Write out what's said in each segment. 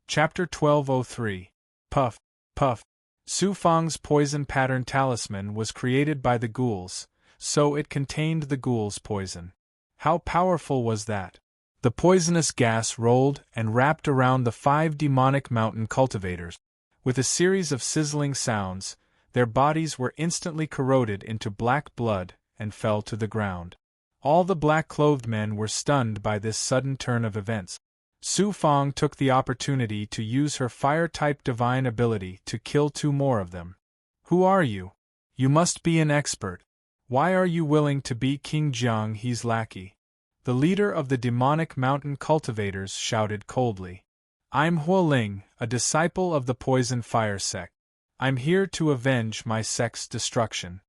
Chapter 1203. Puff, Puff. Su Fang's poison pattern talisman was created by the ghouls, so it contained the ghouls' poison. How powerful was that? The poisonous gas rolled and wrapped around the 5 demonic mountain cultivators. With a series of sizzling sounds, their bodies were instantly corroded into black blood and fell to the ground. All the black-clothed men were stunned by this sudden turn of events. Su Fang took the opportunity to use her fire-type divine ability to kill 2 more of them. Who are you? You must be an expert. Why are you willing to be King Jiang He's lackey? The leader of the demonic mountain cultivators shouted coldly. I'm Huoling, a disciple of the Poison Fire sect. I'm here to avenge my sect's destruction.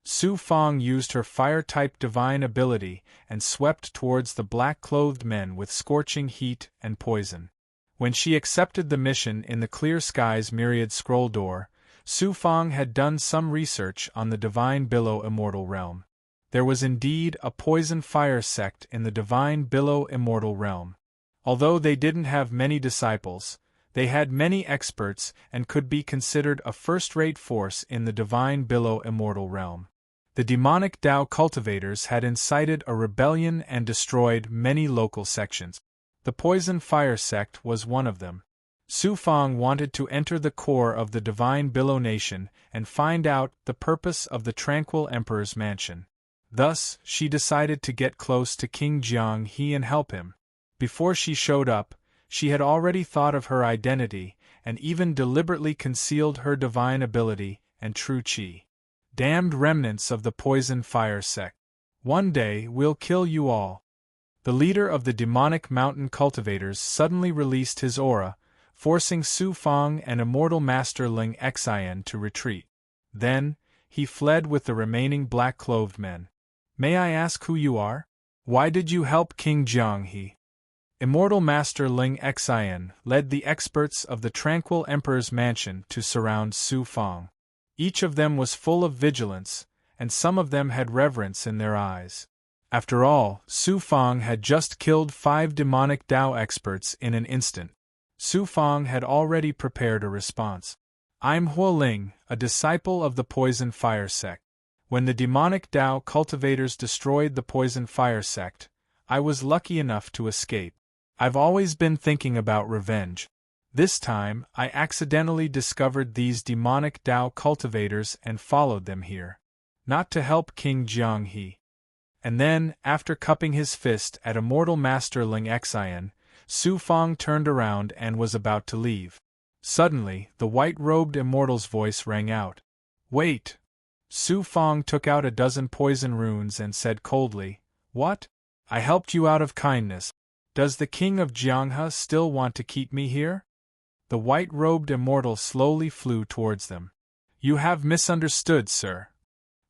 Su Fang used her fire-type divine ability and swept towards the black-clothed men with scorching heat and poison. When she accepted the mission in the clear sky's myriad scroll door, Su Fang had done some research on the Divine Billow Immortal Realm. There was indeed a Poison Fire sect in the Divine Billow Immortal Realm. Although they didn't have many disciples, they had many experts and could be considered a first-rate force in the Divine Billow Immortal Realm. The demonic Tao cultivators had incited a rebellion and destroyed many local sections. The Poison Fire sect was one of them. Su Fang wanted to enter the core of the Divine Billow Nation and find out the purpose of the Tranquil Emperor's mansion. Thus, she decided to get close to King Jiang He and help him. Before she showed up, she had already thought of her identity and even deliberately concealed her divine ability and true qi. Damned remnants of the Poison Fire sect. One day we'll kill you all. The leader of the demonic mountain cultivators suddenly released his aura, forcing Su Fang and Immortal Master Ling Xian to retreat. Then, he fled with the remaining black-clothed men. May I ask who you are? Why did you help King Jiang He? Immortal Master Ling Xian led the experts of the Tranquil Emperor's mansion to surround Su Fang. Each of them was full of vigilance, and some of them had reverence in their eyes. After all, Su Fang had just killed 5 demonic Tao experts in an instant. Su Fang had already prepared a response. I'm Huoling, a disciple of the Poison Fire sect. When the demonic Tao cultivators destroyed the Poison Fire sect, I was lucky enough to escape. I've always been thinking about revenge. This time, I accidentally discovered these demonic Tao cultivators and followed them here. Not to help King Jiang He. And then, after cupping his fist at Immortal Master Ling Xian, Su Fang turned around and was about to leave. Suddenly, the white-robed immortal's voice rang out. Wait! Su Fang took out a dozen poison runes and said coldly, What? I helped you out of kindness. Does the king of Jianghe still want to keep me here? The white-robed immortal slowly flew towards them. You have misunderstood, sir.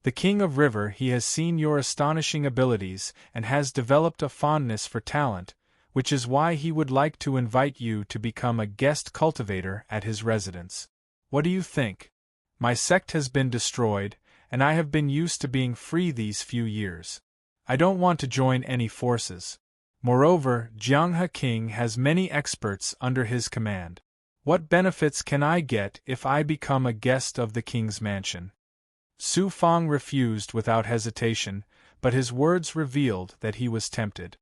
The king of River he has seen your astonishing abilities and has developed a fondness for talent, which is why he would like to invite you to become a guest cultivator at his residence. What do you think? My sect has been destroyed, and I have been used to being free these few years. I don't want to join any forces. Moreover, Jianghe King has many experts under his command. What benefits can I get if I become a guest of the king's mansion? Su Fang refused without hesitation, but his words revealed that he was tempted.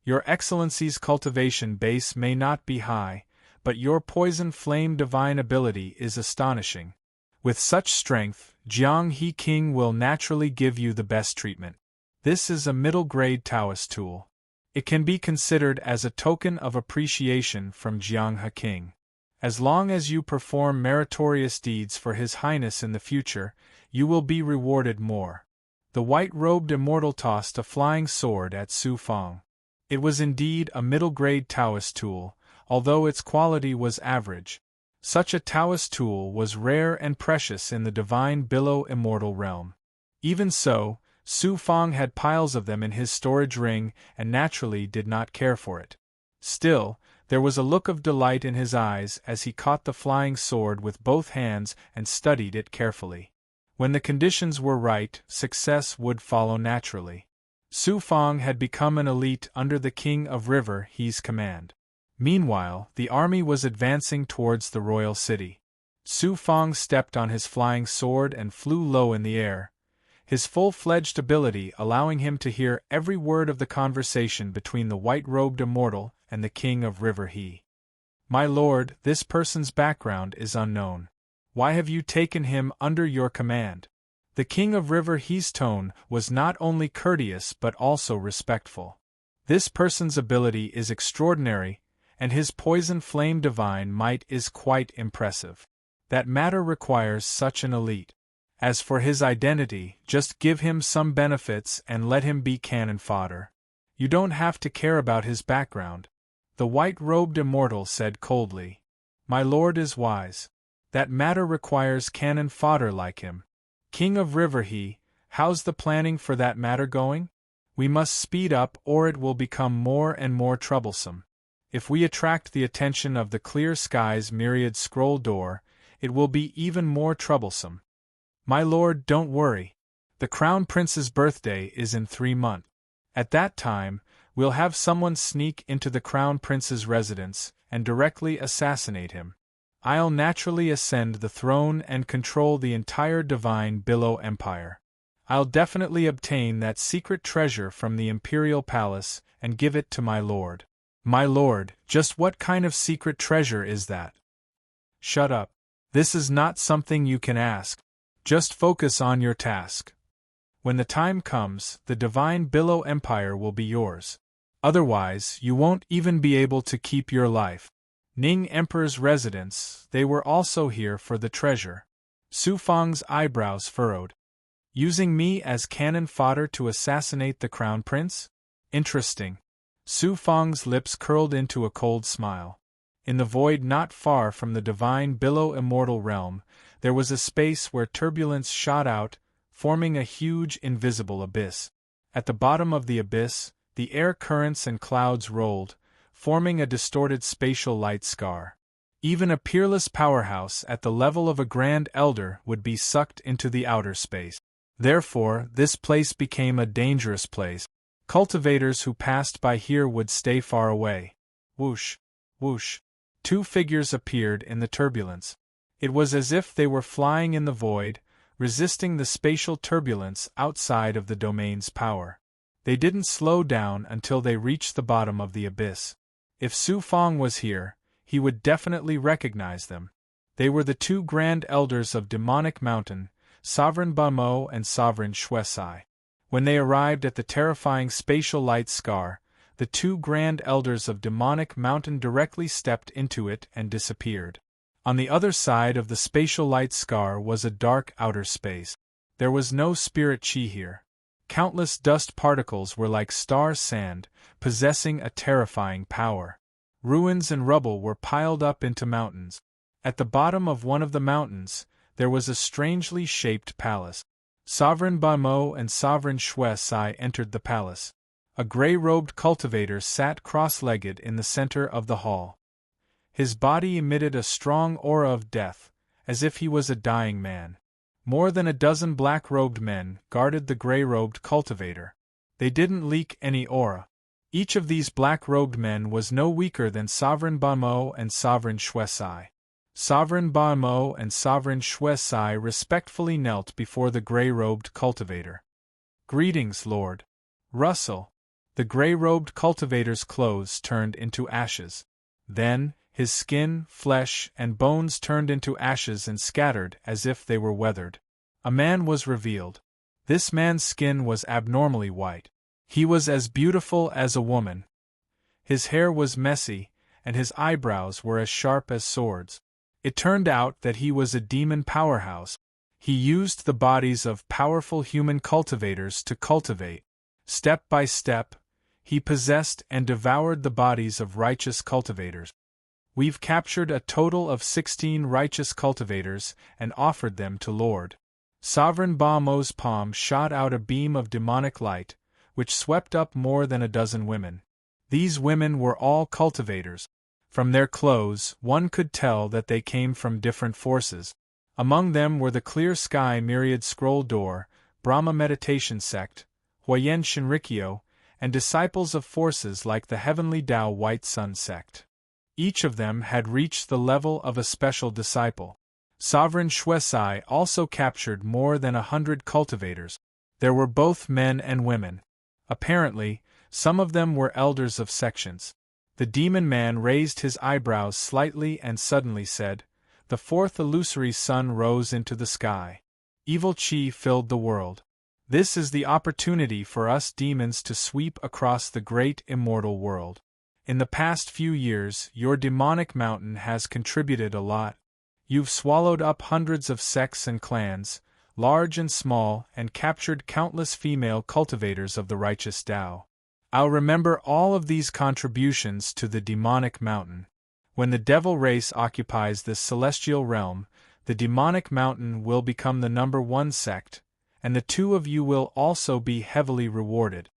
Your Excellency's cultivation base may not be high, but your poison flame divine ability is astonishing. With such strength, Jiang He King will naturally give you the best treatment. This is a middle-grade Taoist tool. It can be considered as a token of appreciation from Jianghe King. As long as you perform meritorious deeds for His Highness in the future, you will be rewarded more. The white-robed immortal tossed a flying sword at Su Fang. It was indeed a middle-grade Taoist tool, although its quality was average. Such a Taoist tool was rare and precious in the Divine Billow Immortal Realm. Even so, Su Fang had piles of them in his storage ring and naturally did not care for it. Still, there was a look of delight in his eyes as he caught the flying sword with both hands and studied it carefully. When the conditions were right, success would follow naturally. Su Fang had become an elite under the King of River He's command. Meanwhile, the army was advancing towards the royal city. Su Fong stepped on his flying sword and flew low in the air, his full-fledged ability allowing him to hear every word of the conversation between the white-robed immortal and the king of River He. "My lord, this person's background is unknown. Why have you taken him under your command?" The king of River He's tone was not only courteous but also respectful. "This person's ability is extraordinary, and his poison flame divine might is quite impressive. That matter requires such an elite. As for his identity, just give him some benefits and let him be cannon fodder. You don't have to care about his background," the white-robed immortal said coldly. "My lord is wise. That matter requires cannon fodder like him. King of River He, how's the planning for that matter going? We must speed up or it will become more and more troublesome. If we attract the attention of the Clear Sky's myriad scroll door, it will be even more troublesome." "My lord, don't worry. The Crown Prince's birthday is in 3 months. At that time, we'll have someone sneak into the Crown Prince's residence and directly assassinate him. I'll naturally ascend the throne and control the entire divine Billow Empire. I'll definitely obtain that secret treasure from the Imperial Palace and give it to my lord." "My lord, just what kind of secret treasure is that?" "Shut up. This is not something you can ask. Just focus on your task. When the time comes, the divine Billow Empire will be yours. Otherwise, you won't even be able to keep your life." Ning Emperor's residence, they were also here for the treasure. Su Fong's eyebrows furrowed. "Using me as cannon fodder to assassinate the Crown Prince? Interesting." Su Fong's lips curled into a cold smile. In the void not far from the divine Billow Immortal realm, there was a space where turbulence shot out, forming a huge invisible abyss. At the bottom of the abyss, the air currents and clouds rolled, forming a distorted spatial light scar. Even a peerless powerhouse at the level of a Grand Elder would be sucked into the outer space. Therefore, this place became a dangerous place. Cultivators who passed by here would stay far away. Whoosh! Whoosh! 2 figures appeared in the turbulence. It was as if they were flying in the void, resisting the spatial turbulence outside of the domain's power. They didn't slow down until they reached the bottom of the abyss. If Su Fong was here, he would definitely recognize them. They were the 2 Grand Elders of Demonic Mountain, Sovereign Ba Mo and Sovereign Xue Sai. When they arrived at the terrifying spatial light scar, the 2 Grand Elders of Demonic Mountain directly stepped into it and disappeared. On the other side of the spatial light scar was a dark outer space. There was no spirit chi here. Countless dust particles were like star sand, possessing a terrifying power. Ruins and rubble were piled up into mountains. At the bottom of one of the mountains, there was a strangely shaped palace. Sovereign Ba Mo and Sovereign Xue Sai entered the palace. A gray-robed cultivator sat cross-legged in the center of the hall. His body emitted a strong aura of death, as if he was a dying man. More than a dozen black-robed men guarded the gray-robed cultivator. They didn't leak any aura. Each of these black-robed men was no weaker than Sovereign Ba Mo and Sovereign Xue Sai. Sovereign Ba Mo and Sovereign Xue Sai respectfully knelt before the gray-robed cultivator. "Greetings, Lord." "Russell." The gray-robed cultivator's clothes turned into ashes. Then, his skin, flesh, and bones turned into ashes and scattered as if they were weathered. A man was revealed. This man's skin was abnormally white. He was as beautiful as a woman. His hair was messy, and his eyebrows were as sharp as swords. It turned out that he was a demon powerhouse. He used the bodies of powerful human cultivators to cultivate. Step by step, he possessed and devoured the bodies of righteous cultivators. We've captured a total of 16 righteous cultivators and offered them to Lord. Sovereign Ba Mo's palm shot out a beam of demonic light, which swept up more than a dozen women. These women were all cultivators. From their clothes, one could tell that they came from different forces. Among them were the Clear Sky Myriad Scroll Door, Brahma Meditation Sect, Huayan Shinrikyo, and disciples of forces like the Heavenly Tao White Sun Sect. Each of them had reached the level of a special disciple. Sovereign Shuesai also captured more than 100 cultivators. There were both men and women. Apparently, some of them were elders of sections. The demon man raised his eyebrows slightly and suddenly said, "The fourth illusory sun rose into the sky. Evil chi filled the world. This is the opportunity for us demons to sweep across the great immortal world. In the past few years, your demonic mountain has contributed a lot. You've swallowed up hundreds of sects and clans, large and small, and captured countless female cultivators of the righteous Tao. I'll remember all of these contributions to the demonic mountain. When the devil race occupies this celestial realm, the demonic mountain will become the #1 sect, and the two of you will also be heavily rewarded."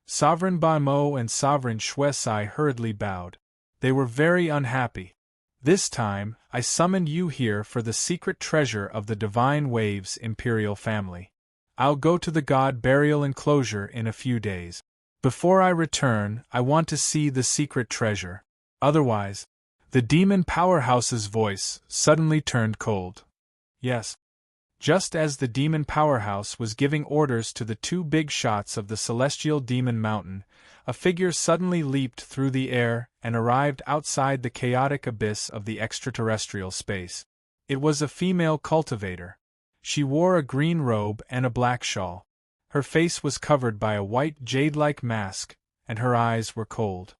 Sovereign Baimo and Sovereign Shuesai hurriedly bowed. They were very unhappy. "This time, I summoned you here for the secret treasure of the Divine Waves imperial family. I'll go to the god burial enclosure in a few days. Before I return, I want to see the secret treasure. Otherwise..." The demon powerhouse's voice suddenly turned cold. Yes. Just as the demon powerhouse was giving orders to the two big shots of the celestial demon mountain, a figure suddenly leaped through the air and arrived outside the chaotic abyss of the extraterrestrial space. It was a female cultivator. She wore a green robe and a black shawl. Her face was covered by a white jade-like mask, and her eyes were cold.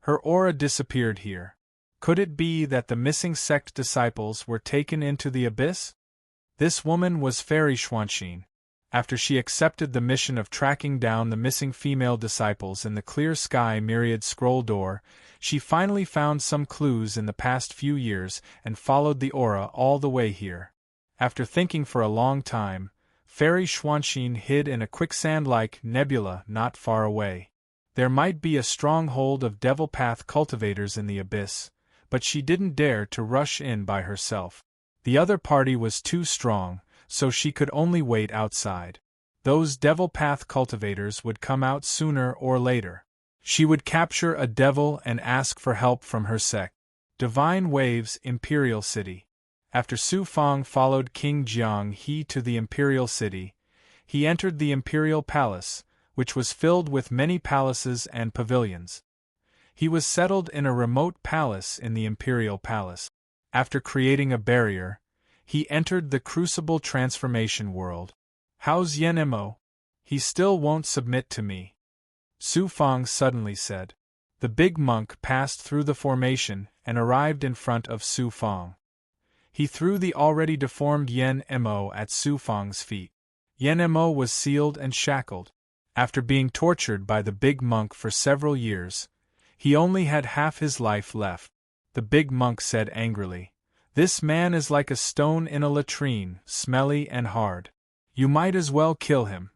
Her aura disappeared here. Could it be that the missing sect disciples were taken into the abyss? This woman was Fairy Xuanxin. After she accepted the mission of tracking down the missing female disciples in the clear sky myriad scroll door, she finally found some clues in the past few years and followed the aura all the way here. After thinking for a long time, Fairy Xuanxin hid in a quicksand-like nebula not far away. There might be a stronghold of Devil Path cultivators in the abyss, but she didn't dare to rush in by herself. The other party was too strong, so she could only wait outside. Those Devil Path cultivators would come out sooner or later. She would capture a devil and ask for help from her sect. Divine Waves Imperial City. After Su Fang followed King Jiang He to the Imperial City, he entered the Imperial Palace, which was filled with many palaces and pavilions. He was settled in a remote palace in the Imperial Palace. After creating a barrier, he entered the Crucible Transformation World. "How's Yen Mo? He still won't submit to me," Su Fang suddenly said. The big monk passed through the formation and arrived in front of Su Fang. He threw the already deformed Yen Mo at Su Fang's feet. Yen Mo was sealed and shackled. After being tortured by the big monk for several years, he only had half his life left. The big monk said angrily, "This man is like a stone in a latrine, smelly and hard. You might as well kill him."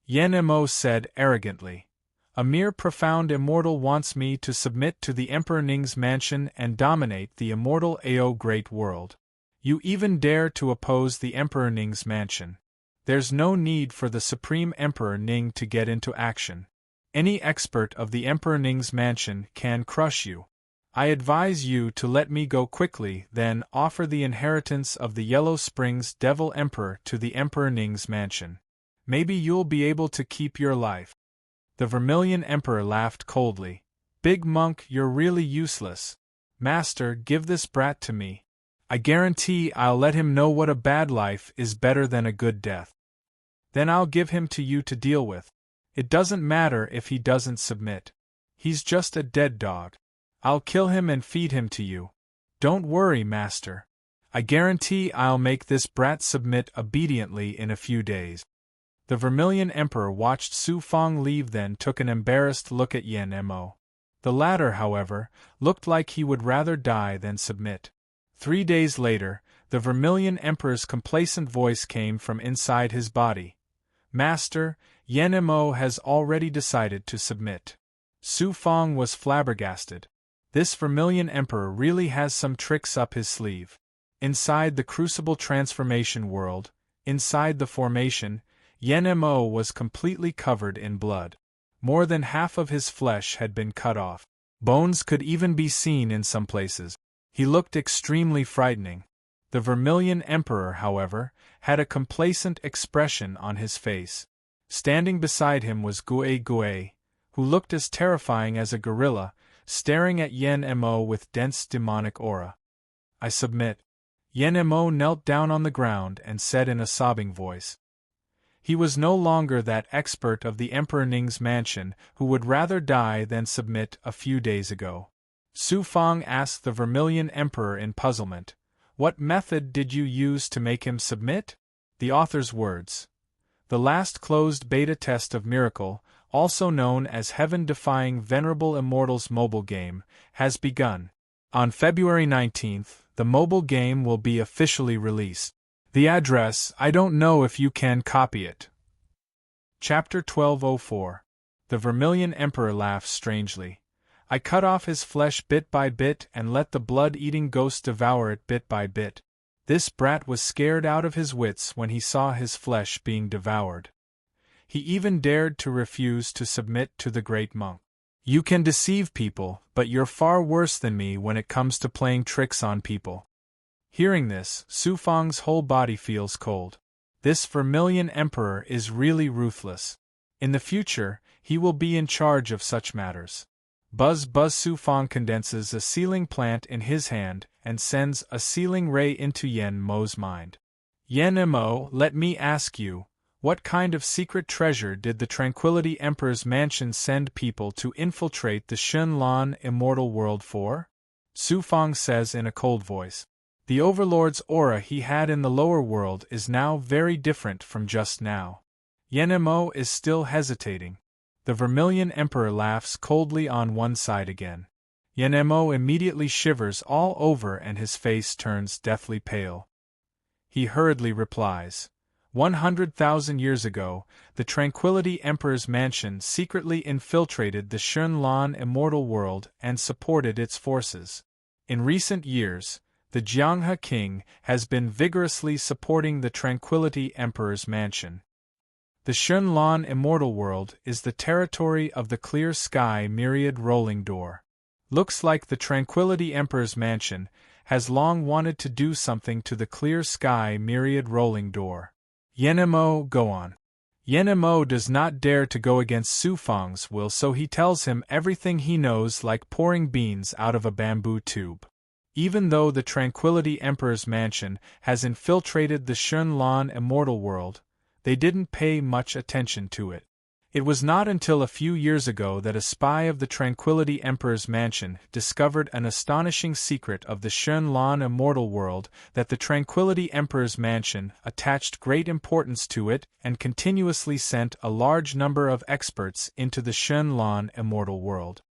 Yen Mo said arrogantly, "A mere profound immortal wants me to submit to the Emperor Ning's mansion and dominate the immortal Ao great world. You even dare to oppose the Emperor Ning's mansion. There's no need for the Supreme Emperor Ning to get into action. Any expert of the Emperor Ning's mansion can crush you. I advise you to let me go quickly, then offer the inheritance of the Yellow Springs Devil Emperor to the Emperor Ning's mansion. Maybe you'll be able to keep your life." The Vermilion Emperor laughed coldly. "Big monk, you're really useless. Master, give this brat to me. I guarantee I'll let him know what a bad life is better than a good death. Then I'll give him to you to deal with. It doesn't matter if he doesn't submit. He's just a dead dog. I'll kill him and feed him to you. Don't worry, master. I guarantee I'll make this brat submit obediently in a few days." The Vermilion Emperor watched Su Fang leave, then took an embarrassed look at Yen Mo. The latter, however, looked like he would rather die than submit. 3 days later, the Vermilion Emperor's complacent voice came from inside his body. "Master, Yen Mo has already decided to submit." Su Fang was flabbergasted. This Vermilion Emperor really has some tricks up his sleeve. Inside the Crucible Transformation World, inside the formation, Yen Mo was completely covered in blood. More than half of his flesh had been cut off. Bones could even be seen in some places. He looked extremely frightening. The Vermilion Emperor, however, had a complacent expression on his face. Standing beside him was Gue Gue, who looked as terrifying as a gorilla, staring at Yen Mo with dense demonic aura. "I submit." Yen Mo knelt down on the ground and said in a sobbing voice. He was no longer that expert of the Emperor Ning's mansion who would rather die than submit a few days ago. Su Fang asked the Vermilion Emperor in puzzlement, "What method did you use to make him submit?" The author's words. The last closed beta test of Miracle, also known as Heaven-Defying Venerable Immortals mobile game, has begun. On February 19th, the mobile game will be officially released. The address, I don't know if you can copy it. Chapter 1204. The Vermilion Emperor laughs strangely. I cut off his flesh bit by bit and let the blood-eating ghost devour it bit by bit. This brat was scared out of his wits when he saw his flesh being devoured. He even dared to refuse to submit to the great monk. You can deceive people, but you're far worse than me when it comes to playing tricks on people. Hearing this, Su Fang's whole body feels cold. This Vermilion Emperor is really ruthless. In the future, he will be in charge of such matters. Buzz Buzz. Su Fang condenses a sealing plant in his hand and sends a sealing ray into Yen Mo's mind. Yen Mo, let me ask you, what kind of secret treasure did the Tranquility Emperor's mansion send people to infiltrate the Shenlan immortal world for? Su Fang says in a cold voice. The Overlord's aura he had in the lower world is now very different from just now. Yen Mo is still hesitating. The Vermilion Emperor laughs coldly on one side again. Yen Mo immediately shivers all over and his face turns deathly pale. He hurriedly replies. 100,000 years ago, the Tranquility Emperor's mansion secretly infiltrated the Shenlan immortal world and supported its forces. In recent years, the Jianghe King has been vigorously supporting the Tranquility Emperor's mansion. The Shenlan immortal world is the territory of the Clear Sky Myriad Rolling Door. Looks like the Tranquility Emperor's mansion has long wanted to do something to the Clear Sky Myriad Rolling Door. Yen Mo, go on. Yen Mo does not dare to go against Su Fang's will, so he tells him everything he knows, like pouring beans out of a bamboo tube. Even though the Tranquility Emperor's mansion has infiltrated the Shenlan immortal world, they didn't pay much attention to it. It was not until a few years ago that a spy of the Tranquility Emperor's mansion discovered an astonishing secret of the Shenlan immortal world that the Tranquility Emperor's mansion attached great importance to it and continuously sent a large number of experts into the Shenlan immortal world.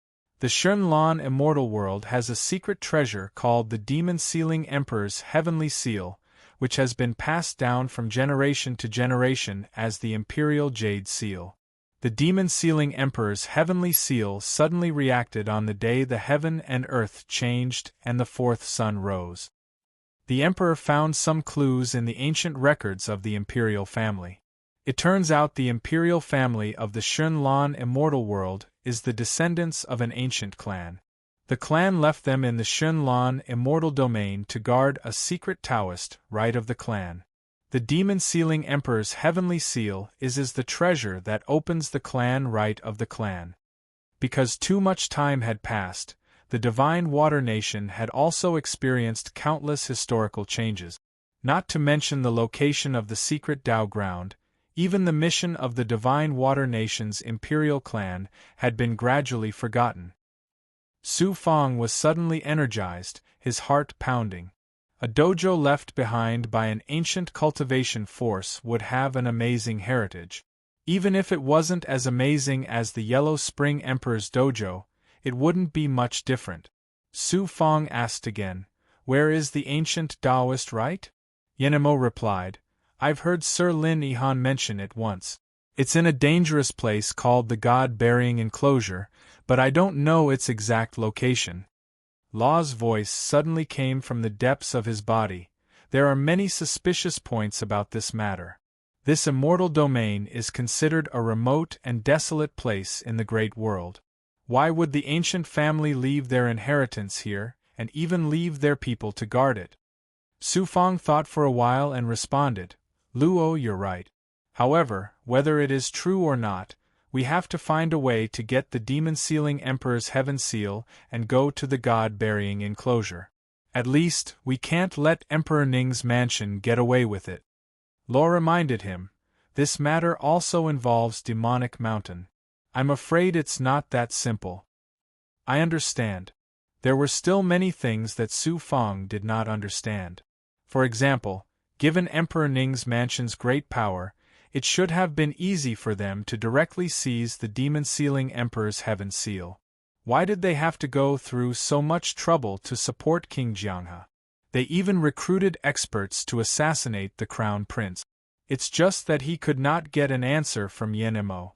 The Shenlan immortal world has a secret treasure called the Demon Sealing Emperor's Heavenly Seal, which has been passed down from generation to generation as the Imperial Jade Seal. The Demon Sealing Emperor's Heavenly Seal suddenly reacted on the day the heaven and earth changed and the fourth sun rose. The Emperor found some clues in the ancient records of the Imperial family. It turns out the Imperial family of the Shenlan immortal world is the descendants of an ancient clan. The clan left them in the Shenlan immortal domain to guard a secret Taoist rite of the clan. The Demon Sealing Emperor's Heavenly Seal is the treasure that opens the clan rite of the clan. Because too much time had passed, the Divine Water Nation had also experienced countless historical changes. Not to mention the location of the secret Tao ground, even the mission of the Divine Water Nation's imperial clan had been gradually forgotten. Su Fang was suddenly energized, his heart pounding. A dojo left behind by an ancient cultivation force would have an amazing heritage. Even if it wasn't as amazing as the Yellow Spring Emperor's dojo, it wouldn't be much different. Su Fang asked again, "Where is the ancient Taoist rite?" Yen Mo replied, "I've heard Sir Lin Yihan mention it once. It's in a dangerous place called the God-Burying Enclosure, but I don't know its exact location." Law's voice suddenly came from the depths of his body. "There are many suspicious points about this matter. This immortal domain is considered a remote and desolate place in the great world. Why would the ancient family leave their inheritance here, and even leave their people to guard it? Su Fang thought for a while and responded, Luo, you're right. However, whether it is true or not, we have to find a way to get the demon-sealing Emperor's heaven seal and go to the god-burying enclosure. At least, we can't let Emperor Ning's mansion get away with it. Luo reminded him, this matter also involves Demonic Mountain. I'm afraid it's not that simple. I understand. There were still many things that Su Fang did not understand. For example, given Emperor Ning's mansion's great power, it should have been easy for them to directly seize the demon-sealing Emperor's heaven seal. Why did they have to go through so much trouble to support King Jianghe? They even recruited experts to assassinate the crown prince. It's just that he could not get an answer from Yan Mo.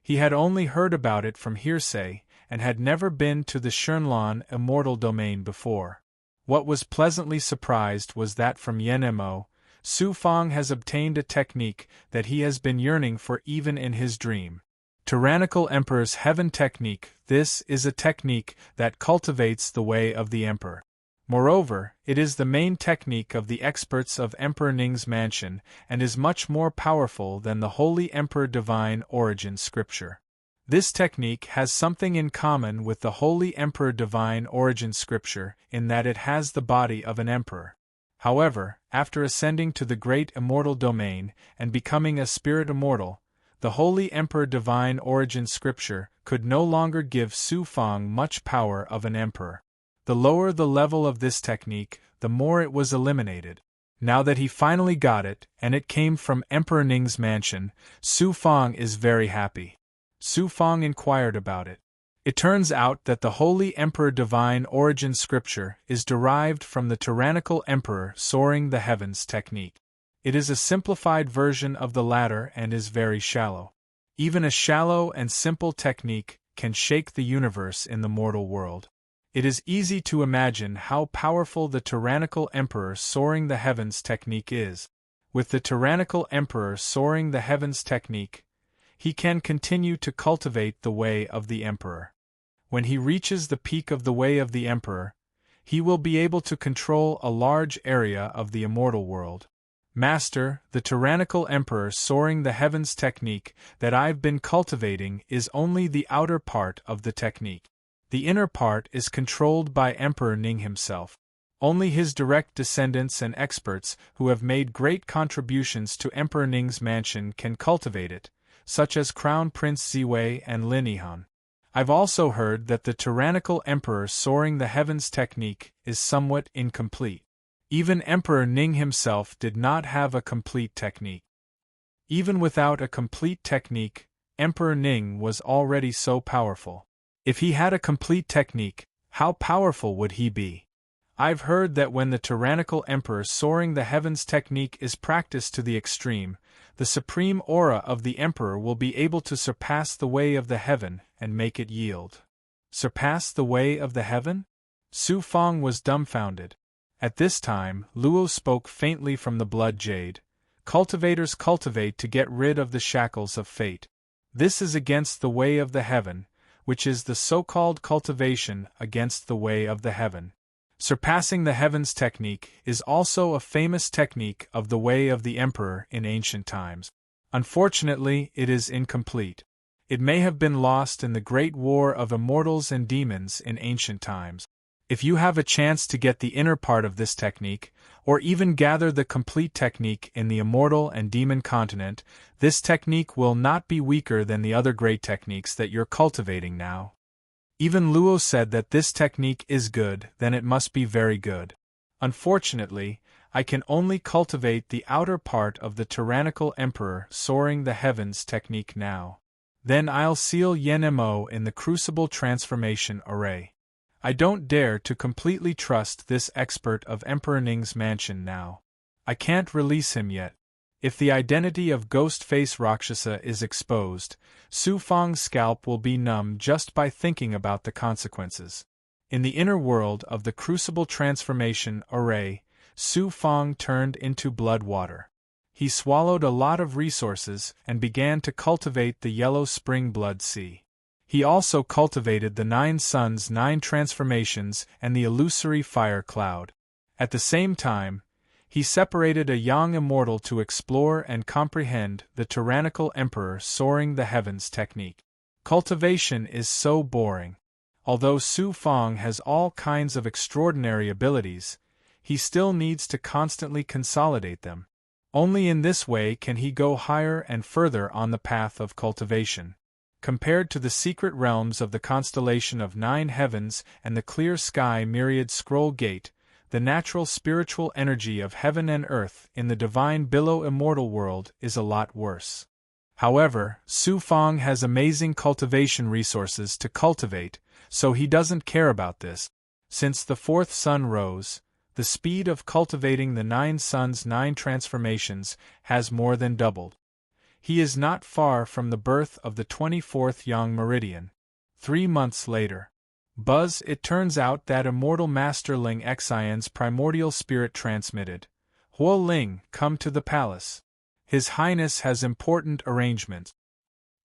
He had only heard about it from hearsay, and had never been to the Shenlan immortal domain before. What was pleasantly surprised was that from Yan Mo, Su Fang has obtained a technique that he has been yearning for even in his dream. Tyrannical Emperor's Heaven Technique. This is a technique that cultivates the way of the Emperor. Moreover, it is the main technique of the experts of Emperor Ning's mansion and is much more powerful than the Holy Emperor Divine Origin Scripture. This technique has something in common with the Holy Emperor Divine Origin Scripture in that it has the body of an emperor. However, after ascending to the great immortal domain and becoming a spirit immortal, the Holy Emperor Divine Origin Scripture could no longer give Su Fang much power of an emperor. The lower the level of this technique, the more it was eliminated. Now that he finally got it, and it came from Emperor Ning's mansion, Su Fang is very happy. Su Fang inquired about it. It turns out that the Holy Emperor Divine Origin Scripture is derived from the tyrannical emperor soaring the heavens technique. It is a simplified version of the latter and is very shallow. Even a shallow and simple technique can shake the universe in the mortal world. It is easy to imagine how powerful the tyrannical emperor soaring the heavens technique is. With the tyrannical emperor soaring the heavens technique, he can continue to cultivate the way of the emperor. When he reaches the peak of the way of the emperor, he will be able to control a large area of the immortal world. Master, the tyrannical emperor soaring the heavens technique that I've been cultivating is only the outer part of the technique. The inner part is controlled by Emperor Ning himself. Only his direct descendants and experts who have made great contributions to Emperor Ning's mansion can cultivate it, such as Crown Prince Ziwei and Lin Yihan. I've also heard that the tyrannical emperor soaring the heavens technique is somewhat incomplete. Even Emperor Ning himself did not have a complete technique. Even without a complete technique, Emperor Ning was already so powerful. If he had a complete technique, how powerful would he be? I've heard that when the tyrannical emperor soaring the heavens technique is practiced to the extreme, the supreme aura of the emperor will be able to surpass the way of the heaven and make it yield. Surpass the way of the heaven? Su Fang was dumbfounded. At this time, Luo spoke faintly from the blood jade. Cultivators cultivate to get rid of the shackles of fate. This is against the way of the heaven, which is the so-called cultivation against the way of the heaven. Surpassing the heavens technique is also a famous technique of the way of the emperor in ancient times. Unfortunately, it is incomplete. It may have been lost in the great war of immortals and demons in ancient times. If you have a chance to get the inner part of this technique, or even gather the complete technique in the immortal and demon continent, this technique will not be weaker than the other great techniques that you're cultivating now. Even Luo said that this technique is good, then it must be very good. Unfortunately, I can only cultivate the outer part of the tyrannical emperor soaring the heavens technique now. Then I'll seal Yan Mo in the crucible transformation array. I don't dare to completely trust this expert of Emperor Ning's mansion now. I can't release him yet. If the identity of Ghost Face Rakshasa is exposed, Su Fang's scalp will be numb just by thinking about the consequences. In the inner world of the Crucible Transformation Array, Su Fang turned into blood water. He swallowed a lot of resources and began to cultivate the Yellow Spring Blood Sea. He also cultivated the 9 suns, 9 transformations, and the illusory fire cloud. At the same time, he separated a young immortal to explore and comprehend the tyrannical emperor soaring the heavens technique. Cultivation is so boring. Although Su Fang has all kinds of extraordinary abilities, he still needs to constantly consolidate them. Only in this way can he go higher and further on the path of cultivation. Compared to the secret realms of the constellation of 9 heavens and the clear sky myriad scroll gate, the natural spiritual energy of heaven and earth in the divine billow immortal world is a lot worse. However, Su Fang has amazing cultivation resources to cultivate, so he doesn't care about this. Since the 4th sun rose, the speed of cultivating the 9 suns 9 transformations has more than doubled. He is not far from the birth of the 24th yang meridian. 3 months later. Buzz, it turns out that immortal Master Ling Xian's primordial spirit transmitted. Huo Ling, come to the palace. His Highness has important arrangements.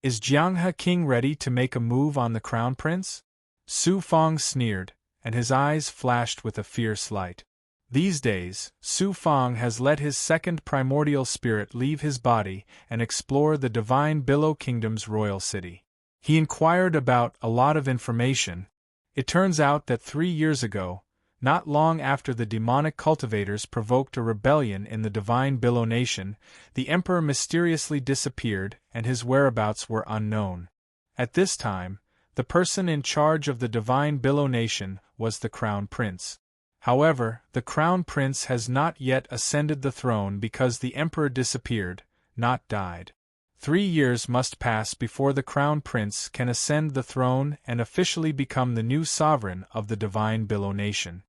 Is Jianghe King ready to make a move on the Crown Prince? Su Fang sneered, and his eyes flashed with a fierce light. These days, Su Fang has let his second primordial spirit leave his body and explore the Divine Billow Kingdom's royal city. He inquired about a lot of information. It turns out that 3 years ago, not long after the demonic cultivators provoked a rebellion in the Divine Billow Nation, the Emperor mysteriously disappeared and his whereabouts were unknown. At this time, the person in charge of the Divine Billow Nation was the Crown Prince. However, the Crown Prince has not yet ascended the throne because the Emperor disappeared, not died. 3 years must pass before the Crown Prince can ascend the throne and officially become the new sovereign of the Divine Billow Nation.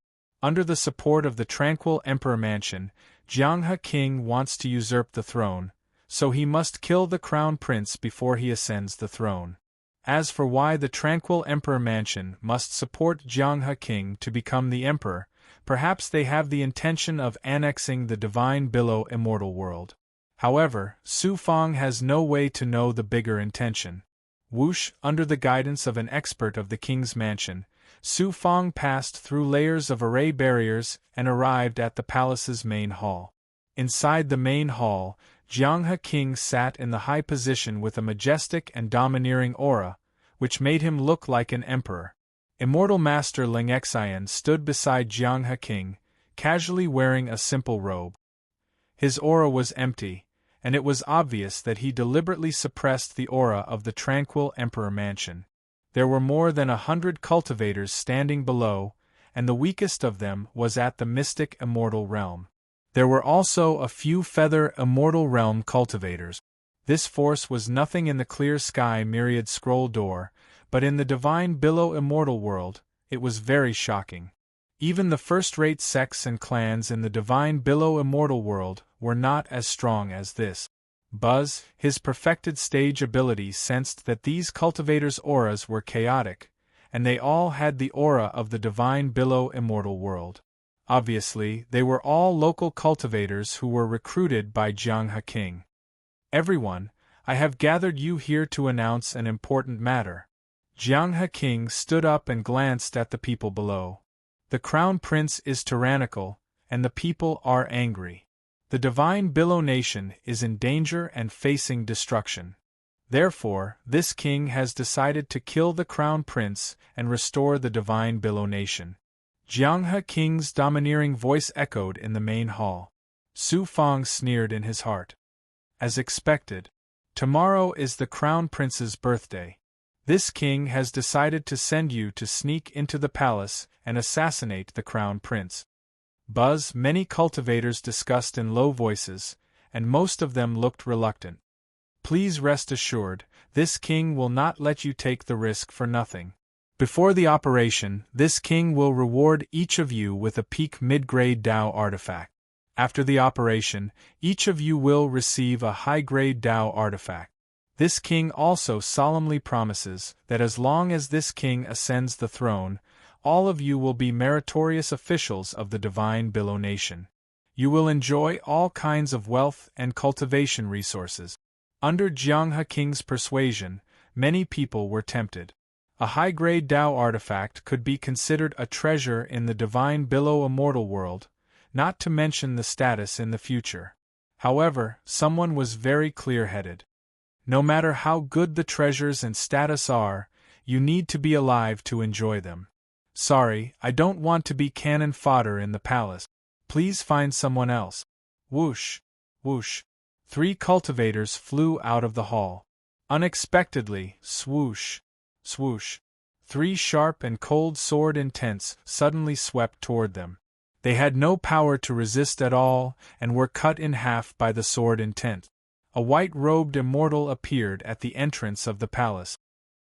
Under the support of the tranquil Emperor Mansion, Jianghe King wants to usurp the throne, so he must kill the Crown Prince before he ascends the throne. As for why the tranquil Emperor Mansion must support Jianghe King to become the Emperor, perhaps they have the intention of annexing the Divine Billow immortal world. However, Su Fang has no way to know the bigger intention. Whoosh, under the guidance of an expert of the king's mansion, Su Fang passed through layers of array barriers and arrived at the palace's main hall. Inside the main hall, Jianghe King sat in the high position with a majestic and domineering aura, which made him look like an emperor. Immortal Master Ling Xian stood beside Jianghe King, casually wearing a simple robe. His aura was empty, and it was obvious that he deliberately suppressed the aura of the tranquil Emperor Mansion. There were more than 100 cultivators standing below, and the weakest of them was at the mystic immortal realm. There were also a few feather immortal realm cultivators. This force was nothing in the clear sky myriad scroll door, but in the Divine Billow immortal world, it was very shocking. Even the first-rate sects and clans in the Divine Billow immortal world were not as strong as this. Buzz, his perfected stage ability, sensed that these cultivators' auras were chaotic, and they all had the aura of the Divine Billow immortal world. Obviously, they were all local cultivators who were recruited by Jianghe King. Everyone, I have gathered you here to announce an important matter. Jianghe King stood up and glanced at the people below. The Crown Prince is tyrannical, and the people are angry. The Divine Billow Nation is in danger and facing destruction. Therefore, this king has decided to kill the Crown Prince and restore the Divine Billow Nation. Jianghe King's domineering voice echoed in the main hall. Su Fang sneered in his heart. As expected, tomorrow is the Crown Prince's birthday. This king has decided to send you to sneak into the palace and assassinate the Crown Prince. Buzz, many cultivators discussed in low voices, and most of them looked reluctant. Please rest assured, this king will not let you take the risk for nothing. Before the operation, this king will reward each of you with a peak mid-grade Dao artifact. After the operation, each of you will receive a high-grade Dao artifact. This king also solemnly promises that as long as this king ascends the throne, all of you will be meritorious officials of the Divine Billow Nation. You will enjoy all kinds of wealth and cultivation resources. Under Jianghe King's persuasion, many people were tempted. A high-grade Tao artifact could be considered a treasure in the divine below immortal world, not to mention the status in the future. However, someone was very clear-headed. No matter how good the treasures and status are, you need to be alive to enjoy them. Sorry, I don't want to be cannon fodder in the palace. Please find someone else. Whoosh, whoosh. 3 cultivators flew out of the hall. Unexpectedly, swoosh, swoosh. 3 sharp and cold sword intents suddenly swept toward them. They had no power to resist at all, and were cut in half by the sword intent. A white-robed immortal appeared at the entrance of the palace.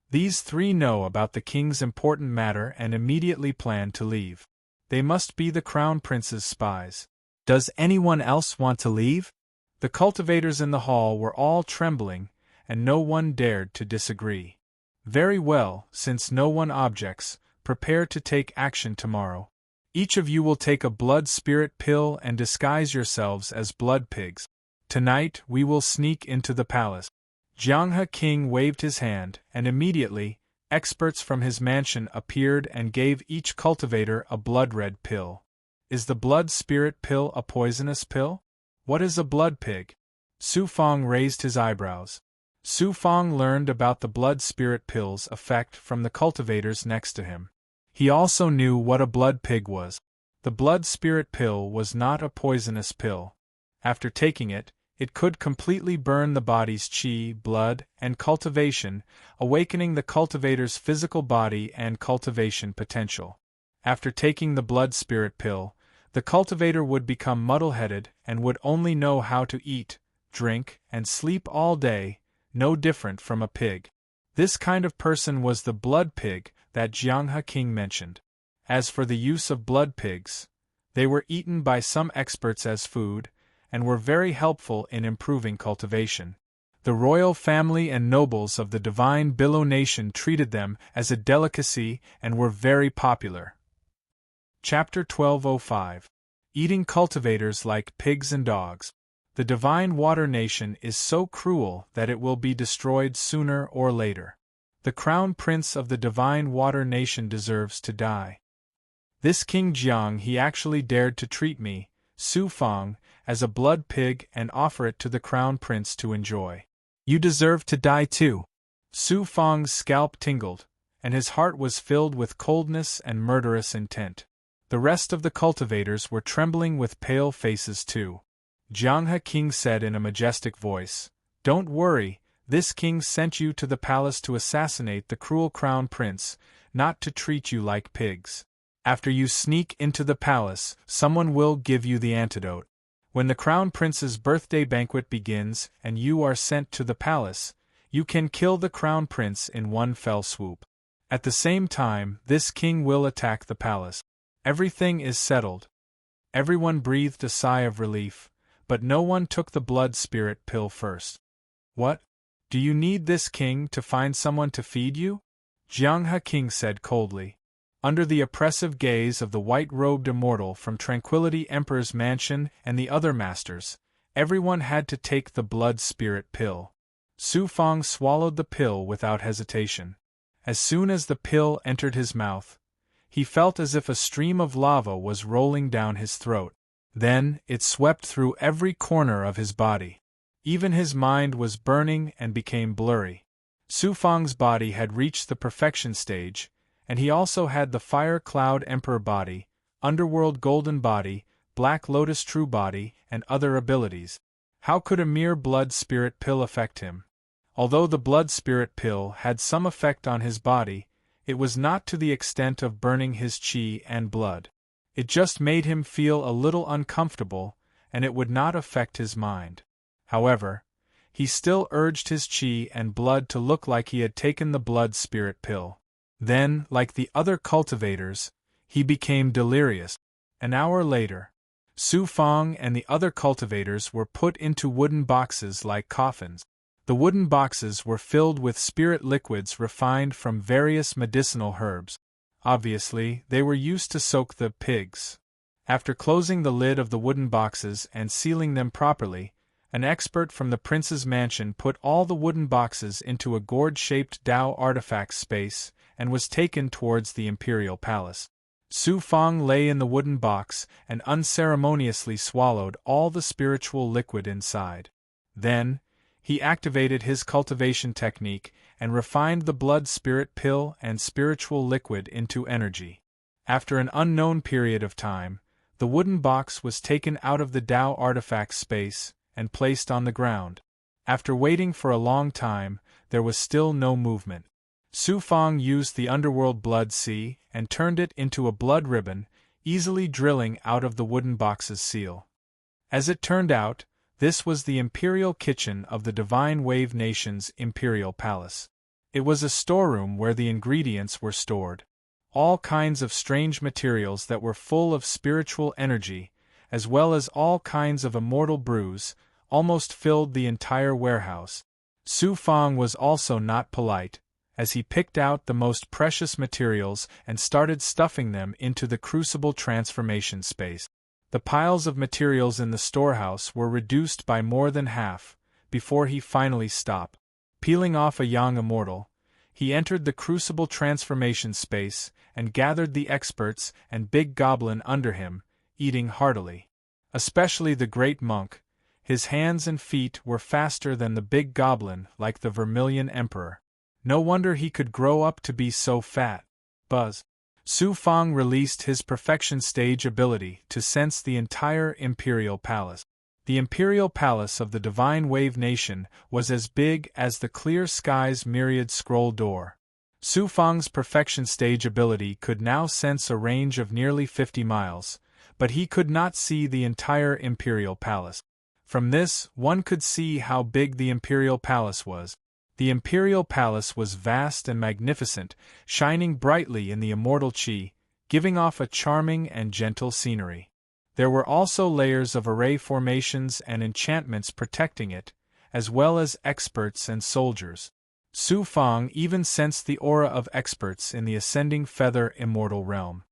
These 3 know about the king's important matter and immediately plan to leave. They must be the crown prince's spies. Does anyone else want to leave? The cultivators in the hall were all trembling, and no one dared to disagree. Very well, since no one objects, prepare to take action tomorrow. Each of you will take a blood spirit pill and disguise yourselves as blood pigs. Tonight we will sneak into the palace. Jianghe King waved his hand, and immediately, experts from his mansion appeared and gave each cultivator a blood-red pill. Is the blood spirit pill a poisonous pill? What is a blood pig? Su Fang raised his eyebrows. Su Fang learned about the blood spirit pill's effect from the cultivators next to him. He also knew what a blood pig was. The blood spirit pill was not a poisonous pill. After taking it, it could completely burn the body's qi, blood, and cultivation, awakening the cultivator's physical body and cultivation potential. After taking the blood spirit pill, the cultivator would become muddle-headed and would only know how to eat, drink, and sleep all day, no different from a pig. This kind of person was the blood pig that Jianghe King mentioned. As for the use of blood pigs, they were eaten by some experts as food, and were very helpful in improving cultivation. The royal family and nobles of the divine Billow nation treated them as a delicacy and were very popular. Chapter 1205. Eating cultivators like pigs and dogs. The divine water nation is so cruel that it will be destroyed sooner or later. The crown prince of the divine water nation deserves to die. This King Jiang, he actually dared to treat me, Su Fang, as a blood pig and offer it to the crown prince to enjoy. You deserve to die too. Su Fang's scalp tingled, and his heart was filled with coldness and murderous intent. The rest of the cultivators were trembling with pale faces too. Jianghe King said in a majestic voice, "Don't worry, this king sent you to the palace to assassinate the cruel crown prince, not to treat you like pigs. After you sneak into the palace, someone will give you the antidote. When the crown prince's birthday banquet begins and you are sent to the palace, you can kill the crown prince in one fell swoop. At the same time, this king will attack the palace. Everything is settled." Everyone breathed a sigh of relief, but no one took the blood spirit pill first. What? Do you need this king to find someone to feed you? Jianghe King said coldly. Under the oppressive gaze of the white-robed immortal from Tranquility Emperor's mansion and the other masters, everyone had to take the blood spirit pill. Su Fang swallowed the pill without hesitation. As soon as the pill entered his mouth, he felt as if a stream of lava was rolling down his throat. Then, it swept through every corner of his body. Even his mind was burning and became blurry. Su Fang's body had reached the perfection stage, and he also had the Fire Cloud Emperor body, Underworld Golden body, Black Lotus True body, and other abilities. How could a mere blood spirit pill affect him? Although the blood spirit pill had some effect on his body, it was not to the extent of burning his qi and blood. It just made him feel a little uncomfortable, and it would not affect his mind. However, he still urged his qi and blood to look like he had taken the blood spirit pill. Then, like the other cultivators, he became delirious. An hour later, Su Fang and the other cultivators were put into wooden boxes like coffins. The wooden boxes were filled with spirit liquids refined from various medicinal herbs. Obviously, they were used to soak the pigs. After closing the lid of the wooden boxes and sealing them properly, an expert from the prince's mansion put all the wooden boxes into a gourd-shaped Tao artifact space and was taken towards the imperial palace. Su Fang lay in the wooden box and unceremoniously swallowed all the spiritual liquid inside. Then, he activated his cultivation technique and refined the blood spirit pill and spiritual liquid into energy. After an unknown period of time, the wooden box was taken out of the Tao artifact space and placed on the ground. After waiting for a long time, there was still no movement. Su Fang used the underworld blood sea and turned it into a blood ribbon, easily drilling out of the wooden box's seal. As it turned out, this was the imperial kitchen of the Divine Wave Nation's imperial palace. It was a storeroom where the ingredients were stored. All kinds of strange materials that were full of spiritual energy, as well as all kinds of immortal brews, almost filled the entire warehouse. Su Fang was also not polite, as he picked out the most precious materials and started stuffing them into the crucible transformation space. The piles of materials in the storehouse were reduced by more than half, before he finally stopped. Peeling off a young immortal, he entered the crucible transformation space and gathered the experts and big goblin under him, eating heartily. Especially the great monk, his hands and feet were faster than the big goblin like the Vermilion Emperor. No wonder he could grow up to be so fat. Buzz. Su Fang released his perfection stage ability to sense the entire imperial palace. The imperial palace of the Divine Wave Nation was as big as the clear sky's myriad scroll door. Su Fang's perfection stage ability could now sense a range of nearly 50 miles, but he could not see the entire imperial palace. From this, one could see how big the imperial palace was. The imperial palace was vast and magnificent, shining brightly in the immortal chi, giving off a charming and gentle scenery. There were also layers of array formations and enchantments protecting it, as well as experts and soldiers. Su Fang even sensed the aura of experts in the ascending feather immortal realm.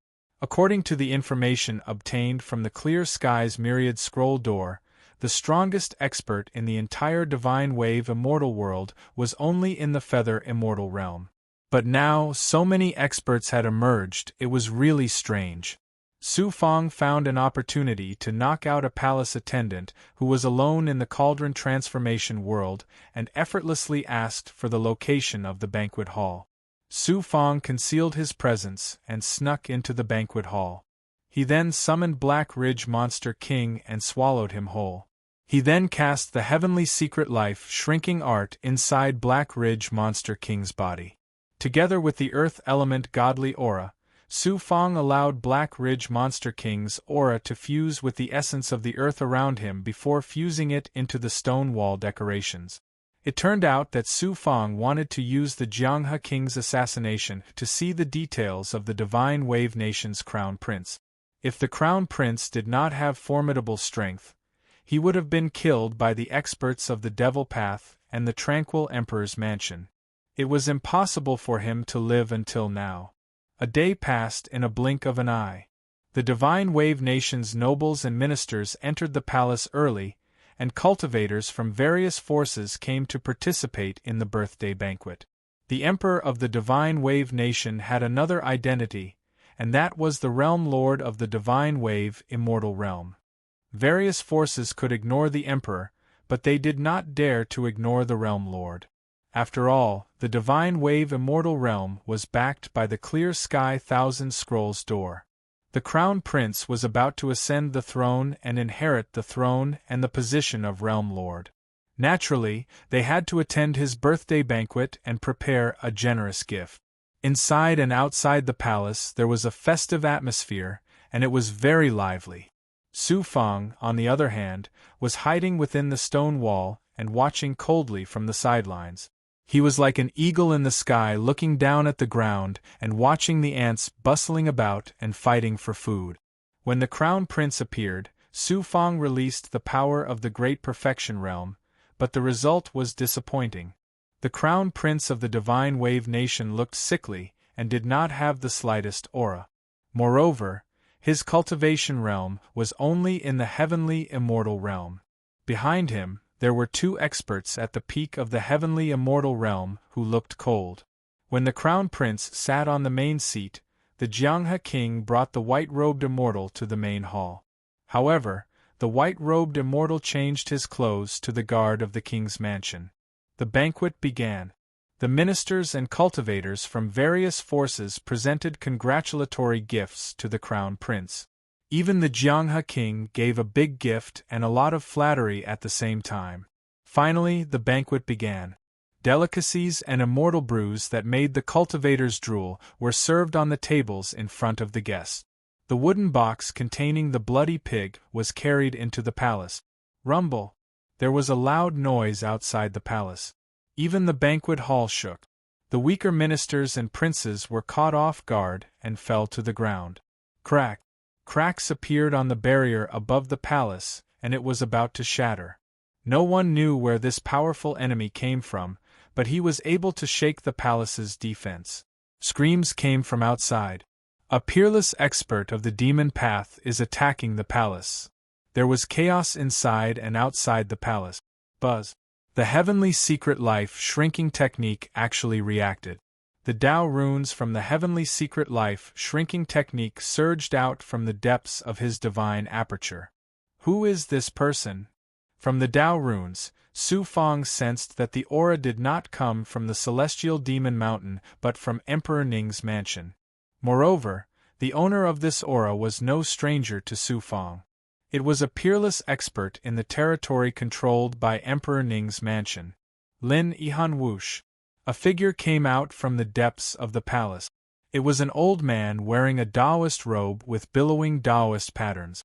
According to the information obtained from the clear sky's myriad scroll door, the strongest expert in the entire Divine Wave immortal world was only in the feather immortal realm. But now so many experts had emerged, it was really strange. Su Fang found an opportunity to knock out a palace attendant who was alone in the cauldron transformation world and effortlessly asked for the location of the banquet hall. Su Fang concealed his presence and snuck into the banquet hall. He then summoned Black Ridge Monster King and swallowed him whole. He then cast the heavenly secret life shrinking art inside Black Ridge Monster King's body. Together with the earth element godly aura, Su Fang allowed Black Ridge Monster King's aura to fuse with the essence of the earth around him before fusing it into the stone wall decorations. It turned out that Su Fang wanted to use the Jianghe King's assassination to see the details of the Divine Wave Nation's crown prince. If the crown prince did not have formidable strength, he would have been killed by the experts of the Devil Path and the Tranquil Emperor's mansion. It was impossible for him to live until now. A day passed in a blink of an eye. The Divine Wave Nation's nobles and ministers entered the palace early, and cultivators from various forces came to participate in the birthday banquet. The Emperor of the Divine Wave Nation had another identity, and that was the Realm Lord of the Divine Wave Immortal Realm. Various forces could ignore the Emperor, but they did not dare to ignore the Realm Lord. After all, the Divine Wave Immortal Realm was backed by the Clear Sky Thousand Scrolls door. The Crown Prince was about to ascend the throne and inherit the throne and the position of Realm Lord. Naturally, they had to attend his birthday banquet and prepare a generous gift. Inside and outside the palace there was a festive atmosphere, and it was very lively. Su Fang, on the other hand, was hiding within the stone wall and watching coldly from the sidelines. He was like an eagle in the sky looking down at the ground and watching the ants bustling about and fighting for food. When the Crown Prince appeared, Su Fang released the power of the Great Perfection Realm, but the result was disappointing. The Crown Prince of the Divine Wave Nation looked sickly and did not have the slightest aura. Moreover, his cultivation realm was only in the heavenly immortal realm. Behind him, there were two experts at the peak of the heavenly immortal realm who looked cold. When the crown prince sat on the main seat, the Jianghe king brought the white-robed immortal to the main hall. However, the white-robed immortal changed his clothes to the guard of the king's mansion. The banquet began. The ministers and cultivators from various forces presented congratulatory gifts to the crown prince. Even the Jianghe king gave a big gift and a lot of flattery at the same time. Finally, the banquet began. Delicacies and immortal brews that made the cultivators drool were served on the tables in front of the guests. The wooden box containing the bloody pig was carried into the palace. Rumble! There was a loud noise outside the palace. Even the banquet hall shook. The weaker ministers and princes were caught off guard and fell to the ground. Crack! Cracks appeared on the barrier above the palace, and it was about to shatter. No one knew where this powerful enemy came from, but he was able to shake the palace's defense. Screams came from outside. A peerless expert of the demon path is attacking the palace. There was chaos inside and outside the palace. Buzz. The heavenly secret life shrinking technique actually reacted. The Tao runes from the heavenly secret life shrinking technique surged out from the depths of his divine aperture. Who is this person? From the Tao runes, Su Fang sensed that the aura did not come from the celestial demon mountain but from Emperor Ning's mansion. Moreover, the owner of this aura was no stranger to Su Fang. It was a peerless expert in the territory controlled by Emperor Ning's mansion. Lin Yihan Wush. A figure came out from the depths of the palace. It was an old man wearing a Taoist robe with billowing Taoist patterns.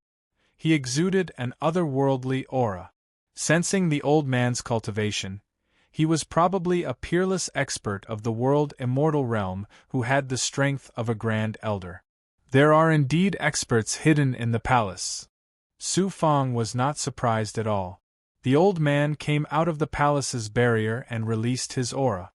He exuded an otherworldly aura. Sensing the old man's cultivation, he was probably a peerless expert of the world immortal realm who had the strength of a grand elder. There are indeed experts hidden in the palace. Su Fang was not surprised at all. The old man came out of the palace's barrier and released his aura.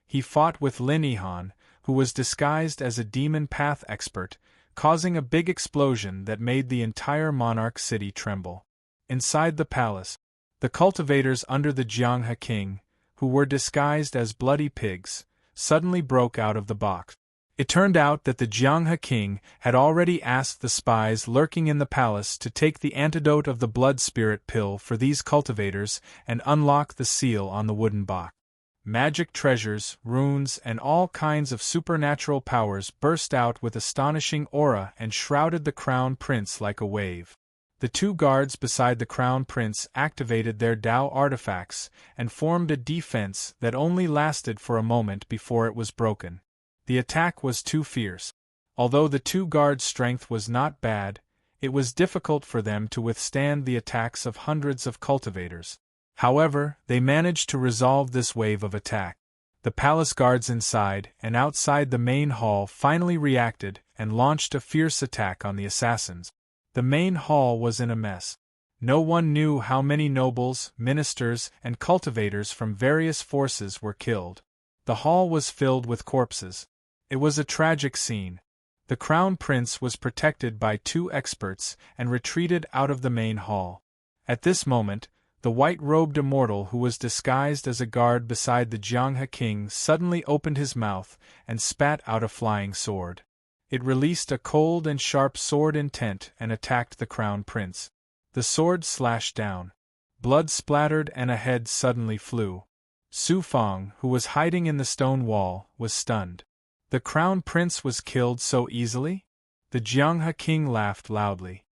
He fought with Lin Yihan, who was disguised as a demon path expert, causing a big explosion that made the entire monarch city tremble. Inside the palace, the cultivators under the Jianghe king, who were disguised as bloody pigs, suddenly broke out of the box. It turned out that the Jianghe king had already asked the spies lurking in the palace to take the antidote of the blood spirit pill for these cultivators and unlock the seal on the wooden box. Magic treasures, runes, and all kinds of supernatural powers burst out with astonishing aura and shrouded the crown prince like a wave. The two guards beside the crown prince activated their Tao artifacts and formed a defense that only lasted for a moment before it was broken. The attack was too fierce. Although the two guards' strength was not bad, it was difficult for them to withstand the attacks of hundreds of cultivators. However, they managed to resolve this wave of attack. The palace guards inside and outside the main hall finally reacted and launched a fierce attack on the assassins. The main hall was in a mess. No one knew how many nobles, ministers, and cultivators from various forces were killed. The hall was filled with corpses. It was a tragic scene. The crown prince was protected by two experts and retreated out of the main hall. At this moment, the white-robed immortal who was disguised as a guard beside the Jianghe king suddenly opened his mouth and spat out a flying sword. It released a cold and sharp sword intent and attacked the crown prince. The sword slashed down. Blood splattered and a head suddenly flew. Su Fang, who was hiding in the stone wall, was stunned. The crown prince was killed so easily? The Jianghe king laughed loudly.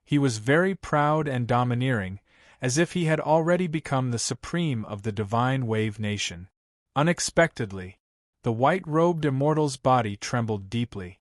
He was very proud and domineering, as if he had already become the supreme of the divine wave nation. Unexpectedly, the white-robed immortal's body trembled deeply.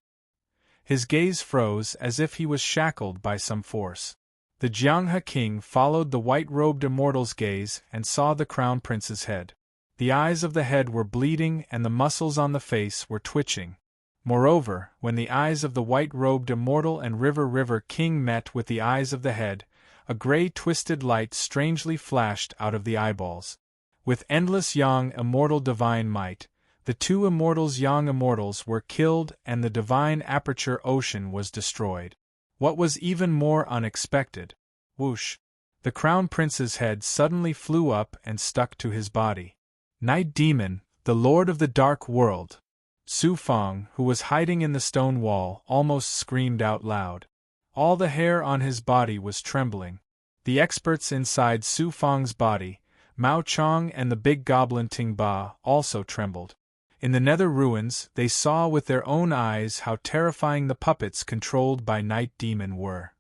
His gaze froze as if he was shackled by some force. The Jianghe king followed the white-robed immortal's gaze and saw the crown prince's head. The eyes of the head were bleeding and the muscles on the face were twitching. Moreover, when the eyes of the white-robed immortal and river king met with the eyes of the head, a gray twisted light strangely flashed out of the eyeballs. With endless yang immortal divine might, the two immortals yang immortals were killed and the divine aperture ocean was destroyed. What was even more unexpected? Whoosh! The crown prince's head suddenly flew up and stuck to his body. Night demon, The Lord of the Dark World. Su Fang, who was hiding in the stone wall, almost screamed out loud. All the hair on his body was trembling. The experts inside Su Fang's body, Mao Chong and the big goblin Ting Ba, also trembled. In the nether ruins, they saw with their own eyes how terrifying the puppets controlled by Night Demon were.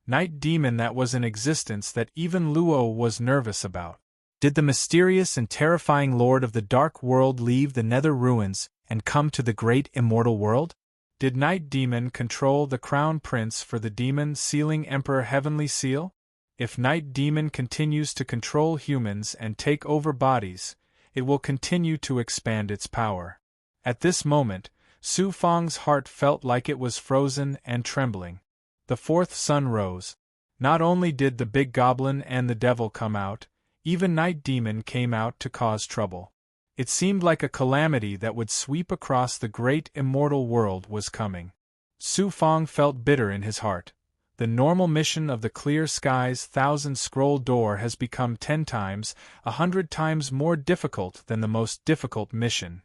Night Demon that was in existence that even Luo was nervous about. Did the mysterious and terrifying Lord of the Dark World leave the nether ruins and come to the great immortal world? Did Night Demon control the Crown Prince for the demon sealing Emperor Heavenly Seal? If Night Demon continues to control humans and take over bodies, it will continue to expand its power. At this moment, Su Fang's heart felt like it was frozen and trembling. The fourth sun rose. Not only did the big goblin and the devil come out, even Night Demon came out to cause trouble. It seemed like a calamity that would sweep across the great immortal world was coming. Su Fang felt bitter in his heart. The normal mission of the Clear Skies 1,000-scroll door has become 10 times, 100 times more difficult than the most difficult mission.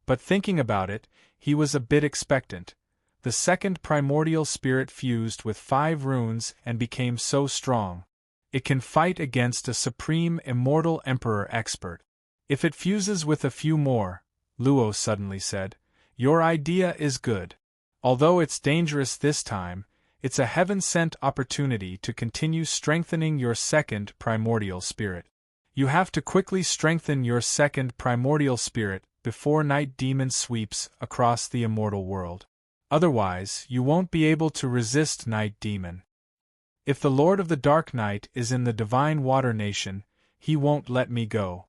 But thinking about it, he was a bit expectant. The second primordial spirit fused with 5 runes and became so strong. It can fight against a supreme immortal emperor expert. If it fuses with a few more, Luo suddenly said, your idea is good. Although it's dangerous this time, it's a heaven-sent opportunity to continue strengthening your second primordial spirit. You have to quickly strengthen your second primordial spirit before Night Demon sweeps across the immortal world. Otherwise, you won't be able to resist Night Demon. If the Lord of the Dark Night is in the Divine Water Nation, he won't let me go.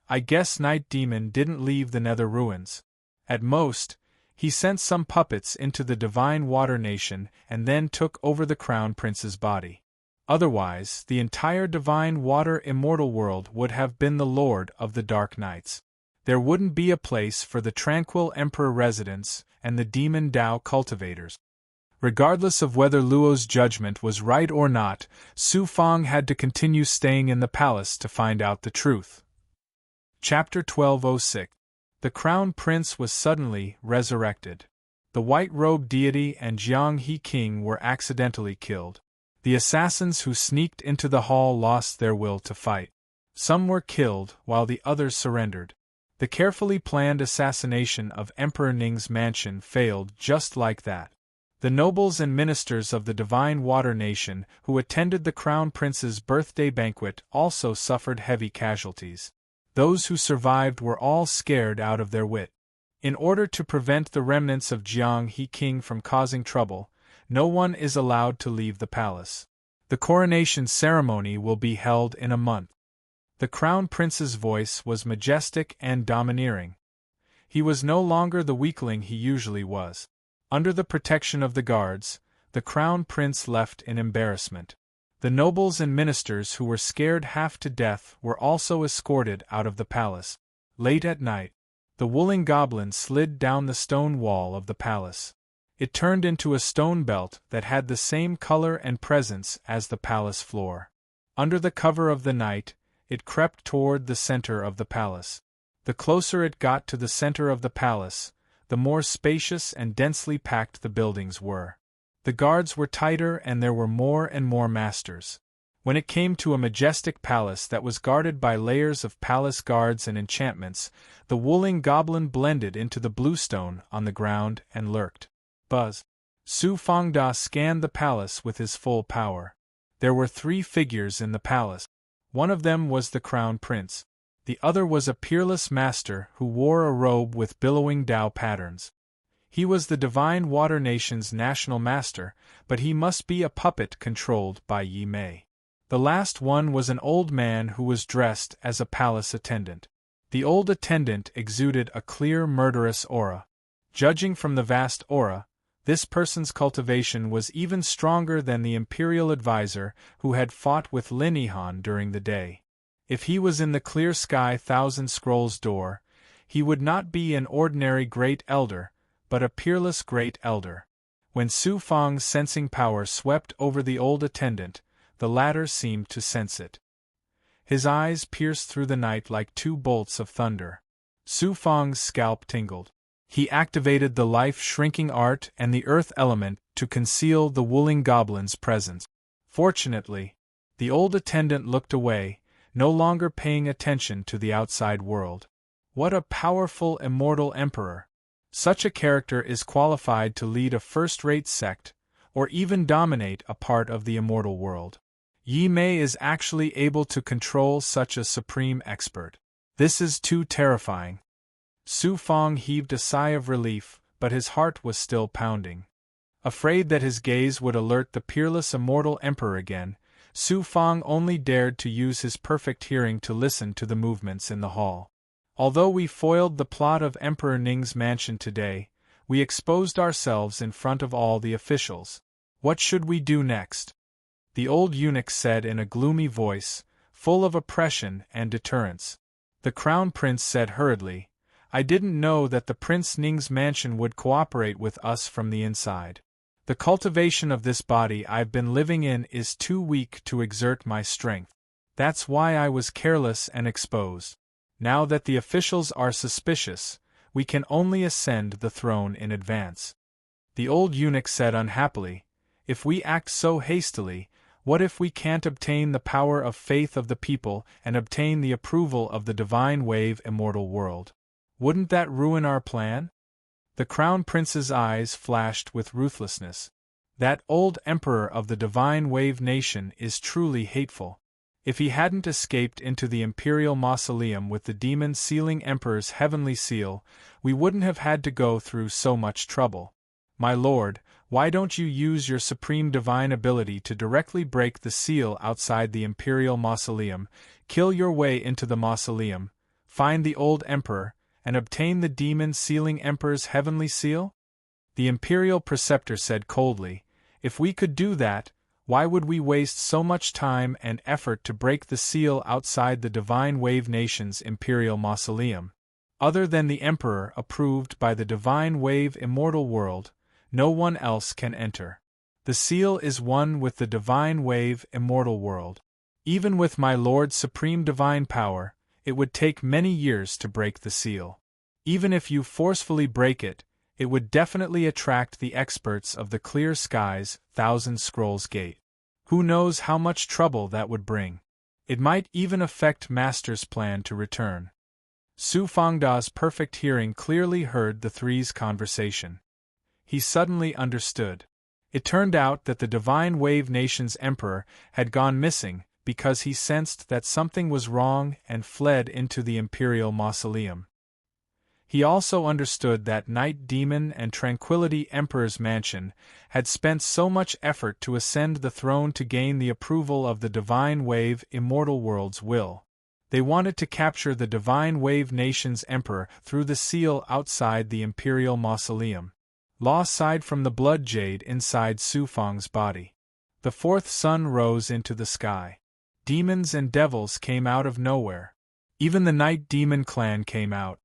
I guess Night Demon didn't leave the nether ruins. At most, he sent some puppets into the Divine Water Nation and then took over the Crown Prince's body. Otherwise, the entire Divine Water immortal world would have been the Lord of the Dark Nights. There wouldn't be a place for the Tranquil Emperor residents and the Demon Dao cultivators. Regardless of whether Luo's judgment was right or not, Su Fang had to continue staying in the palace to find out the truth. Chapter 1206. The Crown Prince was suddenly resurrected. The white-robed deity and Jiang He King were accidentally killed. The assassins who sneaked into the hall lost their will to fight. Some were killed, while the others surrendered. The carefully planned assassination of Emperor Ning's mansion failed just like that. The nobles and ministers of the Divine Water Nation who attended the Crown Prince's birthday banquet also suffered heavy casualties. Those who survived were all scared out of their wit. In order to prevent the remnants of Jiang He King from causing trouble, no one is allowed to leave the palace. The coronation ceremony will be held in a month. The Crown Prince's voice was majestic and domineering. He was no longer the weakling he usually was. Under the protection of the guards, the Crown Prince left in embarrassment. The nobles and ministers who were scared half to death were also escorted out of the palace. Late at night, the Wooling Goblin slid down the stone wall of the palace. It turned into a stone belt that had the same color and presence as the palace floor. Under the cover of the night, it crept toward the center of the palace. The closer it got to the center of the palace, the more spacious and densely packed the buildings were. The guards were tighter and there were more and more masters. When it came to a majestic palace that was guarded by layers of palace guards and enchantments, the Wooling Goblin blended into the bluestone on the ground and lurked. Buzz. Su Fangda scanned the palace with his full power. There were 3 figures in the palace. One of them was the Crown Prince. The other was a peerless master who wore a robe with billowing Dao patterns. He was the Divine Water Nation's national master, but he must be a puppet controlled by Yi Mei. The last one was an old man who was dressed as a palace attendant. The old attendant exuded a clear murderous aura. Judging from the vast aura, this person's cultivation was even stronger than the imperial advisor who had fought with Lin Yihan during the day. If he was in the Clear Sky 1,000 Scrolls door, he would not be an ordinary Great Elder, but a peerless Great Elder. When Su Fang's sensing power swept over the old attendant, the latter seemed to sense it. His eyes pierced through the night like 2 bolts of thunder. Su Fang's scalp tingled. He activated the life-shrinking art and the earth element to conceal the wooling goblin's presence. Fortunately, the old attendant looked away, no longer paying attention to the outside world. What a powerful immortal emperor! Such a character is qualified to lead a first-rate sect, or even dominate a part of the immortal world. Yi Mei is actually able to control such a supreme expert. This is too terrifying. Su Fang heaved a sigh of relief, but his heart was still pounding. Afraid that his gaze would alert the peerless immortal emperor again, Su Fang only dared to use his perfect hearing to listen to the movements in the hall. Although we foiled the plot of Emperor Ning's mansion today, we exposed ourselves in front of all the officials. What should we do next? The old eunuch said in a gloomy voice, full of oppression and deterrence. The crown prince said hurriedly, I didn't know that the Prince Ning's mansion would cooperate with us from the inside. The cultivation of this body I've been living in is too weak to exert my strength. That's why I was careless and exposed. Now that the officials are suspicious, we can only ascend the throne in advance. The old eunuch said unhappily, if we act so hastily, what if we can't obtain the power of faith of the people and obtain the approval of the divine wave immortal world? Wouldn't that ruin our plan? The crown prince's eyes flashed with ruthlessness. That old emperor of the divine wave nation is truly hateful. If he hadn't escaped into the imperial mausoleum with the demon sealing emperor's heavenly seal, we wouldn't have had to go through so much trouble. My lord, why don't you use your supreme divine ability to directly break the seal outside the imperial mausoleum, kill your way into the mausoleum, find the old emperor, and obtain the demon sealing emperor's heavenly seal? The imperial preceptor said coldly, if we could do that, why would we waste so much time and effort to break the seal outside the Divine Wave Nation's imperial mausoleum? Other than the emperor approved by the Divine Wave immortal world, no one else can enter. The seal is one with the Divine Wave immortal world. Even with my Lord's supreme divine power, it would take many years to break the seal. Even if you forcefully break it, it would definitely attract the experts of the Clear Skies, Thousand Scrolls Gate. Who knows how much trouble that would bring? It might even affect Master's plan to return. Su Fangda's perfect hearing clearly heard the three's conversation. He suddenly understood. It turned out that the Divine Wave Nation's emperor had gone missing because he sensed that something was wrong and fled into the imperial mausoleum. He also understood that Night Demon and Tranquility Emperor's mansion had spent so much effort to ascend the throne to gain the approval of the Divine Wave Immortal World's will. They wanted to capture the Divine Wave Nation's emperor through the seal outside the Imperial Mausoleum. Law sighed from the blood jade inside Su Fang's body. The fourth sun rose into the sky. Demons and devils came out of nowhere. Even the Night Demon clan came out.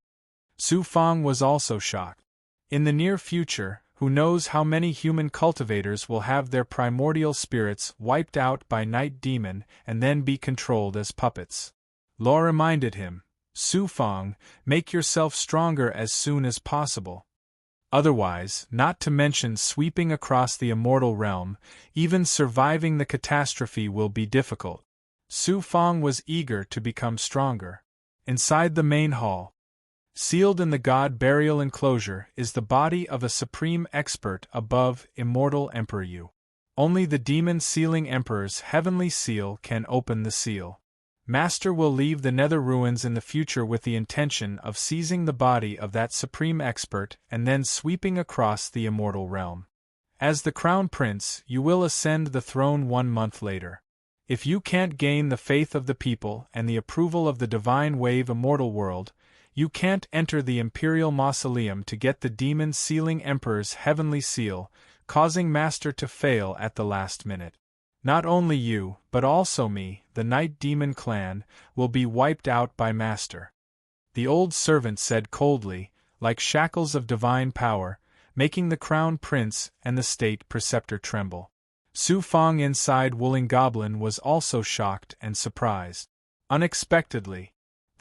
Su Fang was also shocked. In the near future, who knows how many human cultivators will have their primordial spirits wiped out by Night Demon and then be controlled as puppets. Law reminded him, Su Fang, make yourself stronger as soon as possible. Otherwise, not to mention sweeping across the immortal realm, even surviving the catastrophe will be difficult. Su Fang was eager to become stronger. Inside the main hall, sealed in the god burial enclosure, is the body of a supreme expert above Immortal Emperor Yu. Only the demon sealing emperor's heavenly seal can open the seal. Master will leave the nether ruins in the future with the intention of seizing the body of that supreme expert and then sweeping across the immortal realm. As the crown prince, you will ascend the throne 1 month later. If you can't gain the faith of the people and the approval of the Divine Wave immortal world, you can't enter the Imperial Mausoleum to get the Demon Sealing Emperor's heavenly seal, causing Master to fail at the last minute. Not only you, but also me, the Night Demon clan, will be wiped out by Master. The old servant said coldly, like shackles of divine power, making the crown prince and the state preceptor tremble. Su Fang inside Wooling Goblin was also shocked and surprised. Unexpectedly,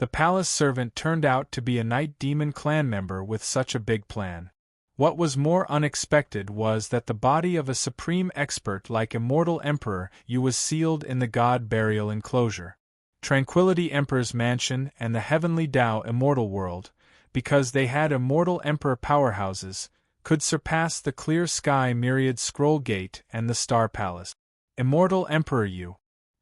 The palace servant turned out to be a night demon clan member with such a big plan. What was more unexpected was that the body of a supreme expert like Immortal Emperor Yu was sealed in the God Burial Enclosure, Tranquility Emperor's mansion and the Heavenly Tao Immortal World, because they had Immortal Emperor powerhouses, could surpass the Clear Sky Myriad Scroll Gate and the Star Palace. Immortal Emperor Yu.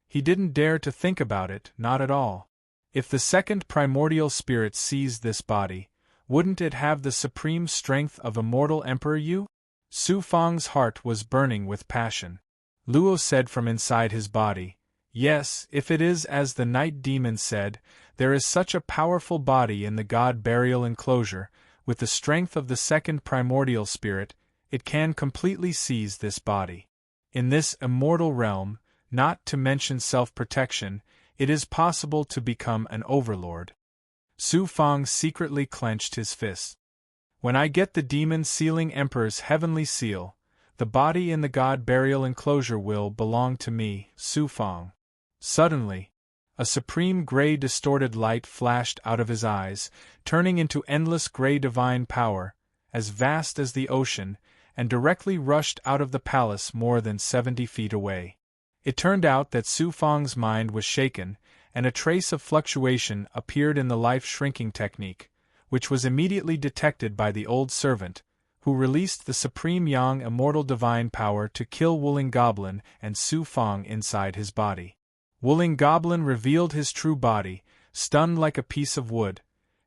He didn't dare to think about it, not at all. If the second primordial spirit seized this body, wouldn't it have the supreme strength of Immortal Emperor Yu? Su Fang's heart was burning with passion. Luo said from inside his body, "Yes, if it is as the night demon said, there is such a powerful body in the God Burial Enclosure, with the strength of the second primordial spirit, it can completely seize this body. In this immortal realm, not to mention self-protection, it is possible to become an overlord." Su Fang secretly clenched his fists. "When I get the demon sealing emperor's heavenly seal, the body in the God Burial Enclosure will belong to me, Su Fang." Suddenly, a supreme gray distorted light flashed out of his eyes, turning into endless gray divine power, as vast as the ocean, and directly rushed out of the palace more than 70 feet away. It turned out that Su Fang's mind was shaken, and a trace of fluctuation appeared in the life-shrinking technique, which was immediately detected by the old servant, who released the supreme yang immortal divine power to kill Wuling Goblin and Su Fang inside his body. Wuling Goblin revealed his true body, stunned like a piece of wood,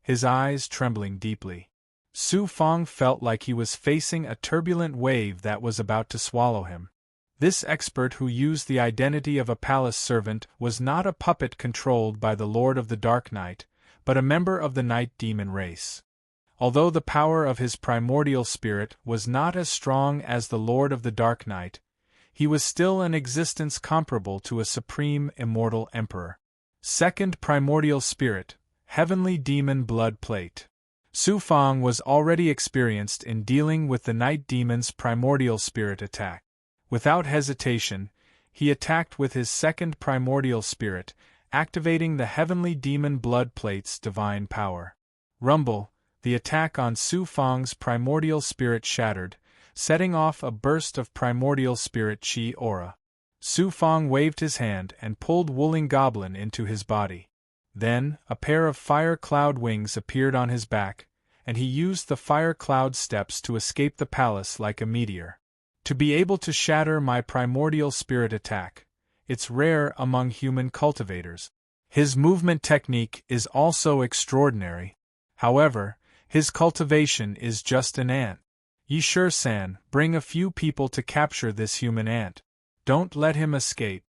his eyes trembling deeply. Su Fang felt like he was facing a turbulent wave that was about to swallow him. This expert who used the identity of a palace servant was not a puppet controlled by the Lord of the Dark Night, but a member of the Night Demon race. Although the power of his primordial spirit was not as strong as the Lord of the Dark Night, he was still an existence comparable to a supreme immortal emperor. Second primordial spirit, Heavenly Demon Blood Plate. Su Fang was already experienced in dealing with the Night Demon's primordial spirit attack. Without hesitation, he attacked with his second primordial spirit, activating the Heavenly Demon Blood Plate's divine power. Rumble, the attack on Su Fang's primordial spirit shattered, setting off a burst of primordial spirit chi aura. Su Fang waved his hand and pulled Wuling Goblin into his body. Then, a pair of fire cloud wings appeared on his back, and he used the fire cloud steps to escape the palace like a meteor. To be able to shatter my primordial spirit attack, it's rare among human cultivators. His movement technique is also extraordinary. However, his cultivation is just an ant. Yi-Shur-san, bring a few people to capture this human ant. Don't let him escape.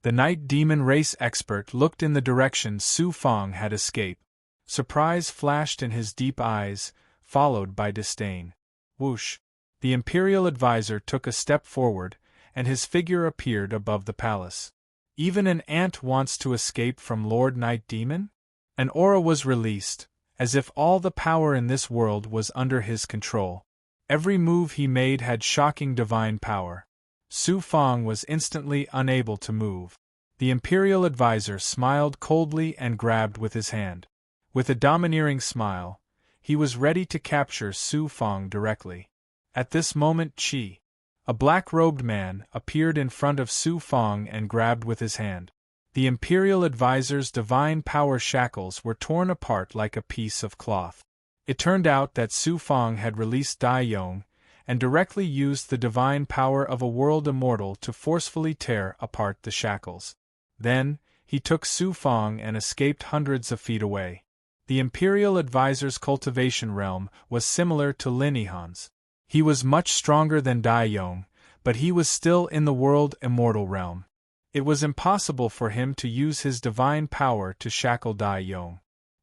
The Night Demon race expert looked in the direction Su Fang had escaped. Surprise flashed in his deep eyes, followed by disdain. Whoosh! The Imperial Advisor took a step forward, and his figure appeared above the palace. Even an ant wants to escape from Lord Night Demon? An aura was released, as if all the power in this world was under his control. Every move he made had shocking divine power. Su Fang was instantly unable to move. The Imperial Advisor smiled coldly and grabbed with his hand. With a domineering smile, he was ready to capture Su Fang directly. At this moment a black-robed man, appeared in front of Su Fang and grabbed with his hand. The Imperial Advisor's divine power shackles were torn apart like a piece of cloth. It turned out that Su Fang had released Dai Yong, and directly used the divine power of a world immortal to forcefully tear apart the shackles. Then, he took Su Fang and escaped hundreds of feet away. The Imperial Advisor's cultivation realm was similar to Lin Yihan's. He was much stronger than Dai Yong, but he was still in the world immortal realm. It was impossible for him to use his divine power to shackle Dai Yong.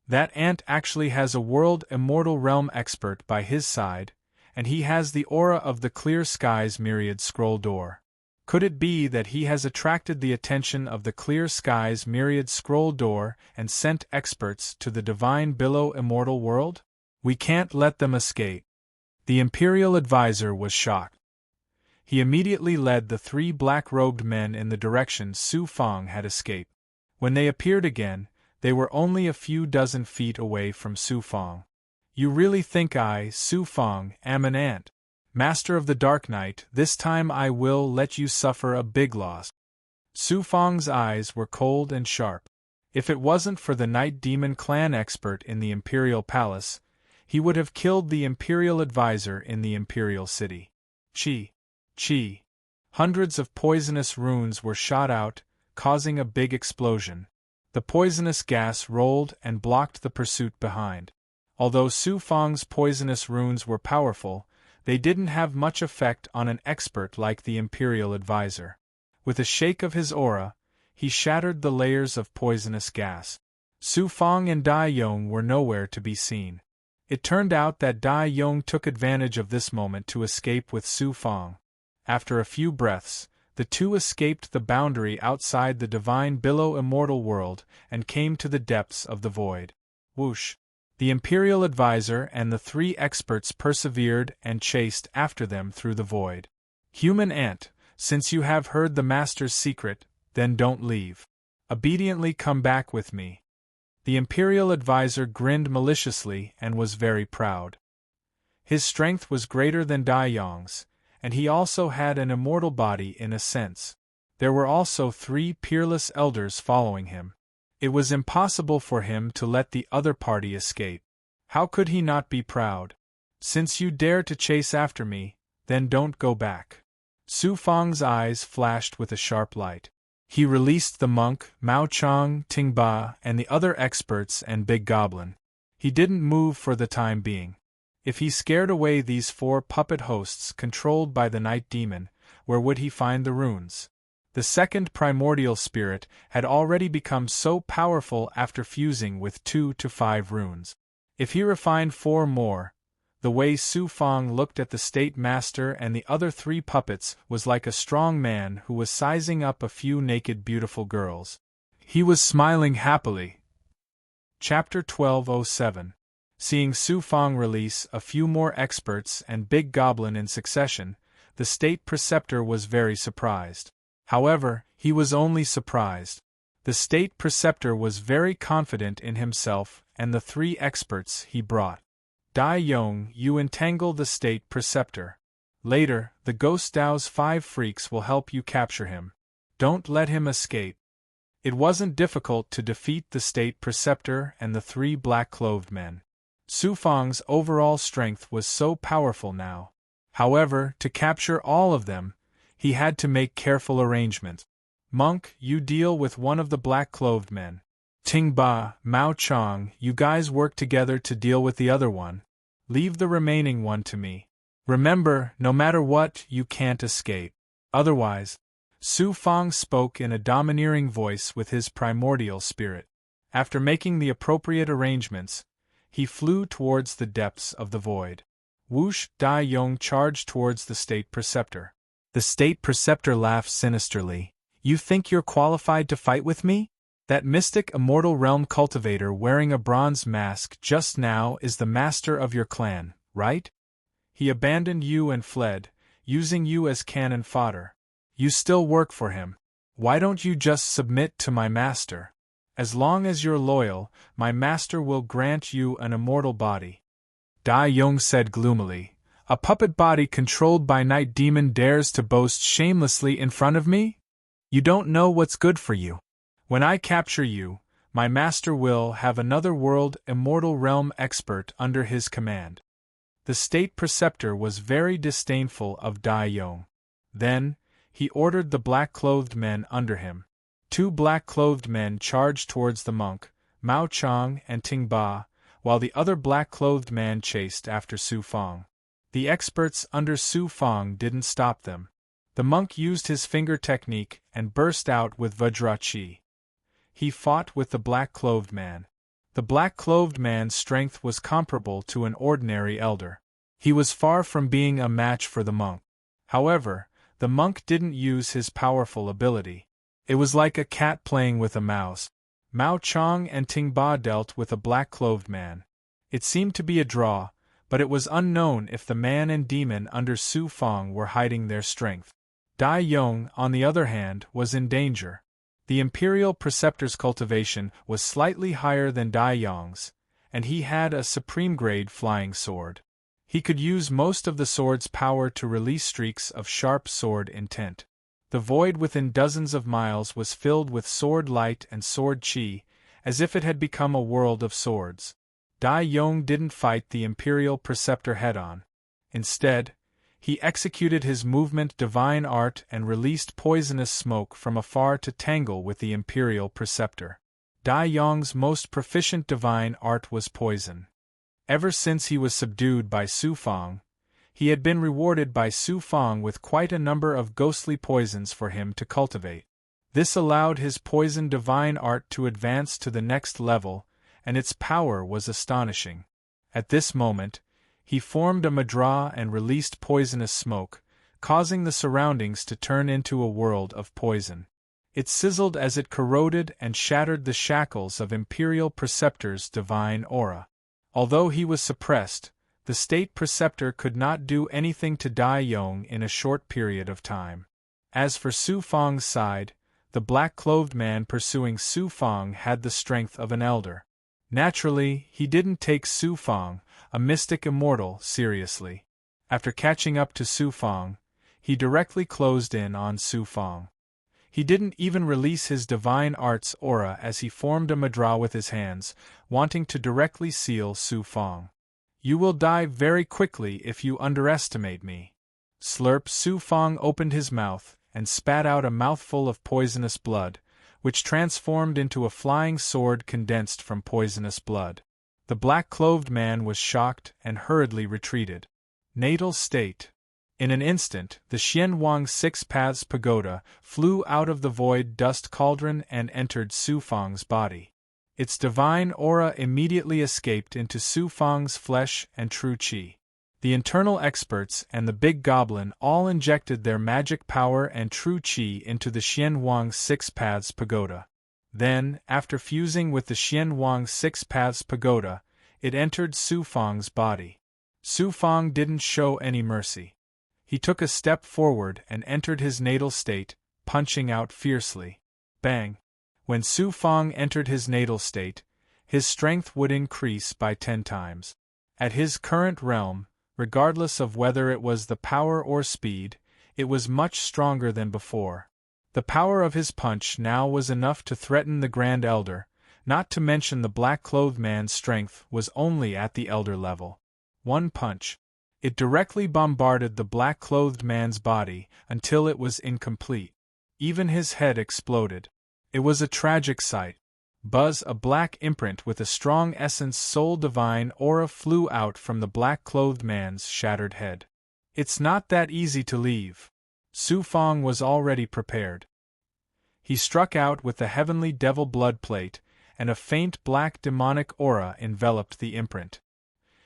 That ant actually has a world immortal realm expert by his side, and he has the aura of the Clear Sky's Myriad Scroll Door. Could it be that he has attracted the attention of the Clear Sky's Myriad Scroll Door and sent experts to the divine Billow immortal world? We can't let them escape. The Imperial Advisor was shocked. He immediately led the three black-robed men in the direction Su Fang had escaped. When they appeared again, They were only a few dozen feet away from Su Fang. You really think I, Su Fang, am an ant? Master of the Dark Night, this time I will let you suffer a big loss. Su Fang's eyes were cold and sharp. If it wasn't for the Night Demon clan expert in the Imperial Palace, he would have killed the Imperial advisor in the Imperial City. Chi. Chi. Hundreds of poisonous runes were shot out, causing a big explosion. The poisonous gas rolled and blocked the pursuit behind. Although Su Fang's poisonous runes were powerful, they didn't have much effect on an expert like the Imperial advisor. With a shake of his aura, he shattered the layers of poisonous gas. Su Fang and Dai Yong were nowhere to be seen. It turned out that Dai Yong took advantage of this moment to escape with Su Fang. After a few breaths, the two escaped the boundary outside the divine Billow immortal world and came to the depths of the void. Whoosh! The Imperial advisor and the three experts persevered and chased after them through the void. Human ant, since you have heard the Master's secret, then don't leave. Obediently come back with me. The Imperial advisor grinned maliciously and was very proud. His strength was greater than Dai Yong's, and he also had an immortal body in a sense. There were also 3 peerless elders following him. It was impossible for him to let the other party escape. How could he not be proud? Since you dare to chase after me, then don't go back. Su Fang's eyes flashed with a sharp light. He released the monk, Mao Chang, Ting Ba, and the other experts and Big Goblin. He didn't move for the time being. If he scared away these 4 puppet hosts controlled by the Night Demon, where would he find the runes? The second primordial spirit had already become so powerful after fusing with 2 to 5 runes. If he refined 4 more, the way Su Fang looked at the State Master and the other 3 puppets was like a strong man who was sizing up a few naked beautiful girls. He was smiling happily. Chapter 1207. Seeing Su Fang release a few more experts and Big Goblin in succession, the State Preceptor was very surprised. However, he was only surprised. The State Preceptor was very confident in himself and the 3 experts he brought. Dai Yong, you entangle the State Preceptor. Later, the Ghost Dao's 5 freaks will help you capture him. Don't let him escape. It wasn't difficult to defeat the State Preceptor and the 3 black-clothed men. Su Fang's overall strength was so powerful now. However, to capture all of them, he had to make careful arrangements. Monk, you deal with one of the black-clothed men. Ting Ba, Mao Chang, you guys work together to deal with the other one. Leave the remaining one to me. Remember, no matter what, you can't escape. Otherwise, Su Fang spoke in a domineering voice with his primordial spirit. After making the appropriate arrangements, he flew towards the depths of the void. Whoosh! Dai Yong charged towards the State Preceptor. The State Preceptor laughed sinisterly. You think you're qualified to fight with me? That mystic immortal realm cultivator wearing a bronze mask just now is the master of your clan, right? He abandoned you and fled, using you as cannon fodder. You still work for him. Why don't you just submit to my master? As long as you're loyal, my master will grant you an immortal body. Dai Yong said gloomily. A puppet body controlled by Night Demon dares to boast shamelessly in front of me? You don't know what's good for you. When I capture you, my master will have another world immortal realm expert under his command. The State Preceptor was very disdainful of Dai Yong. Then, he ordered the black-clothed men under him. 2 black-clothed men charged towards the monk, Mao Chang and Ting Ba, while the other black-clothed man chased after Su Fang. The experts under Su Fang didn't stop them. The monk used his finger technique and burst out with Vajra Chi. He fought with the black-clothed man. The black-clothed man's strength was comparable to an ordinary elder. He was far from being a match for the monk. However, the monk didn't use his powerful ability. It was like a cat playing with a mouse. Mao Chang and Ting Ba dealt with a black-clothed man. It seemed to be a draw, but it was unknown if the man and demon under Su Fang were hiding their strength. Dai Yong, on the other hand, was in danger. The Imperial Preceptor's cultivation was slightly higher than Dai Yong's, and he had a supreme-grade flying sword. He could use most of the sword's power to release streaks of sharp sword intent. The void within dozens of miles was filled with sword light and sword chi, as if it had become a world of swords. Dai Yong didn't fight the Imperial Preceptor head-on. Instead, he executed his movement divine art and released poisonous smoke from afar to tangle with the Imperial Preceptor. Dai Yong's most proficient divine art was poison. Ever since he was subdued by Su Fang, he had been rewarded by Su Fang with quite a number of ghostly poisons for him to cultivate. This allowed his poison divine art to advance to the next level, and its power was astonishing. At this moment, he formed a madra and released poisonous smoke, causing the surroundings to turn into a world of poison. It sizzled as it corroded and shattered the shackles of Imperial Preceptor's divine aura. Although he was suppressed, the State Preceptor could not do anything to Dai Yong in a short period of time. As for Su Fang's side, the black-clothed man pursuing Su Fang had the strength of an elder. Naturally, he didn't take Su Fang, a mystic immortal, seriously. After catching up to Su Fang, he directly closed in on Su Fang. He didn't even release his divine art's aura as he formed a madra with his hands, wanting to directly seal Su Fang. "You will die very quickly if you underestimate me." Slurp. Su Fang opened his mouth and spat out a mouthful of poisonous blood, which transformed into a flying sword condensed from poisonous blood. The black-clothed man was shocked and hurriedly retreated. Natal state. In an instant, the Xianwang Six Paths Pagoda flew out of the void dust cauldron and entered Su Fang's body. Its divine aura immediately escaped into Su Fang's flesh and true qi. The internal experts and the big goblin all injected their magic power and true qi into the Xianwang Six Paths Pagoda. Then, after fusing with the Xianwang Six Paths Pagoda, it entered Su Fang's body. Su Fang didn't show any mercy. He took a step forward and entered his natal state, punching out fiercely. Bang! When Su Fang entered his natal state, his strength would increase by 10 times. At his current realm, regardless of whether it was the power or speed, it was much stronger than before. The power of his punch now was enough to threaten the Grand Elder, not to mention the black-clothed man's strength was only at the Elder level. One punch. It directly bombarded the black-clothed man's body until it was incomplete. Even his head exploded. It was a tragic sight. Buzz, a black imprint with a strong essence soul divine aura flew out from the black-clothed man's shattered head. It's not that easy to leave. Su Fang was already prepared. He struck out with the heavenly devil blood plate, and a faint black demonic aura enveloped the imprint.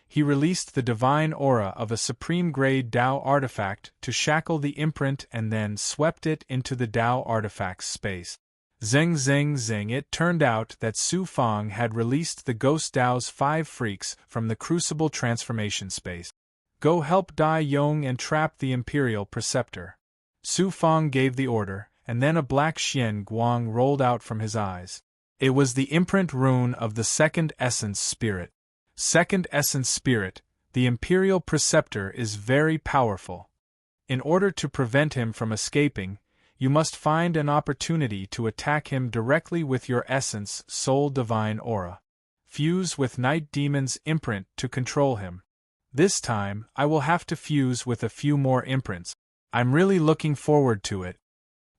He released the divine aura of a supreme-grade Dao artifact to shackle the imprint and then swept it into the Dao artifact's space. Zing zing zing. It turned out that Su Fang had released the Ghost Dao's 5 freaks from the Crucible transformation space. Go help Dai Yong and trap the Imperial Preceptor. Su Fang gave the order, and then a black Xian Guang rolled out from his eyes. It was the imprint rune of the Second Essence Spirit. Second Essence Spirit, the Imperial Preceptor is very powerful. In order to prevent him from escaping, you must find an opportunity to attack him directly with your essence soul divine aura. Fuse with Night Demon's imprint to control him. This time, I will have to fuse with a few more imprints. I'm really looking forward to it.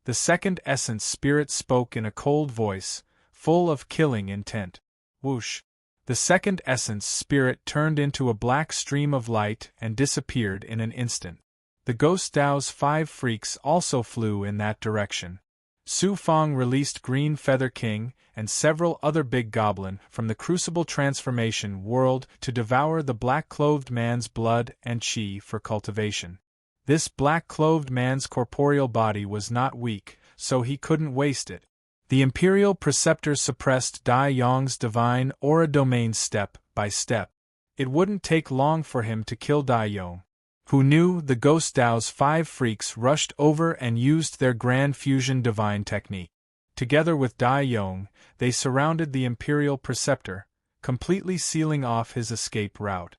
The Second Essence Spirit spoke in a cold voice, full of killing intent. Whoosh! The Second Essence Spirit turned into a black stream of light and disappeared in an instant. The Ghost Dao's 5 freaks also flew in that direction. Su Fang released Green Feather King and several other big goblin from the Crucible transformation world to devour the black-clothed man's blood and qi for cultivation. This black-clothed man's corporeal body was not weak, so he couldn't waste it. The Imperial Preceptor suppressed Dai Yong's divine aura domain step by step. It wouldn't take long for him to kill Dai Yong. Who knew the Ghost Dao's 5 freaks rushed over and used their Grand Fusion Divine technique. Together with Dai Yong, they surrounded the Imperial Preceptor, completely sealing off his escape route.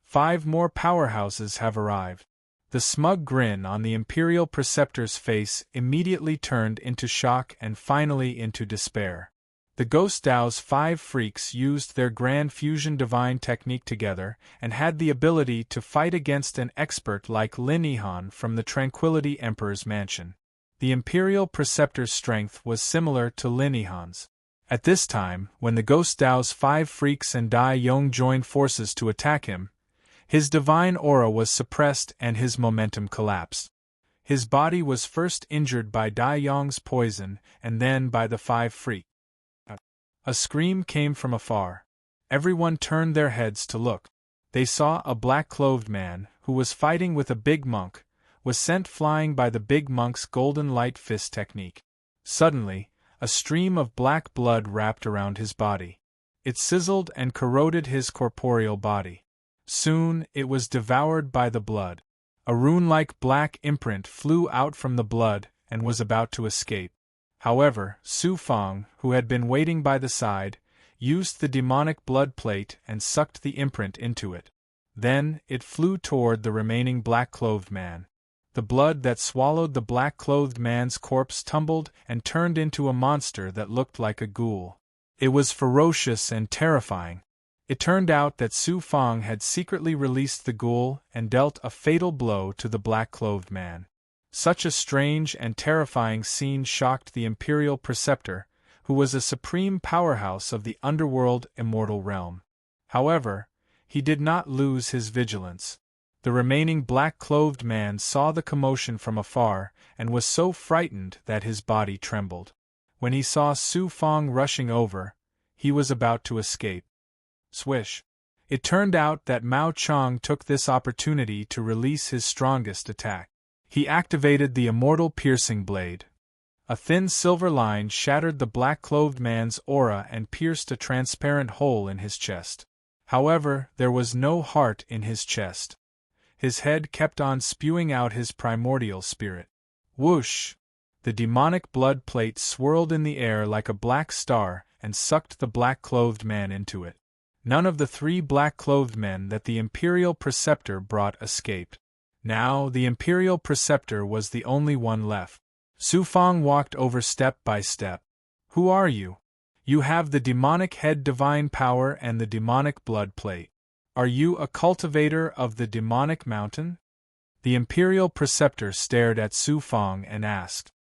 5 more powerhouses have arrived. The smug grin on the Imperial Preceptor's face immediately turned into shock and finally into despair. The Ghost Dao's 5 freaks used their Grand Fusion Divine technique together and had the ability to fight against an expert like Lin Yihan from the Tranquility Emperor's mansion. The Imperial Preceptor's strength was similar to Lin Yihan's. At this time, when the Ghost Dao's 5 freaks and Dai Yong joined forces to attack him, his divine aura was suppressed and his momentum collapsed. His body was first injured by Dai Yong's poison and then by the 5 freaks. A scream came from afar. Everyone turned their heads to look. They saw a black-clothed man, who was fighting with a big monk, was sent flying by the big monk's golden light fist technique. Suddenly, a stream of black blood wrapped around his body. It sizzled and corroded his corporeal body. Soon, it was devoured by the blood. A rune-like black imprint flew out from the blood and was about to escape. However, Su Fang, who had been waiting by the side, used the demonic blood plate and sucked the imprint into it. Then, it flew toward the remaining black-clothed man. The blood that swallowed the black-clothed man's corpse tumbled and turned into a monster that looked like a ghoul. It was ferocious and terrifying. It turned out that Su Fang had secretly released the ghoul and dealt a fatal blow to the black-clothed man. Such a strange and terrifying scene shocked the Imperial Preceptor, who was a supreme powerhouse of the underworld immortal realm. However, he did not lose his vigilance. The remaining black-clothed man saw the commotion from afar and was so frightened that his body trembled. When he saw Su Fang rushing over, he was about to escape. Swish! It turned out that Mao Chang took this opportunity to release his strongest attack. He activated the immortal piercing blade. A thin silver line shattered the black-clothed man's aura and pierced a transparent hole in his chest. However, there was no heart in his chest. His head kept on spewing out his primordial spirit. Whoosh! The demonic blood plate swirled in the air like a black star and sucked the black-clothed man into it. None of the 3 black-clothed men that the Imperial Preceptor brought escaped. Now, the Imperial Preceptor was the only one left. Su Fang walked over step by step. Who are you? You have the demonic head divine power and the demonic blood plate. Are you a cultivator of the demonic mountain? The Imperial Preceptor stared at Su Fang and asked.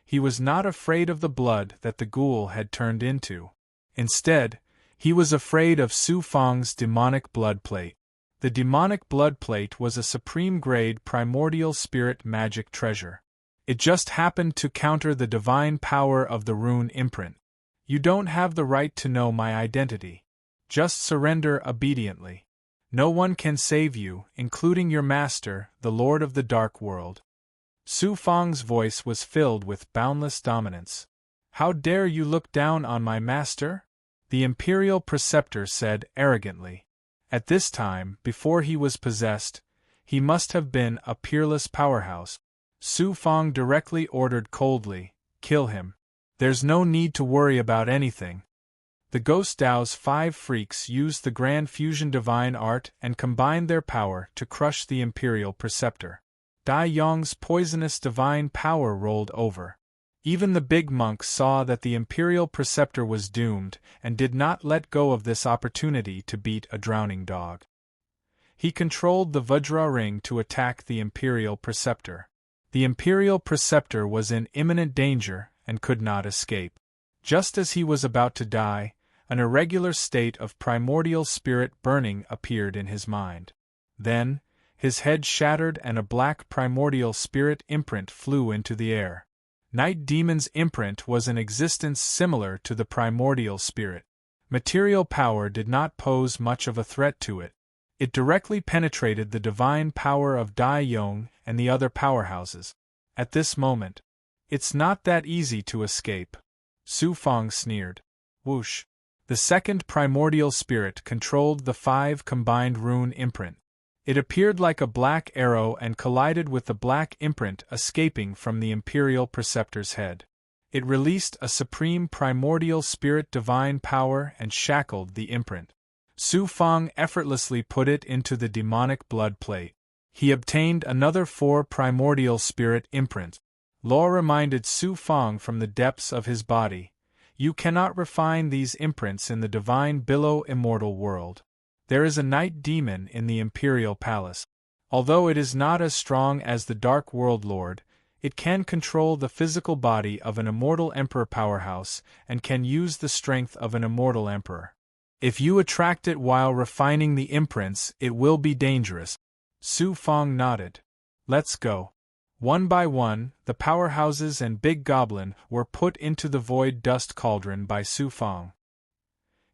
He was not afraid of the blood that the ghoul had turned into. Instead, he was afraid of Su Fang's demonic blood plate. The demonic blood plate was a supreme-grade primordial spirit magic treasure. It just happened to counter the divine power of the rune imprint. You don't have the right to know my identity. Just surrender obediently. No one can save you, including your master, the Lord of the Dark World. Su Fang's voice was filled with boundless dominance. How dare you look down on my master? The Imperial Preceptor said arrogantly. At this time, before he was possessed, he must have been a peerless powerhouse. Su Fang directly ordered coldly, "Kill him. There's no need to worry about anything." The Ghost Dao's 5 freaks used the Grand Fusion Divine Art and combined their power to crush the Imperial Preceptor. Dai Yong's poisonous divine power rolled over. Even the big monk saw that the Imperial Preceptor was doomed and did not let go of this opportunity to beat a drowning dog. He controlled the Vajra ring to attack the Imperial Preceptor. The Imperial Preceptor was in imminent danger and could not escape. Just as he was about to die, an irregular state of primordial spirit burning appeared in his mind. Then, his head shattered and a black primordial spirit imprint flew into the air. Night Demon's imprint was an existence similar to the primordial spirit. Material power did not pose much of a threat to it. It directly penetrated the divine power of Dai Yong and the other powerhouses. At this moment, it's not that easy to escape. Su Fang sneered. Whoosh! The second primordial spirit controlled the 5 combined rune imprint. It appeared like a black arrow and collided with the black imprint escaping from the Imperial Preceptor's head. It released a supreme primordial spirit divine power and shackled the imprint. Su Fang effortlessly put it into the demonic blood plate. He obtained another 4 primordial spirit imprint. Law reminded Su Fang from the depths of his body, "You cannot refine these imprints in the divine below immortal world. There is a night demon in the imperial palace. Although it is not as strong as the Dark World Lord, it can control the physical body of an immortal emperor powerhouse and can use the strength of an immortal emperor. If you attract it while refining the imprints, it will be dangerous." Su Fang nodded. "Let's go." One by one, the powerhouses and Big Goblin were put into the void dust cauldron by Su Fang.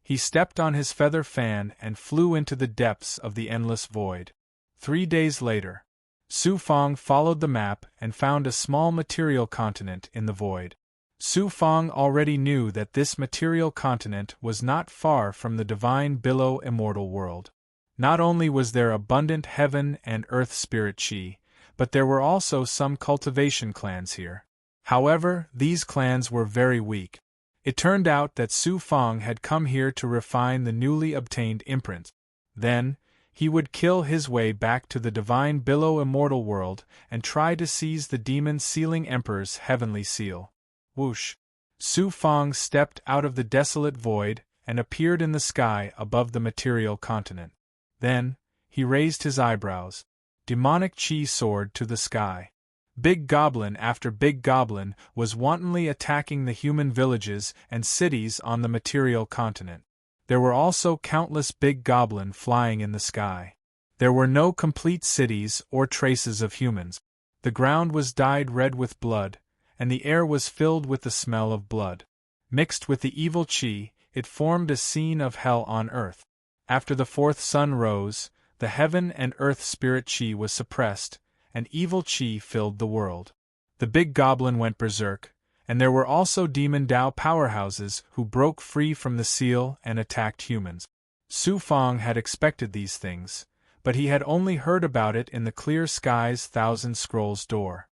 He stepped on his feather fan and flew into the depths of the endless void. 3 days later, Su Fang followed the map and found a small material continent in the void. Su Fang already knew that this material continent was not far from the divine below immortal world. Not only was there abundant heaven and earth spirit chi, but there were also some cultivation clans here. However, these clans were very weak. It turned out that Su Fang had come here to refine the newly obtained imprint. Then, he would kill his way back to the divine below immortal world and try to seize the demon sealing emperor's heavenly seal. Whoosh! Su Fang stepped out of the desolate void and appeared in the sky above the material continent. Then, he raised his eyebrows. Demonic chi soared to the sky. Big Goblin after Big Goblin was wantonly attacking the human villages and cities on the material continent. There were also countless Big Goblin flying in the sky. There were no complete cities or traces of humans. The ground was dyed red with blood, and the air was filled with the smell of blood. Mixed with the evil chi, it formed a scene of hell on earth. After the 4th sun rose, the heaven and earth spirit chi was suppressed, and evil chi filled the world. The Big Goblin went berserk, and there were also demon Dao powerhouses who broke free from the seal and attacked humans. Su Fang had expected these things, but he had only heard about it in the clear sky's Thousand Scrolls door.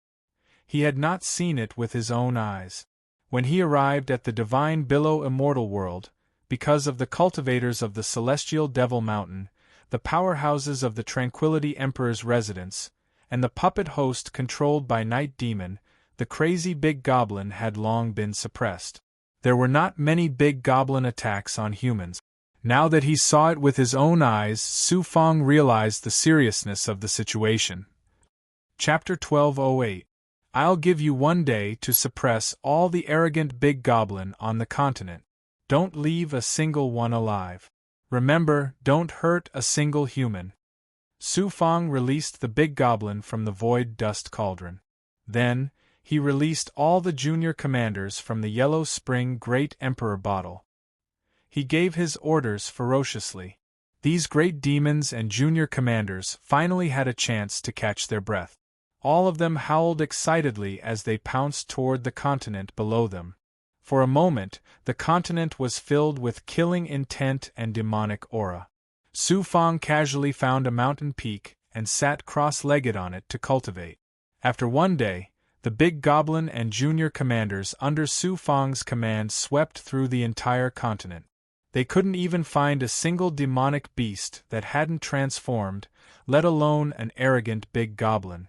He had not seen it with his own eyes. When he arrived at the divine below immortal world, because of the cultivators of the celestial Devil Mountain, the powerhouses of the Tranquility Emperor's residence, and the puppet host controlled by Night Demon, the crazy Big Goblin had long been suppressed. There were not many Big Goblin attacks on humans. Now that he saw it with his own eyes, Su Fang realized the seriousness of the situation. Chapter 1208. I'll give you 1 day to suppress all the arrogant Big Goblin on the continent. Don't leave a single one alive. Remember, don't hurt a single human. Su Fang released the Big Goblin from the void dust cauldron. Then, he released all the junior commanders from the Yellow Spring Great Emperor bottle. He gave his orders ferociously. These great demons and junior commanders finally had a chance to catch their breath. All of them howled excitedly as they pounced toward the continent below them. For a moment, the continent was filled with killing intent and demonic aura. Su Fang casually found a mountain peak and sat cross-legged on it to cultivate. After 1 day, the Big Goblin and junior commanders under Su Fang's command swept through the entire continent. They couldn't even find a single demonic beast that hadn't transformed, let alone an arrogant Big Goblin.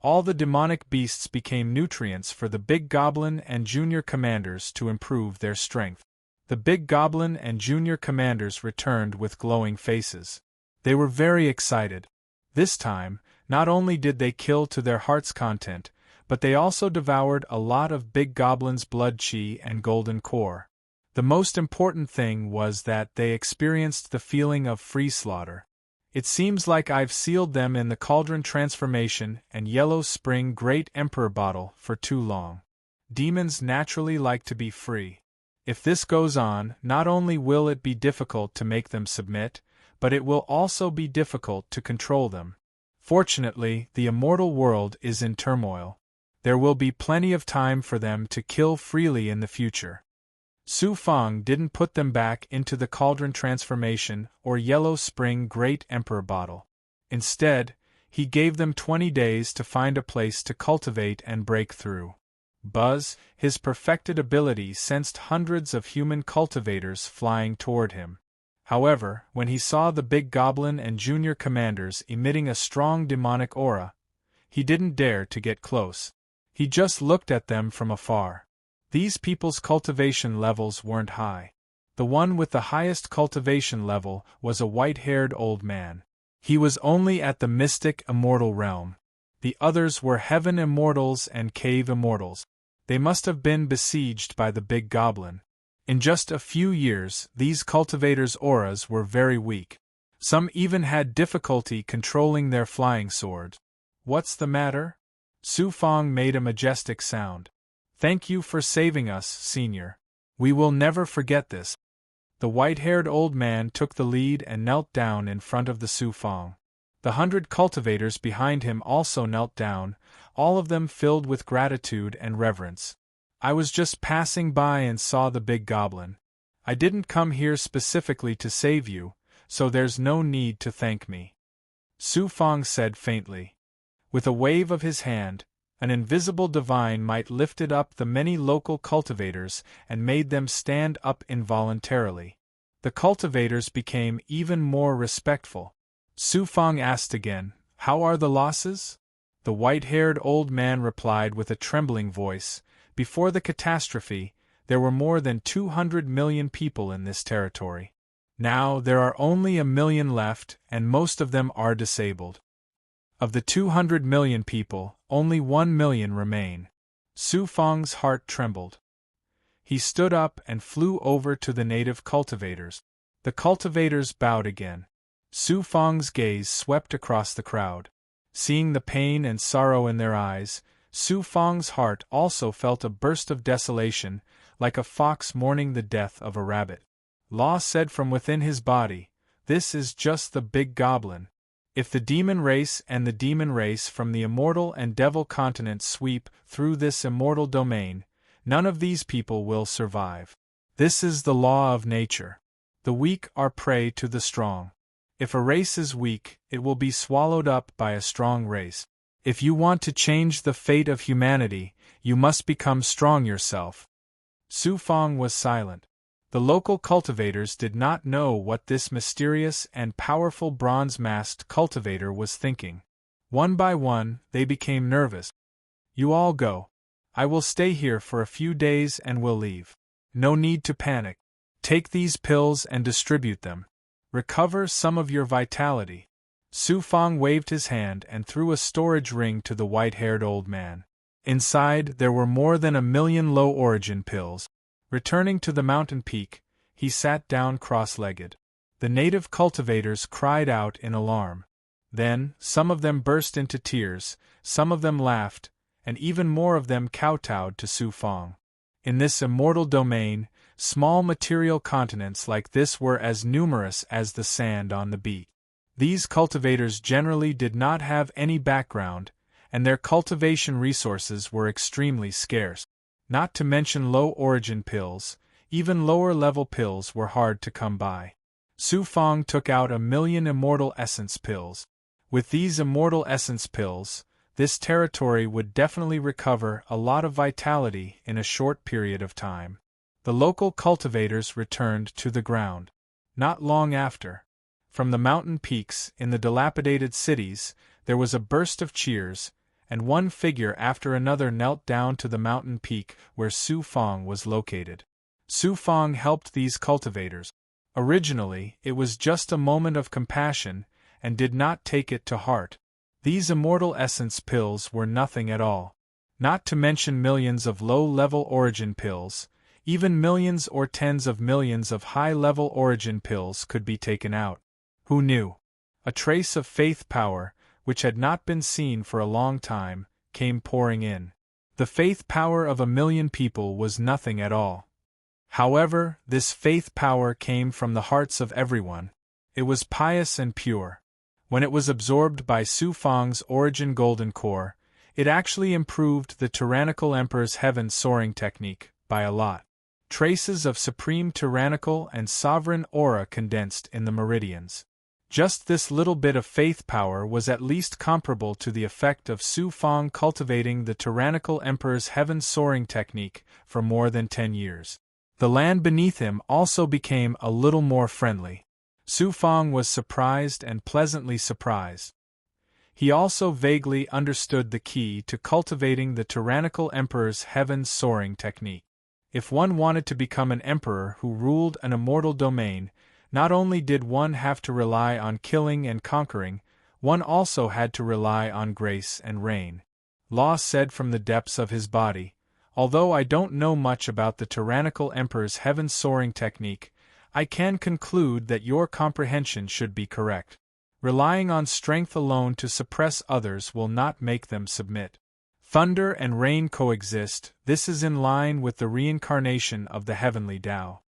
All the demonic beasts became nutrients for the Big Goblin and junior commanders to improve their strength. The Big Goblin and junior commanders returned with glowing faces. They were very excited. This time, not only did they kill to their heart's content, but they also devoured a lot of Big Goblin's blood chi and golden core. The most important thing was that they experienced the feeling of free slaughter. It seems like I've sealed them in the Cauldron Transformation and Yellow Spring Great Emperor bottle for too long. Demons naturally like to be free. If this goes on, not only will it be difficult to make them submit, but it will also be difficult to control them. Fortunately, the immortal world is in turmoil. There will be plenty of time for them to kill freely in the future. Su Fang didn't put them back into the Cauldron Transformation or Yellow Spring Great Emperor bottle. Instead, he gave them 20 days to find a place to cultivate and break through. Buzz, his perfected ability, sensed hundreds of human cultivators flying toward him. However, when he saw the big goblin and junior commanders emitting a strong demonic aura, he didn't dare to get close. He just looked at them from afar. These people's cultivation levels weren't high. The one with the highest cultivation level was a white-haired old man. He was only at the mystic immortal realm. The others were heaven immortals and cave immortals. They must have been besieged by the big goblin. In just a few years, these cultivators' auras were very weak. Some even had difficulty controlling their flying swords. "What's the matter?" Su Fang made a majestic sound. "Thank you for saving us, Senior. We will never forget this." The white-haired old man took the lead and knelt down in front of the Su Fang. The 100 cultivators behind him also knelt down, all of them filled with gratitude and reverence. "I was just passing by and saw the big goblin. I didn't come here specifically to save you, so there's no need to thank me," Su Fang said faintly. With a wave of his hand, an invisible divine might lifted up the many local cultivators and made them stand up involuntarily. The cultivators became even more respectful. Su Fang asked again, "How are the losses?" The white-haired old man replied with a trembling voice, "Before the catastrophe, there were more than 200 million people in this territory. Now there are only 1 million left, and most of them are disabled. Of the 200 million people, only 1 million remain." Su Fang's heart trembled. He stood up and flew over to the native cultivators. The cultivators bowed again. Su Fang's gaze swept across the crowd. Seeing the pain and sorrow in their eyes, Su Fang's heart also felt a burst of desolation, like a fox mourning the death of a rabbit. Law said from within his body, "This is just the big goblin. If the demon race and the demon race from the immortal and devil continents sweep through this immortal domain, none of these people will survive. This is the law of nature. The weak are prey to the strong. If a race is weak, it will be swallowed up by a strong race. If you want to change the fate of humanity, you must become strong yourself." Su Fang was silent. The local cultivators did not know what this mysterious and powerful bronze-masked cultivator was thinking. One by one, they became nervous. "You all go. I will stay here for a few days and will leave. No need to panic. Take these pills and distribute them. Recover some of your vitality." Su Fang waved his hand and threw a storage ring to the white-haired old man. Inside, there were more than 1 million low-origin pills. Returning to the mountain peak, he sat down cross-legged. The native cultivators cried out in alarm. Then, some of them burst into tears, some of them laughed, and even more of them kowtowed to Su Fang. In this immortal domain, small material continents like this were as numerous as the sand on the beach. These cultivators generally did not have any background, and their cultivation resources were extremely scarce. Not to mention low-origin pills, even lower-level pills were hard to come by. Su Fang took out 1 million immortal essence pills. With these immortal essence pills, this territory would definitely recover a lot of vitality in a short period of time. The local cultivators returned to the ground. Not long after, from the mountain peaks in the dilapidated cities, there was a burst of cheers, and one figure after another knelt down to the mountain peak where Su Fang was located. Su Fang helped these cultivators. Originally, it was just a moment of compassion, and did not take it to heart. These immortal essence pills were nothing at all. Not to mention millions of low-level origin pills, even millions or tens of millions of high-level origin pills could be taken out. Who knew? A trace of faith power, which had not been seen for a long time, came pouring in. The faith power of 1 million people was nothing at all. However, this faith power came from the hearts of everyone. It was pious and pure. When it was absorbed by Su Fang's origin golden core, it actually improved the tyrannical emperor's heaven soaring technique by a lot. Traces of supreme tyrannical and sovereign aura condensed in the meridians. Just this little bit of faith power was at least comparable to the effect of Su Fang cultivating the tyrannical emperor's heaven-soaring technique for more than 10 years. The land beneath him also became a little more friendly. Su Fang was surprised and pleasantly surprised. He also vaguely understood the key to cultivating the tyrannical emperor's heaven-soaring technique. If one wanted to become an emperor who ruled an immortal domain, not only did one have to rely on killing and conquering, one also had to rely on grace and rain. Law said from the depths of his body, "Although I don't know much about the tyrannical emperor's heaven-soaring technique, I can conclude that your comprehension should be correct. Relying on strength alone to suppress others will not make them submit. Thunder and rain coexist. This is in line with the reincarnation of the heavenly Tao."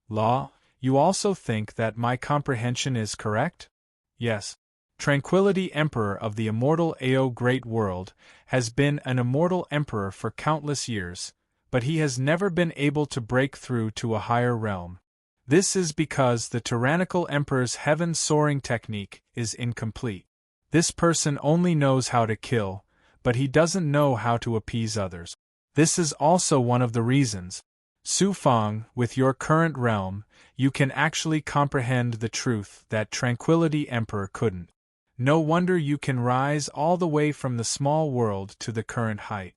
Law, you also think that my comprehension is correct? Yes. Tranquility Emperor of the immortal Ao Great World has been an immortal emperor for countless years, but he has never been able to break through to a higher realm. This is because the tyrannical emperor's heaven-soaring technique is incomplete. This person only knows how to kill, but he doesn't know how to appease others. This is also one of the reasons, Su Fang, with your current realm, you can actually comprehend the truth that Tranquility Emperor couldn't. No wonder you can rise all the way from the small world to the current height.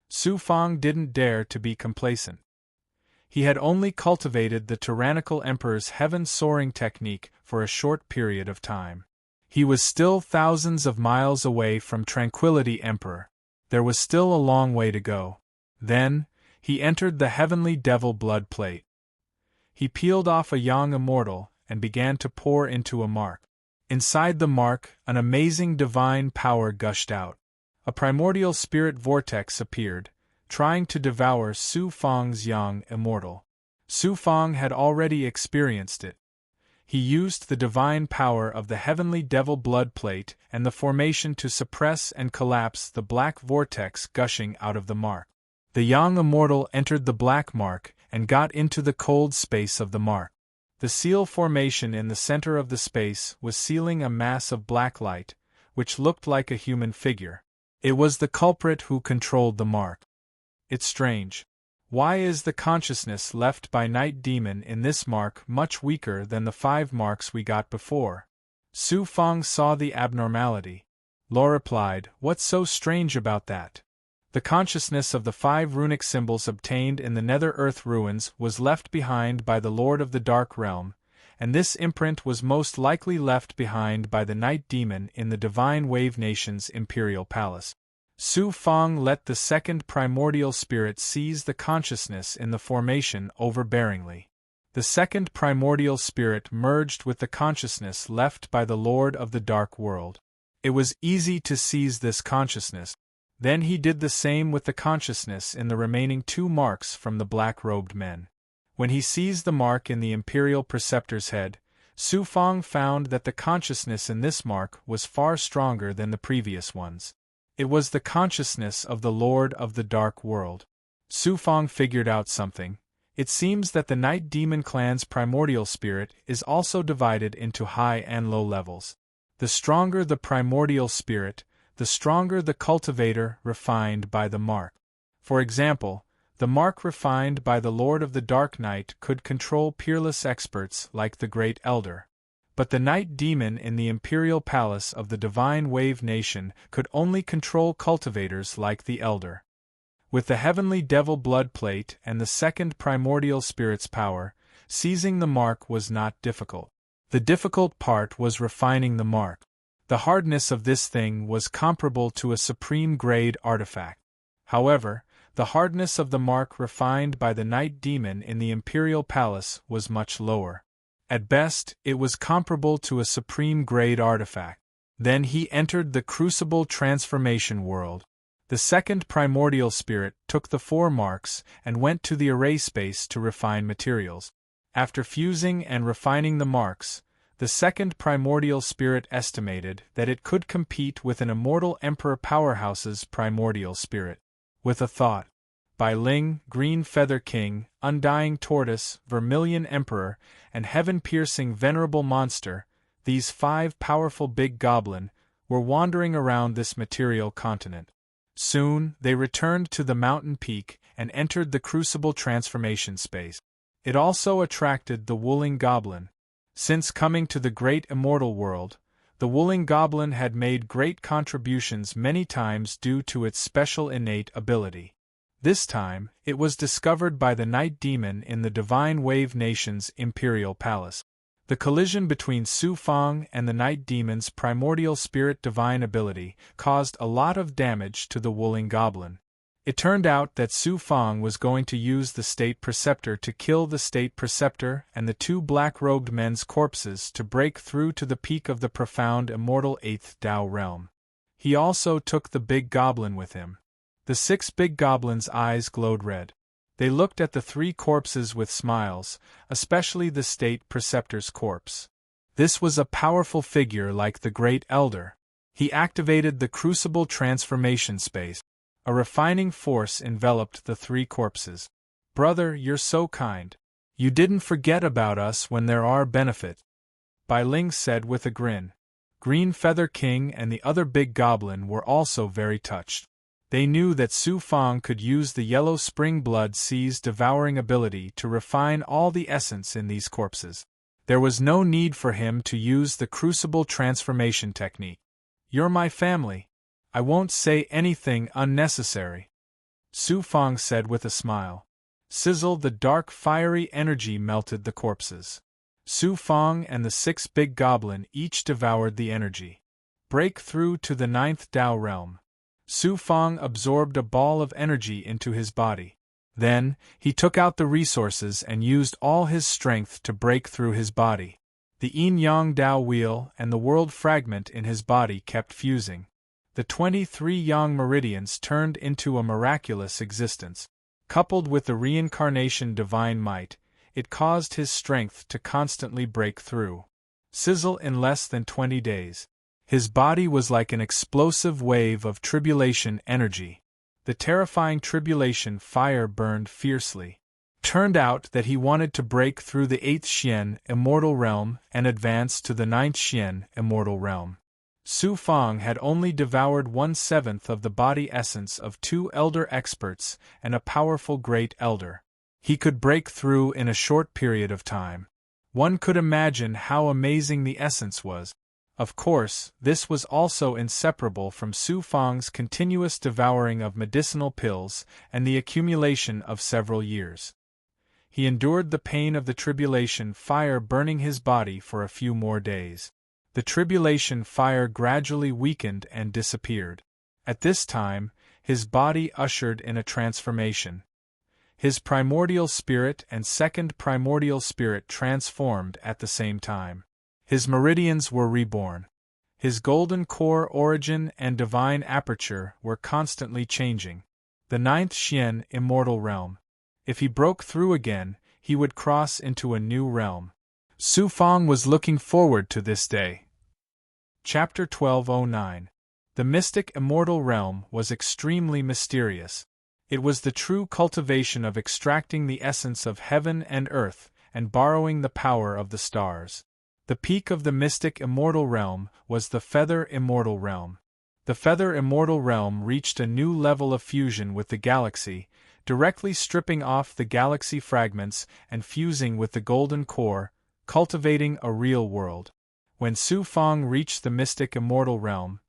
Su Fang didn't dare to be complacent. He had only cultivated the tyrannical emperor's heaven-soaring technique for a short period of time. He was still thousands of miles away from Tranquility Emperor. There was still a long way to go. Then, he entered the heavenly devil blood plate. He peeled off a young immortal and began to pour into a mark. Inside the mark, an amazing divine power gushed out. A primordial spirit vortex appeared, trying to devour Su Fang's young immortal. Su Fang had already experienced it. He used the divine power of the heavenly devil blood plate and the formation to suppress and collapse the black vortex gushing out of the mark. The young immortal entered the black mark and got into the cold space of the mark. The seal formation in the center of the space was sealing a mass of black light, which looked like a human figure. It was the culprit who controlled the mark. It's strange. Why is the consciousness left by Night Demon in this mark much weaker than the 5 marks we got before? Su Fang saw the abnormality. Law replied, "What's so strange about that? The consciousness of the 5 runic symbols obtained in the Nether Earth ruins was left behind by the Lord of the Dark Realm, and this imprint was most likely left behind by the Night Demon in the Divine Wave Nation's Imperial Palace." Su Fang let the second primordial spirit seize the consciousness in the formation overbearingly. The second primordial spirit merged with the consciousness left by the Lord of the Dark World. It was easy to seize this consciousness. Then he did the same with the consciousness in the remaining 2 marks from the black-robed men. When he seized the mark in the Imperial Preceptor's head, Su Fang found that the consciousness in this mark was far stronger than the previous ones. It was the consciousness of the Lord of the Dark World. Su Fang figured out something. It seems that the Night Demon clan's primordial spirit is also divided into high and low levels. The stronger the primordial spirit, the stronger the cultivator refined by the mark. For example, the mark refined by the Lord of the Dark Night could control peerless experts like the Great Elder. But the Night Demon in the Imperial Palace of the Divine Wave Nation could only control cultivators like the Elder. With the heavenly devil blood plate and the second primordial spirit's power, seizing the mark was not difficult. The difficult part was refining the mark. The hardness of this thing was comparable to a supreme-grade artifact. However, the hardness of the mark refined by the Night Demon in the Imperial Palace was much lower. At best, it was comparable to a supreme-grade artifact. Then he entered the Crucible Transformation World. The second primordial spirit took the 4 marks and went to the array space to refine materials. After fusing and refining the marks, the second primordial spirit estimated that it could compete with an immortal Emperor Powerhouse's primordial spirit. With a thought. By Ling, Green Feather King, Undying Tortoise, Vermilion Emperor, and Heaven-Piercing Venerable Monster, these 5 powerful big goblin, were wandering around this material continent. Soon, they returned to the mountain peak and entered the crucible transformation space. It also attracted the Wooling Goblin. Since coming to the great immortal world, the Wooling Goblin had made great contributions many times due to its special innate ability. This time, it was discovered by the Night Demon in the Divine Wave Nation's Imperial Palace. The collision between Su Fang and the Night Demon's primordial spirit divine ability caused a lot of damage to the Wooling Goblin. It turned out that Su Fang was going to use the State Preceptor to kill the State Preceptor and the 2 black-robed men's corpses to break through to the peak of the profound immortal 8th Dao realm. He also took the big goblin with him. The 6 big goblins' eyes glowed red. They looked at the 3 corpses with smiles, especially the State Preceptor's corpse. This was a powerful figure like the Great Elder. He activated the Crucible Transformation Space. A refining force enveloped the 3 corpses. "Brother, you're so kind. You didn't forget about us when there are benefit," Bai Ling said with a grin. Green Feather King and the other big goblin were also very touched. They knew that Su Fang could use the Yellow Spring Blood Sea's devouring ability to refine all the essence in these corpses. There was no need for him to use the Crucible Transformation technique. "You're my family. I won't say anything unnecessary," Su Fang said with a smile. Sizzle, the dark fiery energy melted the corpses. Su Fang and the 6 big goblin each devoured the energy. Break through to the 9th Dao realm. Su Fang absorbed a ball of energy into his body. Then, he took out the resources and used all his strength to break through his body. The Yin-Yang Dao wheel and the world fragment in his body kept fusing. The 23 Yang meridians turned into a miraculous existence. Coupled with the reincarnation divine might, it caused his strength to constantly break through. Sizzle, in less than 20 days. His body was like an explosive wave of tribulation energy. The terrifying tribulation fire burned fiercely. Turned out that he wanted to break through the 8th Xian immortal realm and advance to the 9th Xian immortal realm. Su Fang had only devoured 1/7 of the body essence of 2 elder experts and a powerful great elder. He could break through in a short period of time. One could imagine how amazing the essence was. Of course, this was also inseparable from Su Fang's continuous devouring of medicinal pills and the accumulation of several years. He endured the pain of the tribulation fire burning his body for a few more days. The tribulation fire gradually weakened and disappeared. At this time, his body ushered in a transformation. His primordial spirit and second primordial spirit transformed at the same time. His meridians were reborn. His golden core origin and divine aperture were constantly changing. The 9th Xian immortal realm. If he broke through again, he would cross into a new realm. Su Fang was looking forward to this day. Chapter 1209. The mystic immortal realm was extremely mysterious. It was the true cultivation of extracting the essence of heaven and earth and borrowing the power of the stars. The peak of the mystic immortal realm was the Feather Immortal Realm. The Feather Immortal Realm reached a new level of fusion with the galaxy, directly stripping off the galaxy fragments and fusing with the golden core, cultivating a real world. When Su Fang reached the mystic immortal realm,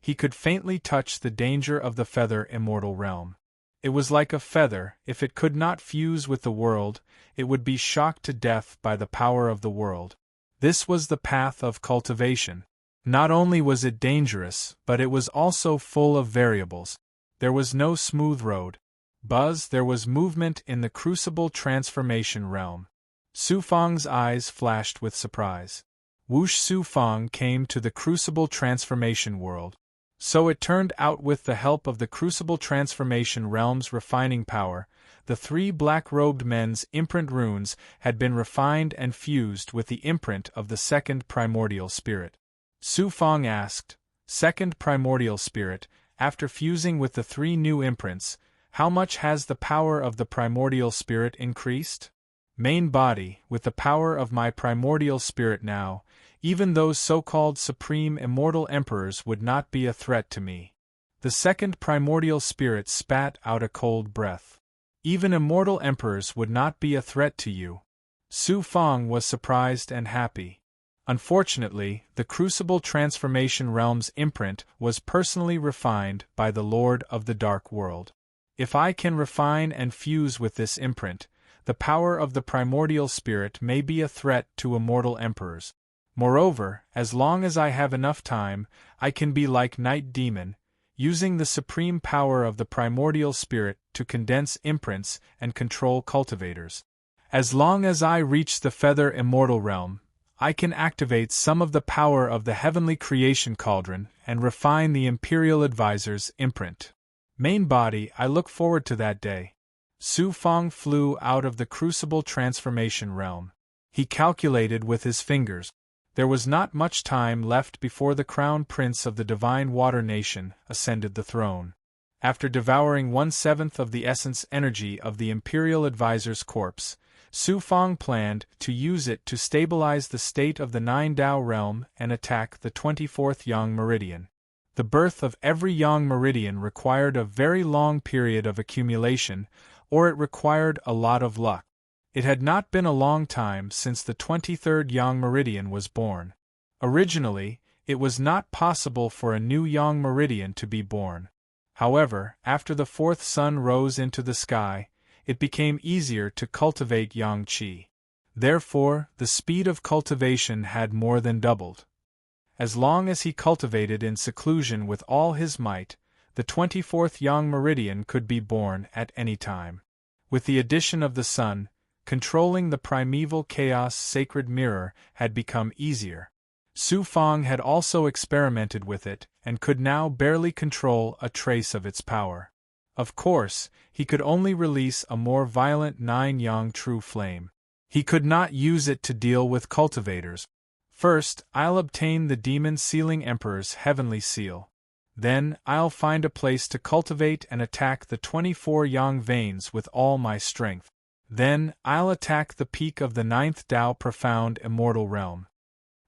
he could faintly touch the danger of the Feather Immortal Realm. It was like a feather; if it could not fuse with the world, it would be shocked to death by the power of the world. This was the path of cultivation. Not only was it dangerous, but it was also full of variables. There was no smooth road. Buzz, there was movement in the Crucible Transformation realm. Su Fang's eyes flashed with surprise. Whoosh! Su Fang came to the Crucible Transformation world. So it turned out, with the help of the Crucible Transformation realm's refining power, the 3 black-robed men's imprint runes had been refined and fused with the imprint of the second primordial spirit. Su Fang asked, "Second primordial spirit, after fusing with the 3 new imprints, how much has the power of the primordial spirit increased?" "Main body, with the power of my primordial spirit now, Even those so-called supreme immortal emperors would not be a threat to me. The second primordial spirit spat out a cold breath. Even immortal emperors would not be a threat to you. Su Fang was surprised and happy. Unfortunately, the Crucible Transformation Realm's imprint was personally refined by the Lord of the Dark World. If I can refine and fuse with this imprint, the power of the primordial spirit may be a threat to immortal emperors. Moreover, as long as I have enough time, I can be like Night Demon, using the supreme power of the primordial spirit to condense imprints and control cultivators. As long as I reach the Feather Immortal Realm, I can activate some of the power of the Heavenly Creation Cauldron and refine the Imperial Advisor's imprint. Main body, I look forward to that day. Su Fang flew out of the Crucible Transformation Realm. He calculated with his fingers. There was not much time left before the Crown Prince of the Divine Water Nation ascended the throne. After devouring 1/7 of the essence energy of the Imperial Advisor's corpse, Su Fang planned to use it to stabilize the state of the Nine Dao realm and attack the 24th Yang Meridian. The birth of every Yang Meridian required a very long period of accumulation, or it required a lot of luck. It had not been a long time since the 23rd Yang Meridian was born. Originally, it was not possible for a new Yang Meridian to be born. However, after the fourth sun rose into the sky, it became easier to cultivate Yang Qi. Therefore, the speed of cultivation had more than doubled. As long as he cultivated in seclusion with all his might, the 24th Yang Meridian could be born at any time. With the addition of the sun, controlling the primeval chaos sacred mirror had become easier. Su Fang had also experimented with it and could now barely control a trace of its power. Of course, he could only release a more violent 9 Yang true flame. He could not use it to deal with cultivators. First, I'll obtain the Demon Sealing Emperor's heavenly seal. Then, I'll find a place to cultivate and attack the 24 Yang veins with all my strength. Then, I'll attack the peak of the 9th Dao Profound Immortal Realm.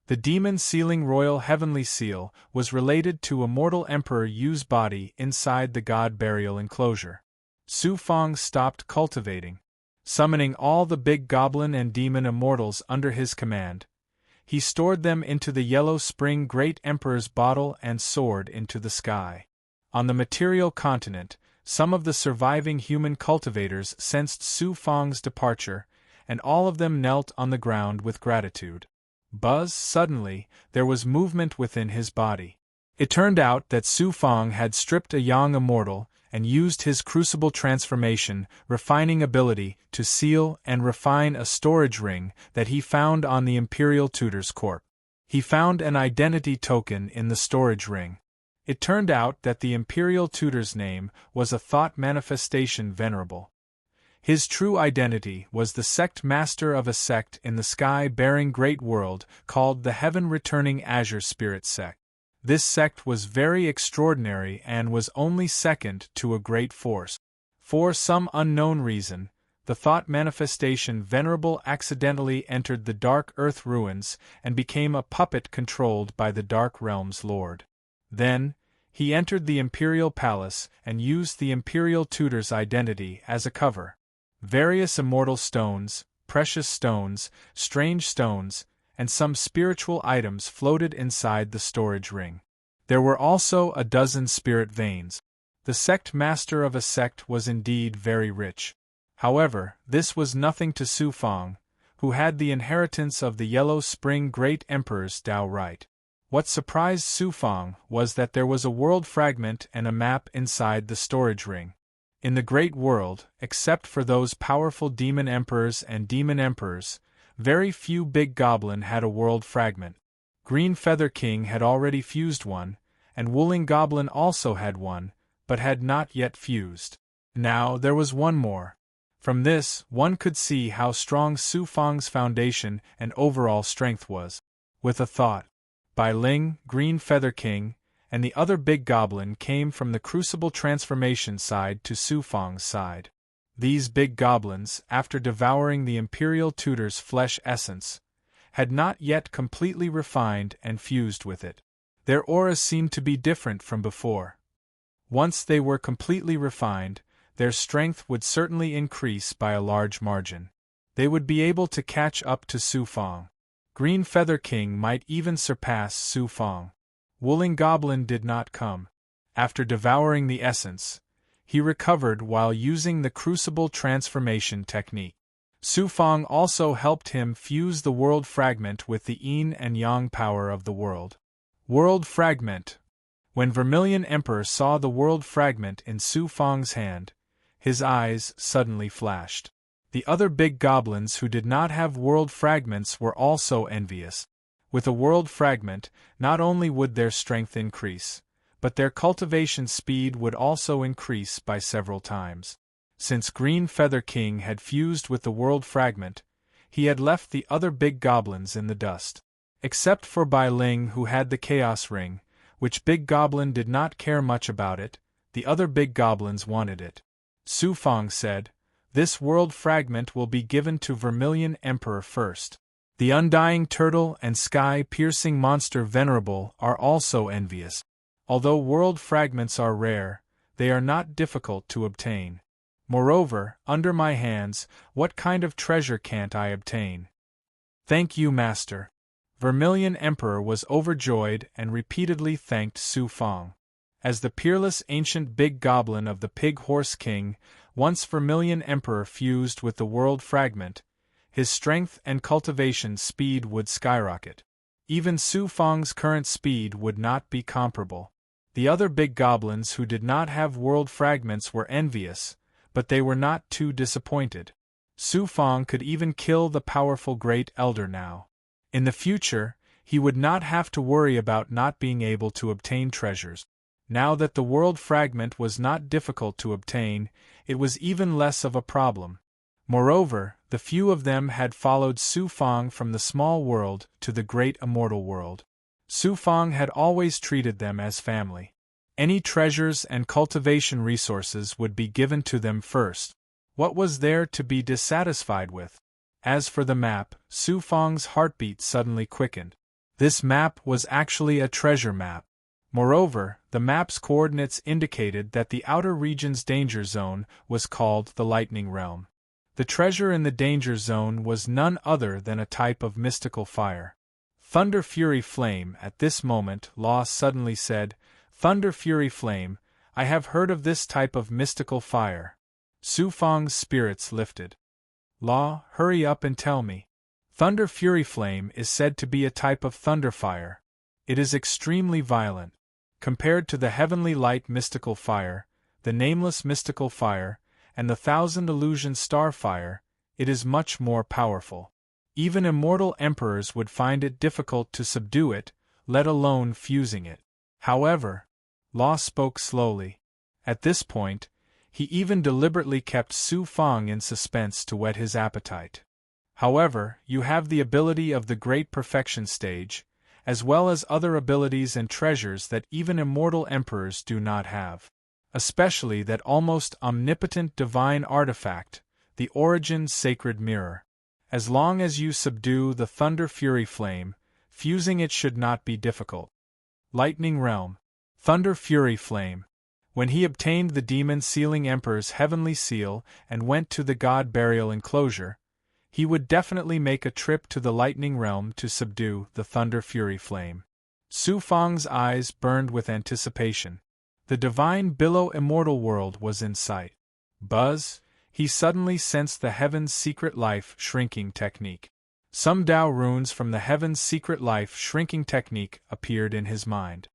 The Demon Sealing Royal Heavenly Seal was related to Immortal Emperor Yu's body inside the God Burial Enclosure. Su Fang stopped cultivating. Summoning all the big goblin and demon immortals under his command, he stored them into the Yellow Spring Great Emperor's bottle and soared into the sky. On the material continent, some of the surviving human cultivators sensed Su Fang's departure, and all of them knelt on the ground with gratitude. Buzz, suddenly, there was movement within his body. It turned out that Su Fang had stripped a Yang immortal and used his crucible transformation, refining ability to seal and refine a storage ring that he found on the Imperial Tutor's corpse. He found an identity token in the storage ring. It turned out that the Imperial Tutor's name was a thought manifestation venerable. His true identity was the sect master of a sect in the sky-bearing great world called the Heaven-Returning Azure Spirit Sect. This sect was very extraordinary and was only second to a great force. For some unknown reason, the thought manifestation venerable accidentally entered the Dark Earth ruins and became a puppet controlled by the Dark Realm's lord. Then, he entered the Imperial Palace and used the Imperial Tutor's identity as a cover. Various immortal stones, precious stones, strange stones, and some spiritual items floated inside the storage ring. There were also a dozen spirit veins. The sect master of a sect was indeed very rich. However, this was nothing to Su Fang, who had the inheritance of the Yellow Spring Great Emperor's Dao right. What surprised Su Fang was that there was a world fragment and a map inside the storage ring. In the Great World, except for those powerful demon emperors and demon emperors, very few big goblin had a world fragment. Green Feather King had already fused one, and Wooling Goblin also had one, but had not yet fused. Now there was one more. From this, one could see how strong Su Fang's foundation and overall strength was. With a thought, Bai Ling, Green Feather King, and the other big goblin came from the crucible transformation side to Su Fang's side. These big goblins, after devouring the Imperial Tutor's flesh essence, had not yet completely refined and fused with it. Their auras seemed to be different from before. Once they were completely refined, their strength would certainly increase by a large margin. They would be able to catch up to Su Fang. Green Feather King might even surpass Su Fang. Wooling Goblin did not come. After devouring the essence, he recovered while using the crucible transformation technique. Su Fang also helped him fuse the world fragment with the yin and yang power of the world. World fragment. When Vermilion Emperor saw the world fragment in Su Fang's hand, his eyes suddenly flashed. The other big goblins who did not have world fragments were also envious. With a world fragment, not only would their strength increase, but their cultivation speed would also increase by several times. Since Green Feather King had fused with the world fragment, he had left the other big goblins in the dust. Except for Bai Ling, who had the Chaos Ring, which big goblin did not care much about it, the other big goblins wanted it. Su Fang said, "This world fragment will be given to Vermilion Emperor first." The Undying Turtle and Sky-Piercing Monster Venerable are also envious. Although world fragments are rare, they are not difficult to obtain. Moreover, under my hands, what kind of treasure can't I obtain? Thank you, Master. Vermilion Emperor was overjoyed and repeatedly thanked Su Fang. As the peerless ancient big goblin of the Pig Horse King, once Vermilion Emperor fused with the world fragment, his strength and cultivation speed would skyrocket. Even Su Fang's current speed would not be comparable. The other big goblins who did not have world fragments were envious, but they were not too disappointed. Su Fang could even kill the powerful Great Elder now. In the future, he would not have to worry about not being able to obtain treasures. Now that the world fragment was not difficult to obtain, it was even less of a problem. Moreover, the few of them had followed Su Fang from the small world to the great immortal world. Su Fang had always treated them as family. Any treasures and cultivation resources would be given to them first. What was there to be dissatisfied with? As for the map, Su Fang's heartbeat suddenly quickened. This map was actually a treasure map. Moreover, the map's coordinates indicated that the outer region's danger zone was called the Lightning Realm. The treasure in the danger zone was none other than a type of mystical fire. Thunder Fury Flame. At this moment, Law suddenly said, "Thunder Fury Flame, I have heard of this type of mystical fire." Su Fang's spirits lifted. "Law, hurry up and tell me." Thunder Fury Flame is said to be a type of thunder fire. It is extremely violent. Compared to the Heavenly Light Mystical Fire, the Nameless Mystical Fire, and the Thousand Illusion Star Fire, it is much more powerful. Even immortal emperors would find it difficult to subdue it, let alone fusing it. However, Law spoke slowly. At this point, he even deliberately kept Su Fang in suspense to whet his appetite. However, you have the ability of the Great Perfection Stage, as well as other abilities and treasures that even immortal emperors do not have. Especially that almost omnipotent divine artifact, the Origin Sacred Mirror. As long as you subdue the Thunder Fury Flame, fusing it should not be difficult. Lightning Realm. Thunder Fury Flame. When he obtained the Demon Sealing Emperor's Heavenly Seal and went to the God Burial Enclosure, he would definitely make a trip to the Lightning Realm to subdue the Thunder Fury Flame. Su Fang's eyes burned with anticipation. The divine Billow Immortal World was in sight. Buzz, he suddenly sensed the Heaven's Secret Life Shrinking Technique. Some Tao runes from the Heaven's Secret Life Shrinking Technique appeared in his mind.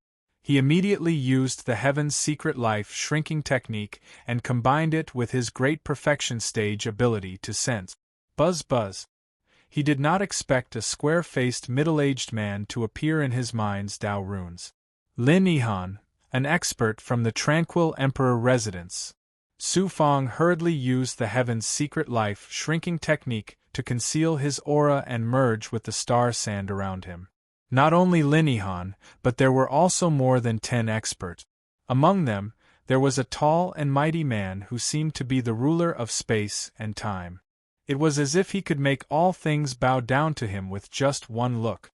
He immediately used the Heaven's Secret Life Shrinking Technique and combined it with his Great Perfection Stage ability to sense. Buzz buzz. He did not expect a square-faced middle-aged man to appear in his mind's Tao runes. Lin Yihan, an expert from the Tranquil Emperor residence. Su Fang hurriedly used the Heaven's Secret Life Shrinking Technique to conceal his aura and merge with the star sand around him. Not only Lin Yihan, but there were also more than 10 experts. Among them, there was a tall and mighty man who seemed to be the ruler of space and time. It was as if he could make all things bow down to him with just one look.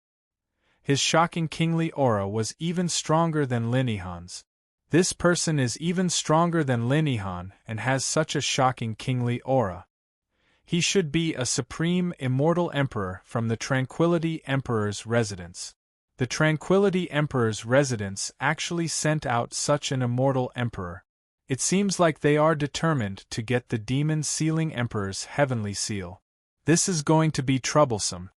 His shocking kingly aura was even stronger than Linihan's. This person is even stronger than Linihan and has such a shocking kingly aura. He should be a supreme immortal emperor from the Tranquility Emperor's residence. The Tranquility Emperor's residence actually sent out such an immortal emperor. It seems like they are determined to get the Demon Sealing Emperor's heavenly seal. This is going to be troublesome.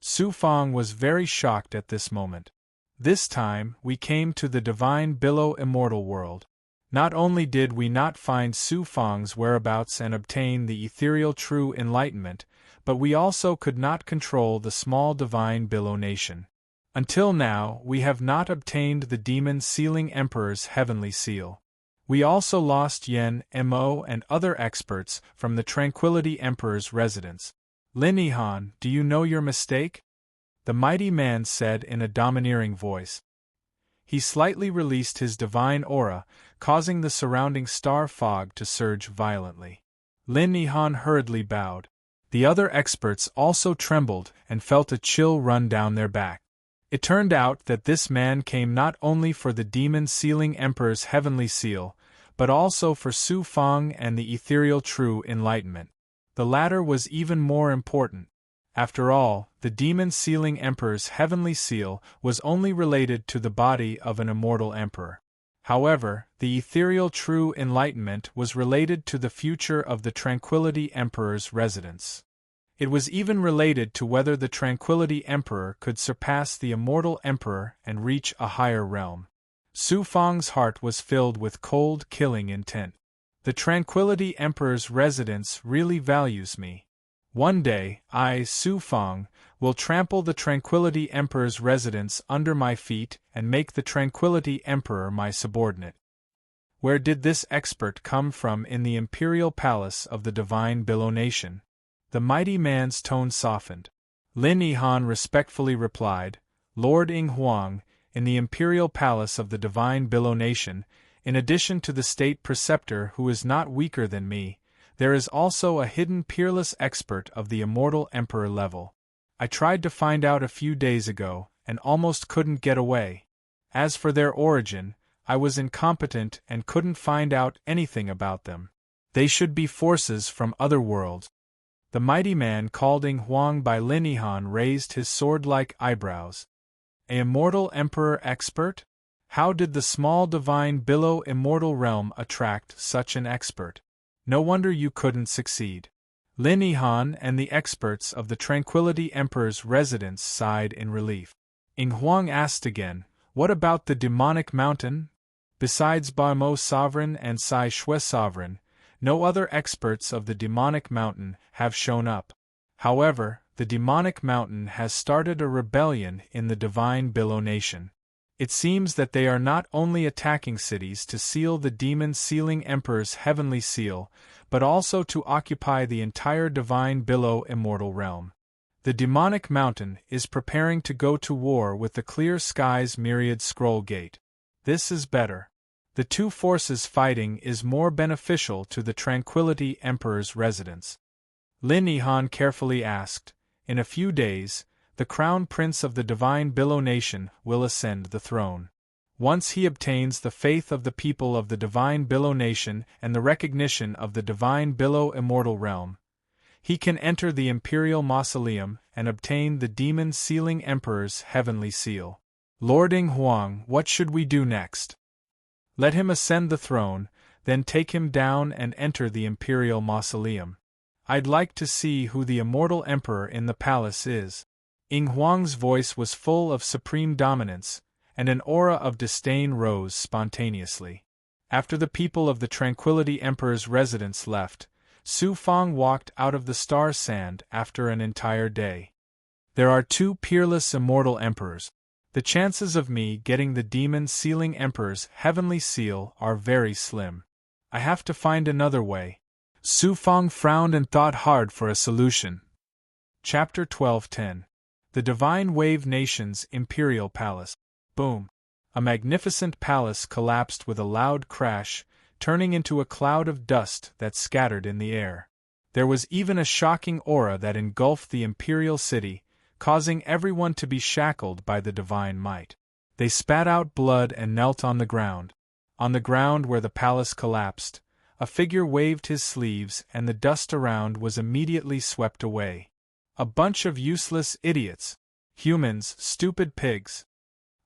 Su Fang was very shocked at this moment. This time, we came to the Divine Billow Immortal World. Not only did we not find Su Fang's whereabouts and obtain the ethereal true enlightenment, but we also could not control the small Divine Billow Nation. Until now, we have not obtained the Demon Sealing Emperor's heavenly seal. We also lost Yen, Mo, and other experts from the Tranquility Emperor's residence. Linihan, do you know your mistake? The mighty man said in a domineering voice. He slightly released his divine aura, causing the surrounding star fog to surge violently. Linihan hurriedly bowed. The other experts also trembled and felt a chill run down their back. It turned out that this man came not only for the Demon Sealing Emperor's heavenly seal, but also for Su Fang and the ethereal true enlightenment. The latter was even more important. After all, the Demon Sealing Emperor's heavenly seal was only related to the body of an immortal emperor. However, the ethereal true enlightenment was related to the future of the Tranquility Emperor's residence. It was even related to whether the Tranquility Emperor could surpass the immortal emperor and reach a higher realm. Su Fang's heart was filled with cold, killing intent. The Tranquility Emperor's residence really values me. One day, I, Su Fang, will trample the Tranquility Emperor's residence under my feet and make the Tranquility Emperor my subordinate. Where did this expert come from in the imperial palace of the Divine Billow Nation? The mighty man's tone softened. Lin Yihan respectfully replied, Lord Ing Huang, in the imperial palace of the Divine Billow Nation, in addition to the state preceptor who is not weaker than me, there is also a hidden peerless expert of the immortal emperor level. I tried to find out a few days ago, and almost couldn't get away. As for their origin, I was incompetent and couldn't find out anything about them. They should be forces from other worlds. The mighty man called Ing Huang by Lin Yihan raised his sword-like eyebrows. An immortal emperor expert? How did the small divine billow immortal realm attract such an expert? No wonder you couldn't succeed. Lin Yihan and the experts of the Tranquility Emperor's residence sighed in relief. Ing Huang asked again, what about the demonic mountain? Besides Ba Mo Sovereign and Sai Shui Sovereign, no other experts of the demonic mountain have shown up. However, the demonic mountain has started a rebellion in the Divine Billow Nation. It seems that they are not only attacking cities to seal the Demon Sealing Emperor's heavenly seal, but also to occupy the entire Divine Billow immortal realm. The demonic mountain is preparing to go to war with the Clear Sky's Myriad Scroll Gate. This is better. The two forces fighting is more beneficial to the Tranquility Emperor's residence. Lin Yihan carefully asked, in a few days, the Crown Prince of the Divine Billow Nation will ascend the throne. Once he obtains the faith of the people of the Divine Billow Nation and the recognition of the Divine Billow Immortal Realm, he can enter the Imperial Mausoleum and obtain the Demon Sealing Emperor's heavenly seal. Lord Ing Huang, what should we do next? Let him ascend the throne, then take him down and enter the Imperial Mausoleum. I'd like to see who the immortal emperor in the palace is. Ing Huang's voice was full of supreme dominance, and an aura of disdain rose spontaneously. After the people of the Tranquility Emperor's residence left, Su Fang walked out of the star sand after an entire day. There are two peerless immortal emperors. The chances of me getting the Demon Sealing Emperor's heavenly seal are very slim. I have to find another way. Su Fang frowned and thought hard for a solution. Chapter 12:10. The Divine Wave Nation's Imperial Palace. Boom! A magnificent palace collapsed with a loud crash, turning into a cloud of dust that scattered in the air. There was even a shocking aura that engulfed the imperial city, causing everyone to be shackled by the divine might. They spat out blood and knelt on the ground. On the ground where the palace collapsed, a figure waved his sleeves and the dust around was immediately swept away. A bunch of useless idiots. Humans, stupid pigs.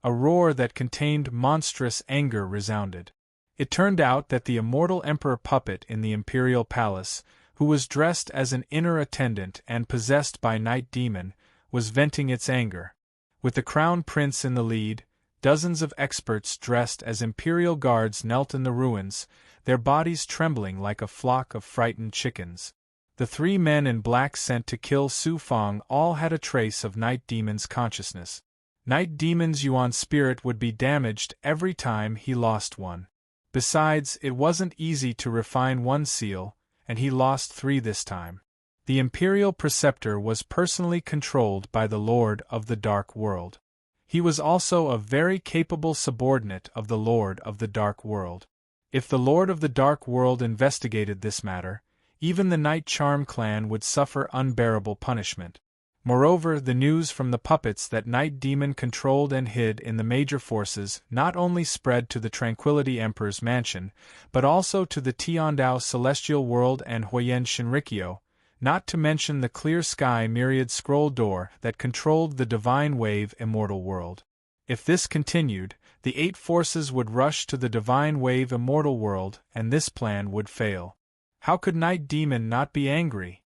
A roar that contained monstrous anger resounded. It turned out that the immortal emperor puppet in the imperial palace, who was dressed as an inner attendant and possessed by night demon, was venting its anger. With the crown prince in the lead, dozens of experts dressed as imperial guards knelt in the ruins, their bodies trembling like a flock of frightened chickens. The 3 men in black sent to kill Su Fang all had a trace of Night Demon's consciousness. Night Demon's Yuan spirit would be damaged every time he lost one. Besides, it wasn't easy to refine one seal, and he lost 3 this time. The Imperial Preceptor was personally controlled by the Lord of the Dark World. He was also a very capable subordinate of the Lord of the Dark World. If the Lord of the Dark World investigated this matter, even the Night Charm clan would suffer unbearable punishment. Moreover, the news from the puppets that Night Demon controlled and hid in the major forces not only spread to the Tranquility Emperor's mansion, but also to the Tiandao Celestial World and Huyen Shinrikyo, not to mention the Clear Sky Myriad Scroll Door that controlled the Divine Wave Immortal World. If this continued, the 8 forces would rush to the Divine Wave Immortal World, and this plan would fail. How could Night Demon not be angry?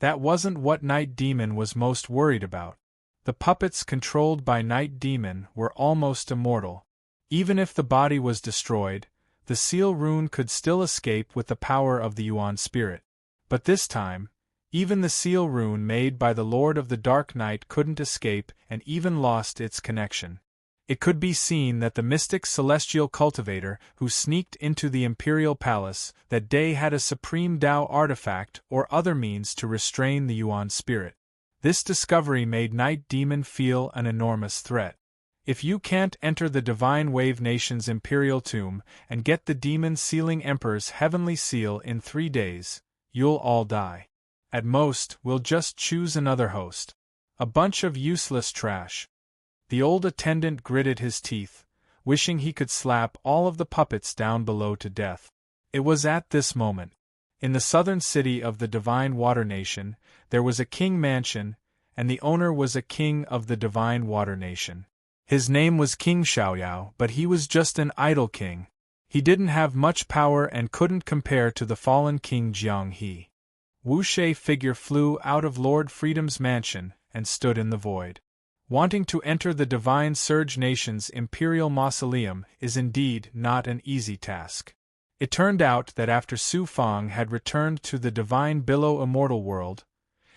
That wasn't what Night Demon was most worried about. The puppets controlled by Night Demon were almost immortal. Even if the body was destroyed, the seal rune could still escape with the power of the Yuan spirit. But this time, even the seal rune made by the Lord of the Dark Night couldn't escape and even lost its connection. It could be seen that the mystic celestial cultivator who sneaked into the imperial palace that day had a supreme Dao artifact or other means to restrain the Yuan spirit. This discovery made Night Demon feel an enormous threat. If you can't enter the Divine Wave Nation's imperial tomb and get the Demon Sealing Emperor's heavenly seal in 3 days, you'll all die. At most, we'll just choose another host. A bunch of useless trash. The old attendant gritted his teeth, wishing he could slap all of the puppets down below to death. It was at this moment. In the southern city of the Divine Water Nation, there was a king mansion, and the owner was a king of the Divine Water Nation. His name was King Xiaoyao, but he was just an idle king. He didn't have much power and couldn't compare to the fallen King Jiang He. Wu Shay figure flew out of Lord Freedom's mansion and stood in the void. Wanting to enter the Divine Surge Nation's Imperial Mausoleum is indeed not an easy task. It turned out that after Su Fang had returned to the Divine Billow Immortal World,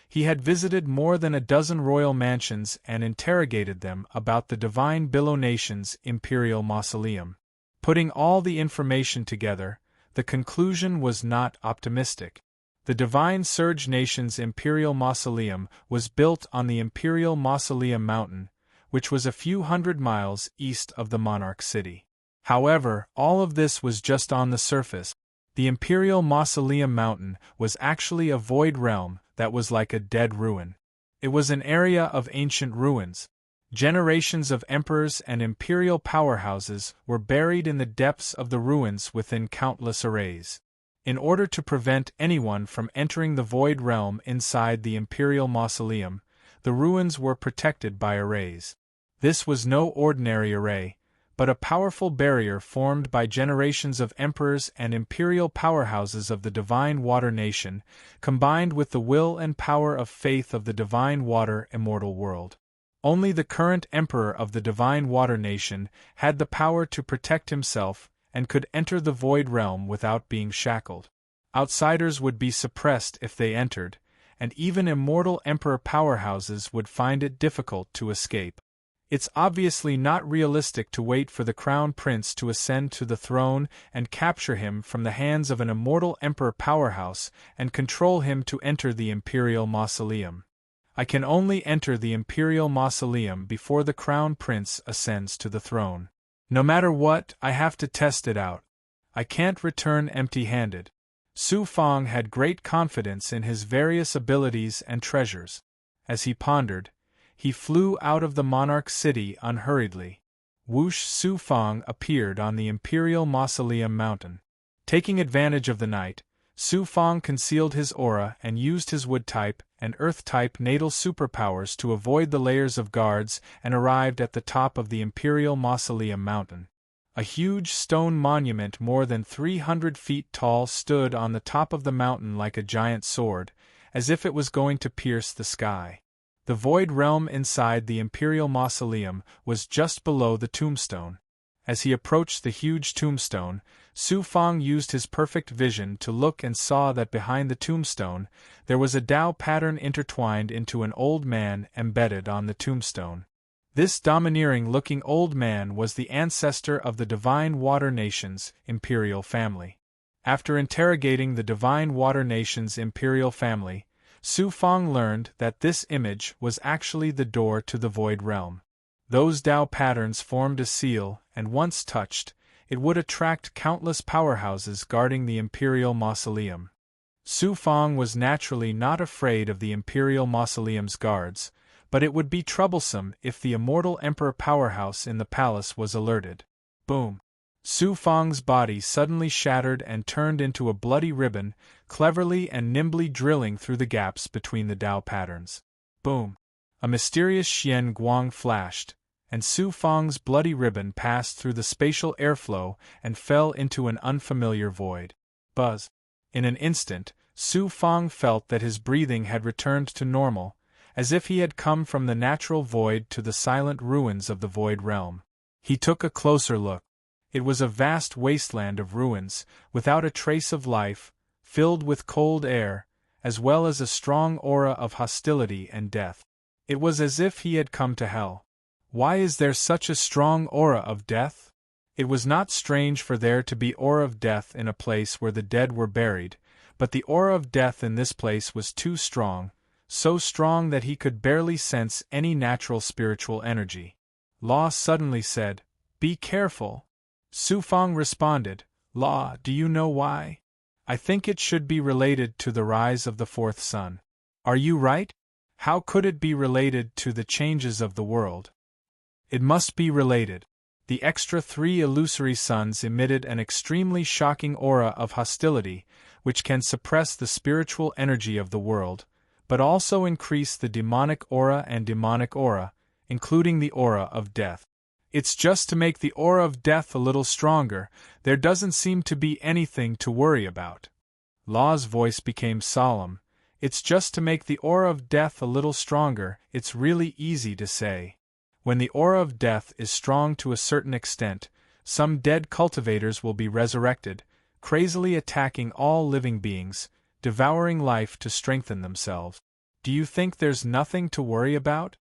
he had visited more than a dozen royal mansions and interrogated them about the Divine Billow Nation's Imperial Mausoleum. Putting all the information together, the conclusion was not optimistic. The Divine Surge Nation's Imperial Mausoleum was built on the Imperial Mausoleum Mountain, which was a few hundred miles east of the Monarch City. However, all of this was just on the surface. The Imperial Mausoleum Mountain was actually a void realm that was like a dead ruin. It was an area of ancient ruins. Generations of emperors and imperial powerhouses were buried in the depths of the ruins within countless arrays. In order to prevent anyone from entering the void realm inside the Imperial Mausoleum, the ruins were protected by arrays. This was no ordinary array, but a powerful barrier formed by generations of emperors and imperial powerhouses of the Divine Water Nation, combined with the will and power of faith of the Divine Water Immortal World. Only the current emperor of the Divine Water Nation had the power to protect himself and could enter the void realm without being shackled. Outsiders would be suppressed if they entered, and even immortal emperor powerhouses would find it difficult to escape. It's obviously not realistic to wait for the crown prince to ascend to the throne and capture him from the hands of an immortal emperor powerhouse and control him to enter the Imperial Mausoleum. I can only enter the Imperial Mausoleum before the crown prince ascends to the throne. No matter what, I have to test it out. I can't return empty-handed. Su Fang had great confidence in his various abilities and treasures. As he pondered, he flew out of the monarch city unhurriedly. Whoosh! Su Fang appeared on the Imperial Mausoleum Mountain. Taking advantage of the night, Su Fang concealed his aura and used his wood-type and earth-type natal superpowers to avoid the layers of guards and arrived at the top of the Imperial Mausoleum Mountain. A huge stone monument more than 300 feet tall stood on the top of the mountain like a giant sword, as if it was going to pierce the sky. The void realm inside the Imperial Mausoleum was just below the tombstone. As he approached the huge tombstone, Su Fang used his perfect vision to look and saw that behind the tombstone there was a Tao pattern intertwined into an old man embedded on the tombstone. This domineering-looking old man was the ancestor of the Divine Water Nation's imperial family. After interrogating the Divine Water Nation's imperial family, Su Fang learned that this image was actually the door to the Void Realm. Those Tao patterns formed a seal, and once touched, it would attract countless powerhouses guarding the Imperial Mausoleum. Su Fang was naturally not afraid of the Imperial Mausoleum's guards, but it would be troublesome if the immortal Emperor powerhouse in the palace was alerted. Boom! Su Fang's body suddenly shattered and turned into a bloody ribbon, cleverly and nimbly drilling through the gaps between the Tao patterns. Boom! A mysterious Xian Guang flashed, and Su Fang's bloody ribbon passed through the spatial airflow and fell into an unfamiliar void. Buzz! In an instant, Su Fang felt that his breathing had returned to normal, as if he had come from the natural void to the silent ruins of the void realm. He took a closer look. It was a vast wasteland of ruins, without a trace of life, filled with cold air, as well as a strong aura of hostility and death. It was as if he had come to hell. Why is there such a strong aura of death? It was not strange for there to be aura of death in a place where the dead were buried, but the aura of death in this place was too strong, so strong that he could barely sense any natural spiritual energy. Law suddenly said, "Be careful." Su Fang responded, "Law, do you know why? I think it should be related to the rise of the fourth sun." "Are you right? How could it be related to the changes of the world?" "It must be related. The extra 3 illusory suns emitted an extremely shocking aura of hostility, which can suppress the spiritual energy of the world, but also increase the demonic aura and demonic aura, including the aura of death. It's just to make the aura of death a little stronger. There doesn't seem to be anything to worry about." Law's voice became solemn. "It's just to make the aura of death a little stronger. It's really easy to say. When the aura of death is strong to a certain extent, some dead cultivators will be resurrected, crazily attacking all living beings, devouring life to strengthen themselves. Do you think there's nothing to worry about?"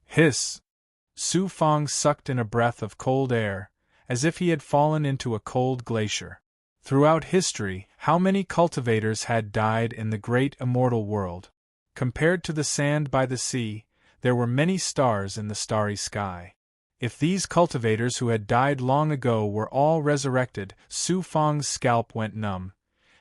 Hiss! Su Fang sucked in a breath of cold air, as if he had fallen into a cold glacier. Throughout history, how many cultivators had died in the great immortal world? Compared to the sand by the sea, there were many stars in the starry sky. If these cultivators who had died long ago were all resurrected, Su Fang's scalp went numb.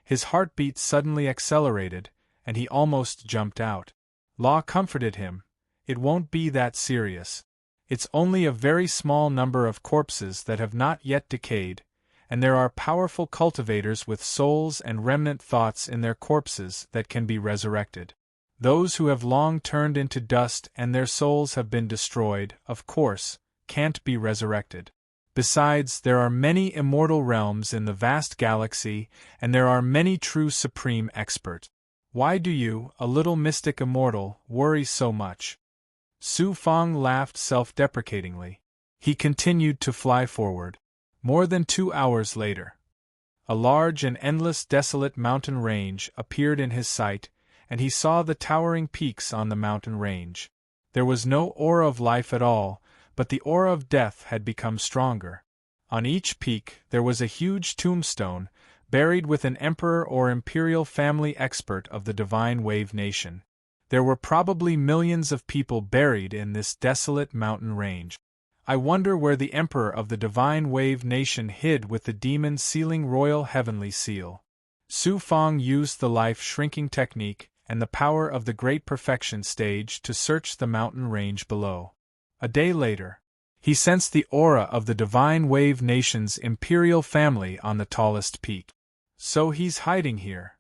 His heartbeat suddenly accelerated, and he almost jumped out. Law comforted him. "It won't be that serious. It's only a very small number of corpses that have not yet decayed, and there are powerful cultivators with souls and remnant thoughts in their corpses that can be resurrected. Those who have long turned into dust and their souls have been destroyed, of course, can't be resurrected. Besides, there are many immortal realms in the vast galaxy, and there are many true supreme experts. Why do you, a little mystic immortal, worry so much?" Su Fang laughed self-deprecatingly. He continued to fly forward. More than 2 hours later, a large and endless desolate mountain range appeared in his sight, and he saw the towering peaks on the mountain range. There was no aura of life at all, but the aura of death had become stronger. On each peak there was a huge tombstone, buried with an emperor or imperial family expert of the Divine Wave Nation. There were probably millions of people buried in this desolate mountain range. "I wonder where the emperor of the Divine Wave Nation hid with the demon sealing royal heavenly seal." Su Fang used the life-shrinking technique and the power of the Great Perfection stage to search the mountain range below. A day later, he sensed the aura of the Divine Wave Nation's imperial family on the tallest peak. So he's hiding here.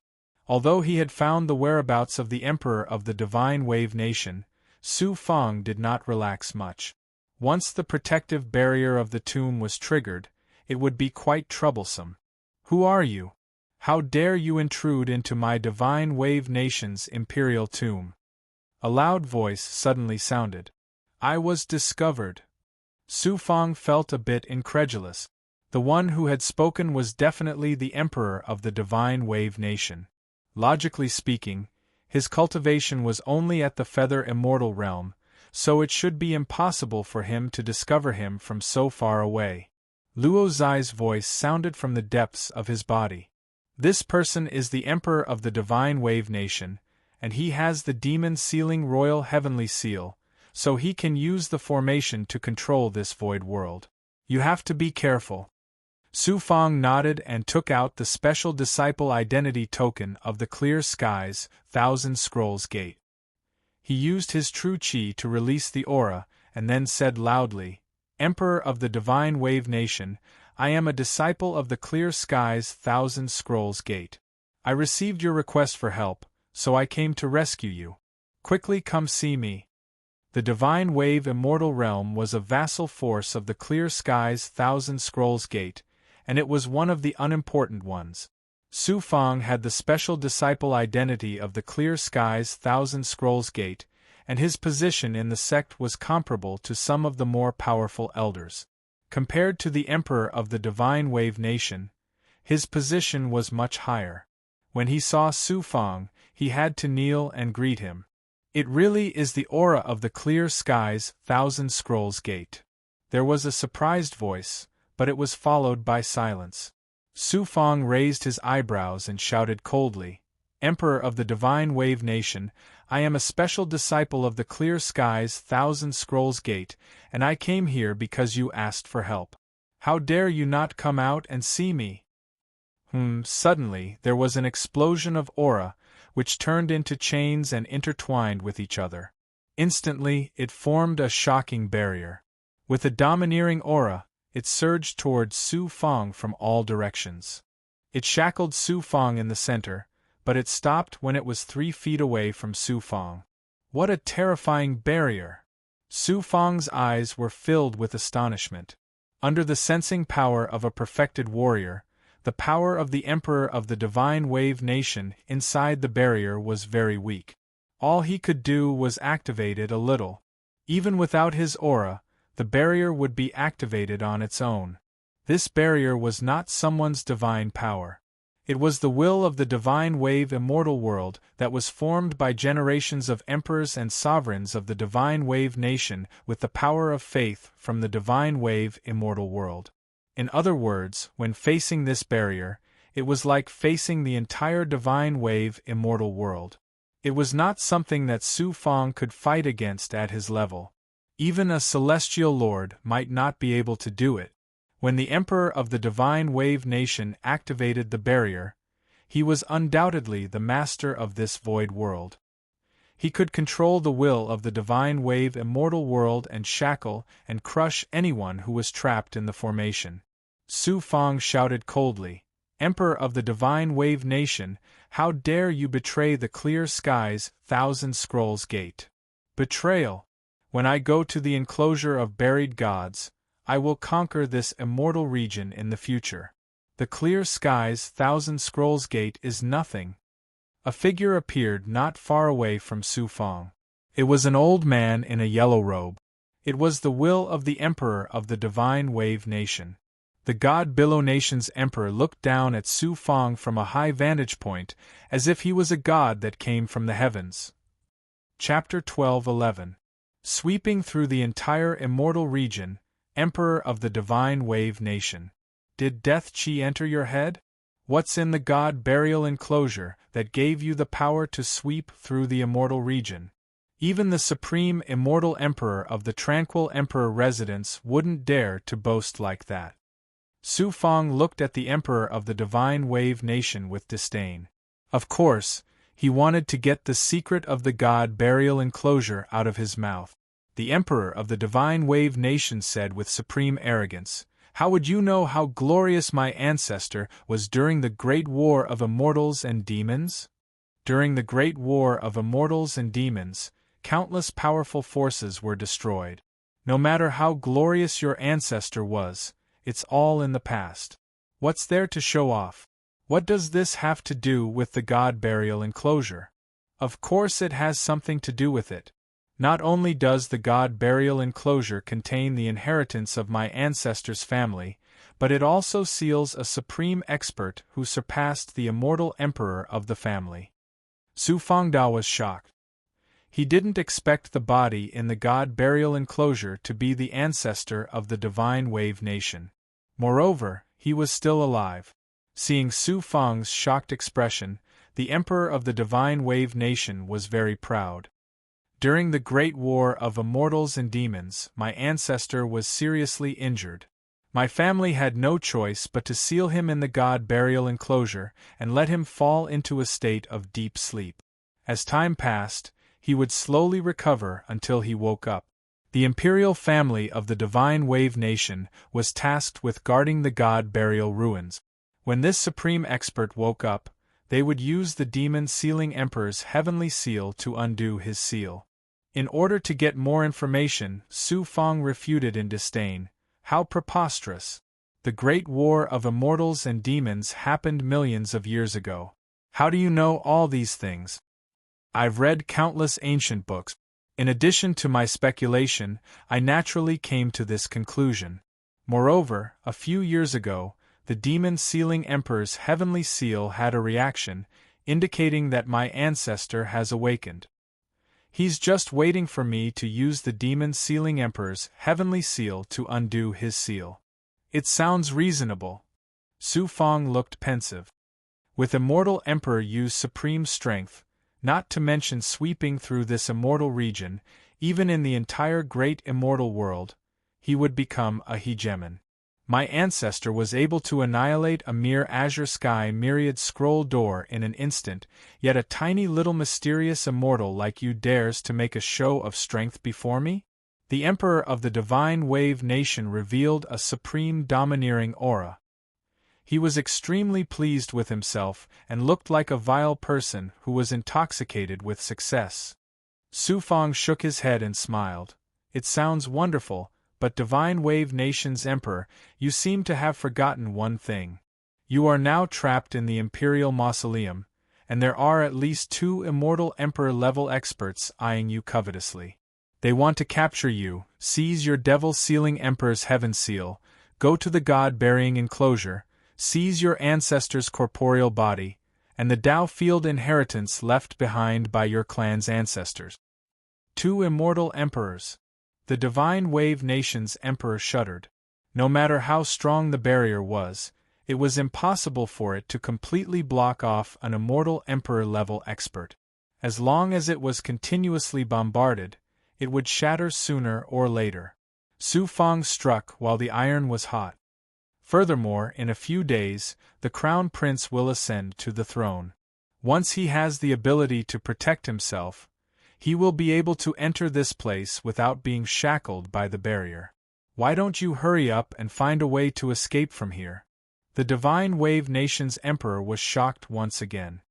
Although he had found the whereabouts of the Emperor of the Divine Wave Nation, Su Fang did not relax much. Once the protective barrier of the tomb was triggered, it would be quite troublesome. Who are you? How dare you intrude into my Divine Wave Nation's imperial tomb? A loud voice suddenly sounded. I was discovered. Su Fang felt a bit incredulous. The one who had spoken was definitely the Emperor of the Divine Wave Nation. Logically speaking, his cultivation was only at the Feather Immortal realm, so it should be impossible for him to discover him from so far away. Luo Zai's voice sounded from the depths of his body. This person is the Emperor of the Divine Wave Nation, and he has the Demon Sealing Royal Heavenly Seal, so he can use the formation to control this void world. You have to be careful. Su Fang nodded and took out the special disciple identity token of the Clear Skies, Thousand Scrolls Gate. He used his true chi to release the aura, and then said loudly, Emperor of the Divine Wave Nation, I am a disciple of the Clear Skies, Thousand Scrolls Gate. I received your request for help, so I came to rescue you. Quickly come see me. The Divine Wave Immortal Realm was a vassal force of the Clear Skies, Thousand Scrolls Gate, and it was one of the unimportant ones. Su Fang had the special disciple identity of the Clear Skies, Thousand Scrolls Gate, and his position in the sect was comparable to some of the more powerful elders. Compared to the Emperor of the Divine Wave Nation, his position was much higher. When he saw Su Fang, he had to kneel and greet him. It really is the aura of the Clear Skies, Thousand Scrolls Gate. There was a surprised voice, but it was followed by silence. Su Fang raised his eyebrows and shouted coldly, Emperor of the Divine Wave Nation, I am a special disciple of the Clear Skies, Thousand Scrolls Gate, and I came here because you asked for help. How dare you not come out and see me? Suddenly, there was an explosion of aura, which turned into chains and intertwined with each other. Instantly, it formed a shocking barrier. With a domineering aura, it surged towards Su Fang from all directions. It shackled Su Fang in the center, but it stopped when it was 3 feet away from Su Fang. What a terrifying barrier! Su Fang's eyes were filled with astonishment. Under the sensing power of a perfected warrior, the power of the Emperor of the Divine Wave Nation inside the barrier was very weak. All he could do was activate it a little. Even without his aura, the barrier would be activated on its own. This barrier was not someone's divine power. It was the will of the Divine Wave Immortal World that was formed by generations of emperors and sovereigns of the Divine Wave Nation with the power of faith from the Divine Wave Immortal World. In other words, when facing this barrier, it was like facing the entire Divine Wave Immortal World. It was not something that Su Fang could fight against at his level. Even a celestial lord might not be able to do it. When the Emperor of the Divine Wave Nation activated the barrier, he was undoubtedly the master of this void world. He could control the will of the Divine Wave Immortal World and shackle and crush anyone who was trapped in the formation. Su Fang shouted coldly, Emperor of the Divine Wave Nation, how dare you betray the Clear Skies, Thousand Scrolls Gate? Betrayal! When I go to the enclosure of buried gods, I will conquer this immortal region in the future. The Clear Skies, Thousand Scrolls Gate is nothing. A figure appeared not far away from Su Fang. It was an old man in a yellow robe. It was the will of the Emperor of the Divine Wave Nation. The God Billow Nation's Emperor looked down at Su Fang from a high vantage point, as if he was a god that came from the heavens. Chapter 12:11. Sweeping through the entire immortal region, Emperor of the Divine Wave Nation. Did death chi enter your head? What's in the god burial enclosure that gave you the power to sweep through the immortal region? Even the supreme immortal emperor of the tranquil emperor residence wouldn't dare to boast like that. Su Fang looked at the Emperor of the Divine Wave Nation with disdain. Of course, he wanted to get the secret of the god burial enclosure out of his mouth. The Emperor of the Divine Wave Nation said with supreme arrogance, "How would you know how glorious my ancestor was during the Great War of Immortals and Demons?" During the Great War of Immortals and Demons, countless powerful forces were destroyed. No matter how glorious your ancestor was, it's all in the past. What's there to show off? What does this have to do with the god burial enclosure? Of course it has something to do with it. Not only does the god burial enclosure contain the inheritance of my ancestor's family, but it also seals a supreme expert who surpassed the immortal emperor of the family. Su Fangda was shocked. He didn't expect the body in the god burial enclosure to be the ancestor of the Divine Wave Nation. Moreover, he was still alive. Seeing Su Fang's shocked expression, the Emperor of the Divine Wave Nation was very proud. During the Great War of Immortals and Demons, my ancestor was seriously injured. My family had no choice but to seal him in the god burial enclosure and let him fall into a state of deep sleep. As time passed, he would slowly recover until he woke up. The imperial family of the Divine Wave Nation was tasked with guarding the god burial ruins. When this supreme expert woke up, they would use the demon sealing emperor's heavenly seal to undo his seal. In order to get more information, Su Fang refuted in disdain. How preposterous! The Great War of Immortals and Demons happened millions of years ago. How do you know all these things? I've read countless ancient books. In addition to my speculation, I naturally came to this conclusion. Moreover, a few years ago, the demon sealing emperor's heavenly seal had a reaction, indicating that my ancestor has awakened. He's just waiting for me to use the demon sealing emperor's heavenly seal to undo his seal. It sounds reasonable. Su Fang looked pensive. With immortal emperor use supreme strength, not to mention sweeping through this immortal region, even in the entire great immortal world, he would become a hegemon. My ancestor was able to annihilate a mere azure sky myriad scroll door in an instant, yet a tiny little mysterious immortal like you dares to make a show of strength before me? The Emperor of the Divine Wave Nation revealed a supreme domineering aura. He was extremely pleased with himself and looked like a vile person who was intoxicated with success. Su Fang shook his head and smiled. It sounds wonderful, but Divine Wave Nation's Emperor, you seem to have forgotten one thing. You are now trapped in the Imperial Mausoleum, and there are at least 2 immortal Emperor-level experts eyeing you covetously. They want to capture you, seize your devil-sealing Emperor's heaven seal, go to the god-burying enclosure, seize your ancestor's corporeal body, and the Dao Field inheritance left behind by your clan's ancestors. 2 immortal emperors. The Divine Wave Nation's emperor shuddered. No matter how strong the barrier was, it was impossible for it to completely block off an immortal emperor-level expert. As long as it was continuously bombarded, it would shatter sooner or later. Su Fang struck while the iron was hot. Furthermore, in a few days, the Crown Prince will ascend to the throne. Once he has the ability to protect himself, he will be able to enter this place without being shackled by the barrier. Why don't you hurry up and find a way to escape from here? The Divine Wave Nation's Emperor was shocked once again.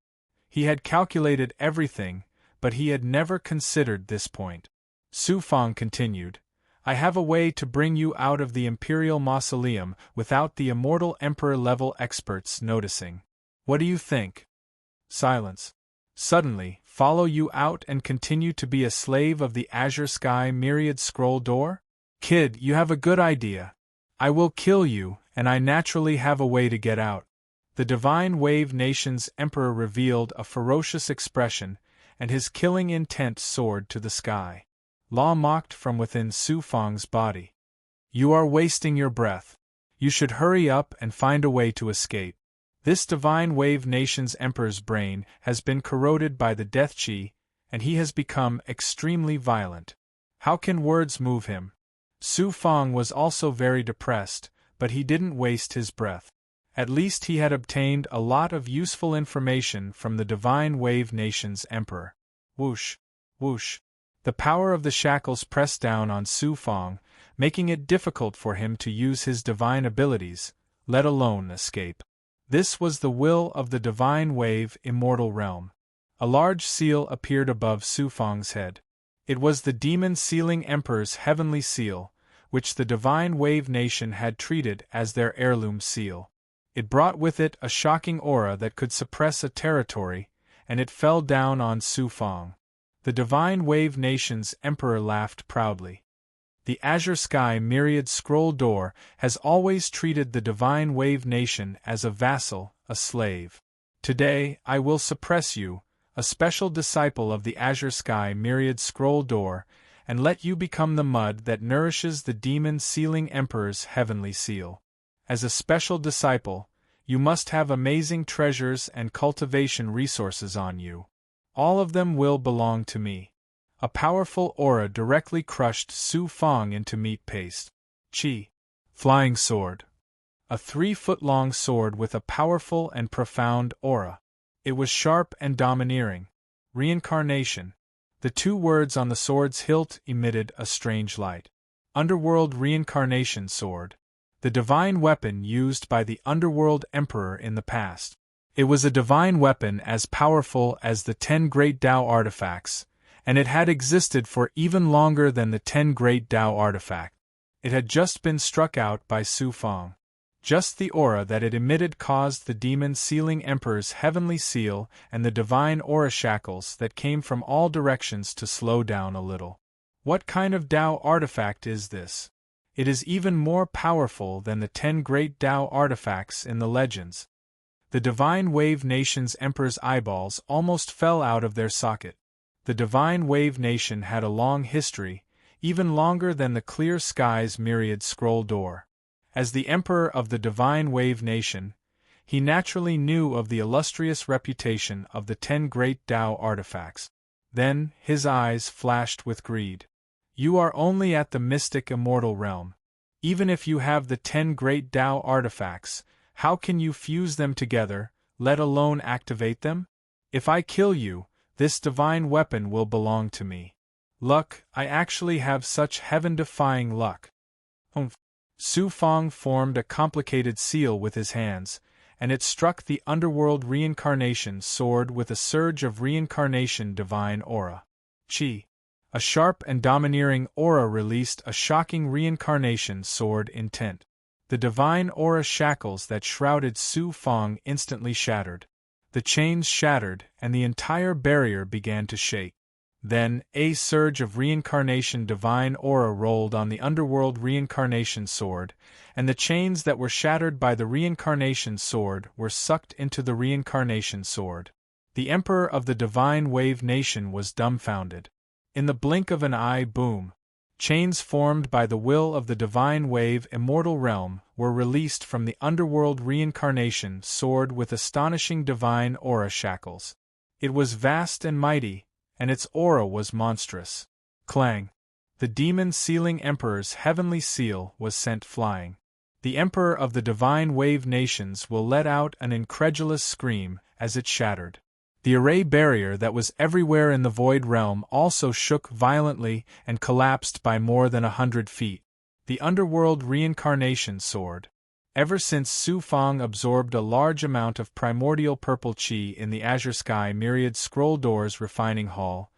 He had calculated everything, but he had never considered this point. Su Fang continued, I have a way to bring you out of the Imperial Mausoleum without the immortal Emperor-level experts noticing. What do you think? Silence. Suddenly, follow you out and continue to be a slave of the Azure Sky Myriad Scroll Door? Kid, you have a good idea. I will kill you, and I naturally have a way to get out. The Divine Wave Nation's Emperor revealed a ferocious expression, and his killing intent soared to the sky. Law mocked from within Su Fang's body. You are wasting your breath. You should hurry up and find a way to escape. This Divine Wave Nation's Emperor's brain has been corroded by the death chi, and he has become extremely violent. How can words move him? Su Fang was also very depressed, but he didn't waste his breath. At least he had obtained a lot of useful information from the Divine Wave Nation's Emperor. Whoosh, whoosh. The power of the shackles pressed down on Su Fong, making it difficult for him to use his divine abilities, let alone escape. This was the will of the Divine Wave Immortal Realm. A large seal appeared above Su Fong's head. It was the Demon Sealing Emperor's heavenly seal, which the Divine Wave Nation had treated as their heirloom seal. It brought with it a shocking aura that could suppress a territory, and it fell down on Su Fong. The Divine Wave Nation's Emperor laughed proudly. The Azure Sky Myriad Scroll Door has always treated the Divine Wave Nation as a vassal, a slave. Today, I will suppress you, a special disciple of the Azure Sky Myriad Scroll Door, and let you become the mud that nourishes the Demon Sealing Emperor's heavenly seal. As a special disciple, you must have amazing treasures and cultivation resources on you. All of them will belong to me. A powerful aura directly crushed Su Fong into meat paste. Chi. Flying sword. A 3-foot-long sword with a powerful and profound aura. It was sharp and domineering. Reincarnation. The 2 words on the sword's hilt emitted a strange light. Underworld Reincarnation Sword. The divine weapon used by the Underworld Emperor in the past. It was a divine weapon as powerful as the 10 Great Tao artifacts, and it had existed for even longer than the 10 Great Tao artifact. It had just been struck out by Su Fong. Just the aura that it emitted caused the Demon Sealing Emperor's heavenly seal and the divine aura shackles that came from all directions to slow down a little. What kind of Tao artifact is this? It is even more powerful than the 10 Great Tao artifacts in the legends. The Divine Wave Nation's Emperor's eyeballs almost fell out of their socket. The Divine Wave Nation had a long history, even longer than the Clear Skies Myriad Scroll Door. As the Emperor of the Divine Wave Nation, he naturally knew of the illustrious reputation of the 10 Great Tao artifacts. Then, his eyes flashed with greed. You are only at the mystic immortal realm. Even if you have the 10 Great Tao artifacts, how can you fuse them together, let alone activate them? If I kill you, this divine weapon will belong to me. Luck, I actually have such heaven-defying luck. Su Fong formed a complicated seal with his hands, and it struck the Underworld Reincarnation Sword with a surge of reincarnation divine aura. Chi. A sharp and domineering aura released a shocking reincarnation sword intent. The divine aura shackles that shrouded Su Fong instantly shattered. The chains shattered, and the entire barrier began to shake. Then, a surge of reincarnation divine aura rolled on the Underworld Reincarnation Sword, and the chains that were shattered by the Reincarnation Sword were sucked into the Reincarnation Sword. The Emperor of the Divine Wave Nation was dumbfounded. In the blink of an eye, boom! Chains formed by the will of the Divine Wave Immortal Realm were released from the Underworld Reincarnation Sword with astonishing divine aura shackles. It was vast and mighty, and its aura was monstrous. Clang! The Demon Sealing Emperor's heavenly seal was sent flying. The Emperor of the Divine Wave Nations will let out an incredulous scream as it shattered. The array barrier that was everywhere in the Void Realm also shook violently and collapsed by more than 100 feet. The Underworld Reincarnation Sword. Ever since Su Fong absorbed a large amount of primordial purple chi in the Azure Sky Myriad Scroll Door's refining hall,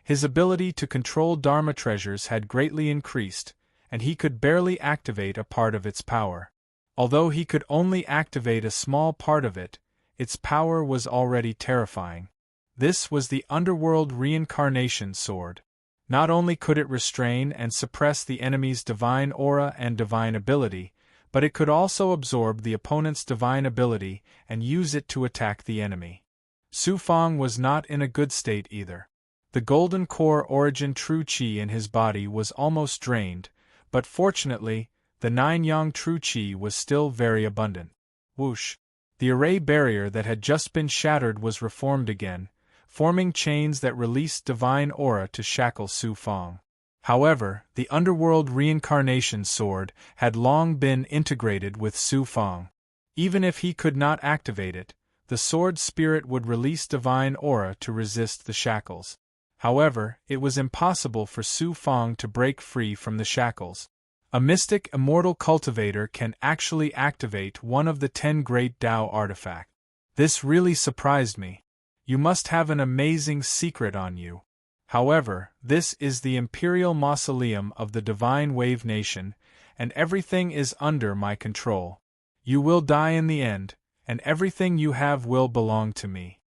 his ability to control Dharma treasures had greatly increased, and he could barely activate a part of its power. Although he could only activate a small part of it, its power was already terrifying. This was the Underworld Reincarnation Sword. Not only could it restrain and suppress the enemy's divine aura and divine ability, but it could also absorb the opponent's divine ability and use it to attack the enemy. Su Fong was not in a good state either. The golden core origin true chi in his body was almost drained, but fortunately, the 9-yang true chi was still very abundant. Whoosh! The array barrier that had just been shattered was reformed again, forming chains that released divine aura to shackle Su Fong. However, the underworld reincarnation sword had long been integrated with Su Fang. Even if he could not activate it, the sword spirit would release divine aura to resist the shackles. However, it was impossible for Su Fang to break free from the shackles. A mystic immortal cultivator can actually activate one of the 10 great Tao artifacts. This really surprised me. You must have an amazing secret on you. However, this is the Imperial Mausoleum of the Divine Wave Nation, and everything is under my control. You will die in the end, and everything you have will belong to me.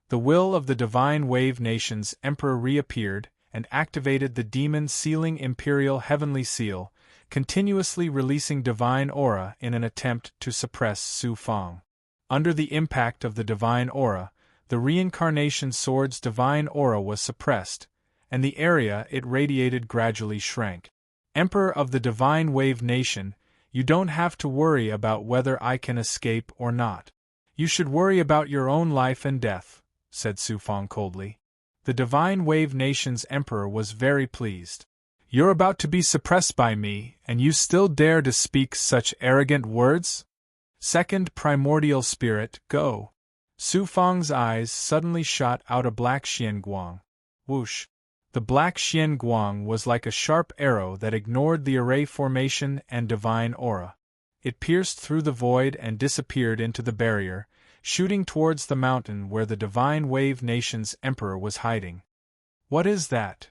The will of the Divine Wave Nation's Emperor reappeared and activated the demon sealing Imperial Heavenly Seal, continuously releasing divine aura in an attempt to suppress Su Fang. Under the impact of the divine aura, the reincarnation sword's divine aura was suppressed, and the area it radiated gradually shrank. Emperor of the Divine Wave Nation, you don't have to worry about whether I can escape or not. You should worry about your own life and death, said Su Fang coldly. The Divine Wave Nation's Emperor was very pleased. You're about to be suppressed by me, and you still dare to speak such arrogant words? Second Primordial Spirit, go. Su Fang's eyes suddenly shot out a black xianguang. Whoosh! The black xianguang was like a sharp arrow that ignored the array formation and divine aura. It pierced through the void and disappeared into the barrier, shooting towards the mountain where the Divine Wave Nation's Emperor was hiding. What is that?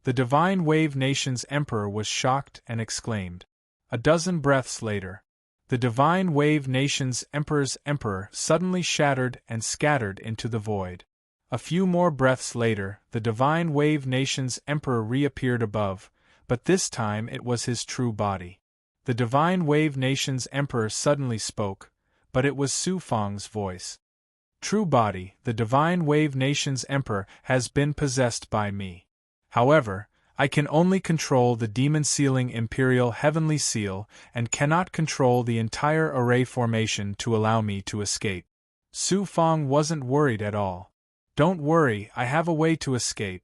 The Divine Wave Nation's Emperor was shocked and exclaimed. A dozen breaths later, the Divine Wave Nation's Emperor's Emperor suddenly shattered and scattered into the void. A few more breaths later, the Divine Wave Nation's Emperor reappeared above, but this time it was his true body. The Divine Wave Nation's Emperor suddenly spoke, but it was Su Fang's voice. True body, the Divine Wave Nation's Emperor has been possessed by me. However, I can only control the demon-sealing Imperial Heavenly Seal and cannot control the entire array formation to allow me to escape. Su Fang wasn't worried at all. Don't worry, I have a way to escape.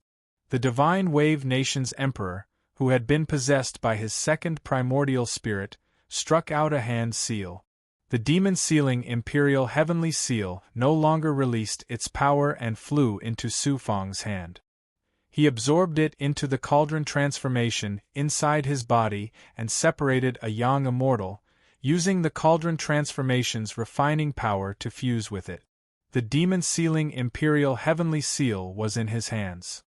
The Divine Wave Nation's Emperor, who had been possessed by his second primordial spirit, struck out a hand seal. The demon-sealing Imperial Heavenly Seal no longer released its power and flew into Su Fang's hand. He absorbed it into the cauldron transformation inside his body and separated a young immortal, using the cauldron transformation's refining power to fuse with it. The demon-sealing Imperial Heavenly Seal was in his hands.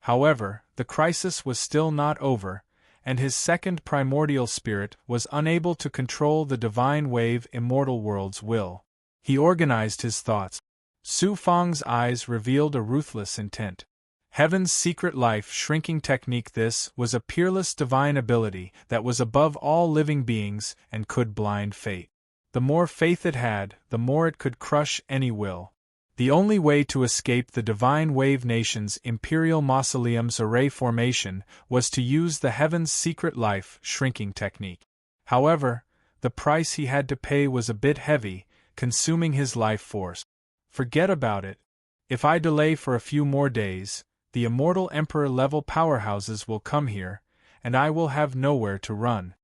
However, the crisis was still not over, and his second primordial spirit was unable to control the Divine Wave Immortal World's will. He organized his thoughts. Su Fang's eyes revealed a ruthless intent. Heaven's secret life shrinking technique. This was a peerless divine ability that was above all living beings and could blind fate. The more faith it had, the more it could crush any will. The only way to escape the Divine Wave Nation's Imperial Mausoleum's array formation was to use the Heaven's secret life shrinking technique. However, the price he had to pay was a bit heavy, consuming his life force. Forget about it. If I delay for a few more days, the immortal Emperor-level powerhouses will come here, and I will have nowhere to run.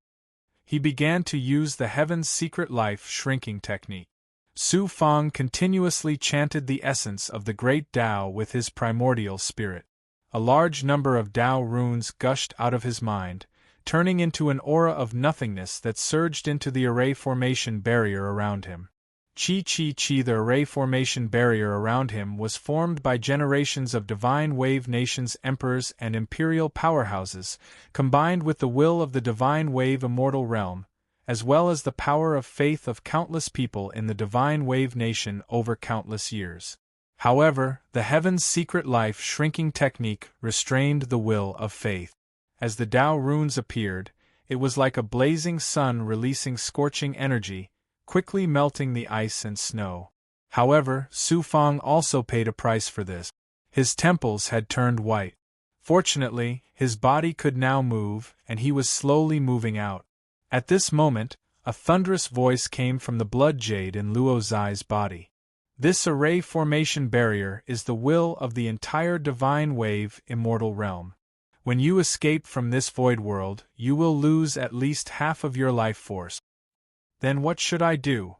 He began to use the Heaven's secret life shrinking technique. Su Fang continuously chanted the essence of the great Tao with his primordial spirit. A large number of Tao runes gushed out of his mind, turning into an aura of nothingness that surged into the array formation barrier around him. Chi. The array formation barrier around him was formed by generations of Divine Wave Nations Emperors and Imperial powerhouses, combined with the will of the Divine Wave Immortal Realm, as well as the power of faith of countless people in the Divine Wave Nation over countless years. However, the Heaven's secret life shrinking technique restrained the will of faith. As the Tao runes appeared, it was like a blazing sun releasing scorching energy, quickly melting the ice and snow. However, Su Fang also paid a price for this. His temples had turned white. Fortunately, his body could now move, and he was slowly moving out. At this moment, a thunderous voice came from the blood jade in Luo Zai's body. This array formation barrier is the will of the entire Divine Wave Immortal Realm. When you escape from this void world, you will lose at least half of your life force. Then what should I do?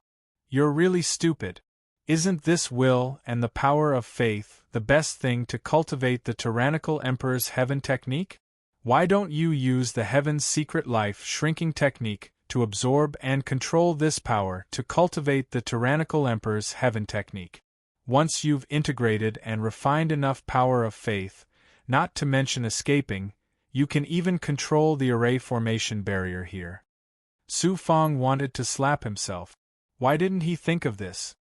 You're really stupid. Isn't this will and the power of faith the best thing to cultivate the tyrannical emperor's heaven technique? Why don't you use the heaven's secret life shrinking technique to absorb and control this power to cultivate the tyrannical emperor's heaven technique? Once you've integrated and refined enough power of faith, not to mention escaping, you can even control the array formation barrier here. Su Fang wanted to slap himself. Why didn't he think of this?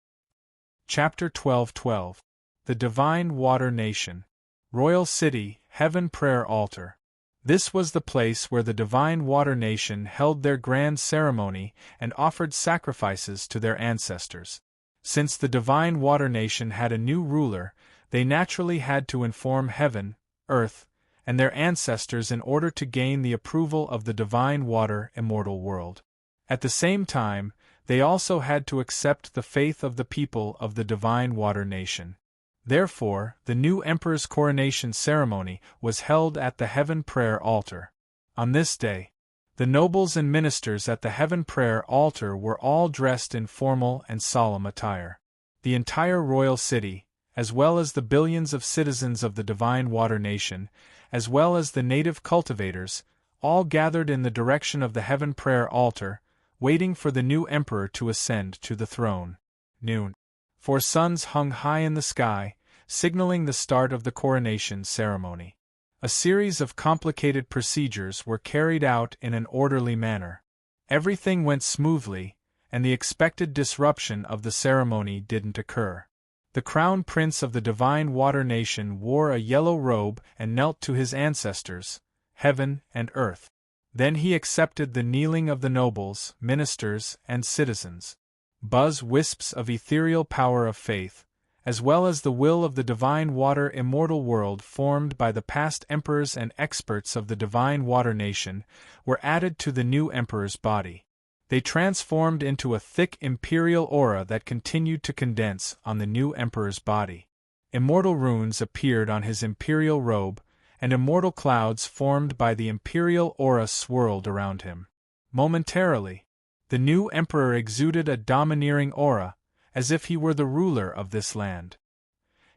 Chapter 12:12. The Divine Water Nation. Royal City, Heaven Prayer Altar. This was the place where the Divine Water Nation held their grand ceremony and offered sacrifices to their ancestors. Since the Divine Water Nation had a new ruler, they naturally had to inform Heaven, Earth, and their ancestors in order to gain the approval of the Divine Water Immortal World. At the same time, they also had to accept the faith of the people of the Divine Water Nation. Therefore, the new emperor's coronation ceremony was held at the Heaven Prayer Altar. On this day, the nobles and ministers at the Heaven Prayer Altar were all dressed in formal and solemn attire. The entire royal city, as well as the billions of citizens of the Divine Water Nation, as well as the native cultivators, all gathered in the direction of the Heaven Prayer Altar, waiting for the new emperor to ascend to the throne. Noon. 4 suns hung high in the sky, signaling the start of the coronation ceremony. A series of complicated procedures were carried out in an orderly manner. Everything went smoothly, and the expected disruption of the ceremony didn't occur. The crown prince of the Divine Water Nation wore a yellow robe and knelt to his ancestors, Heaven and Earth. Then he accepted the kneeling of the nobles, ministers, and citizens. Buzz wisps of ethereal power of faith, as well as the will of the Divine Water Immortal World formed by the past emperors and experts of the Divine Water Nation, were added to the new emperor's body. They transformed into a thick imperial aura that continued to condense on the new emperor's body. Immortal runes appeared on his imperial robe, and immortal clouds formed by the imperial aura swirled around him. Momentarily, the new emperor exuded a domineering aura, as if he were the ruler of this land.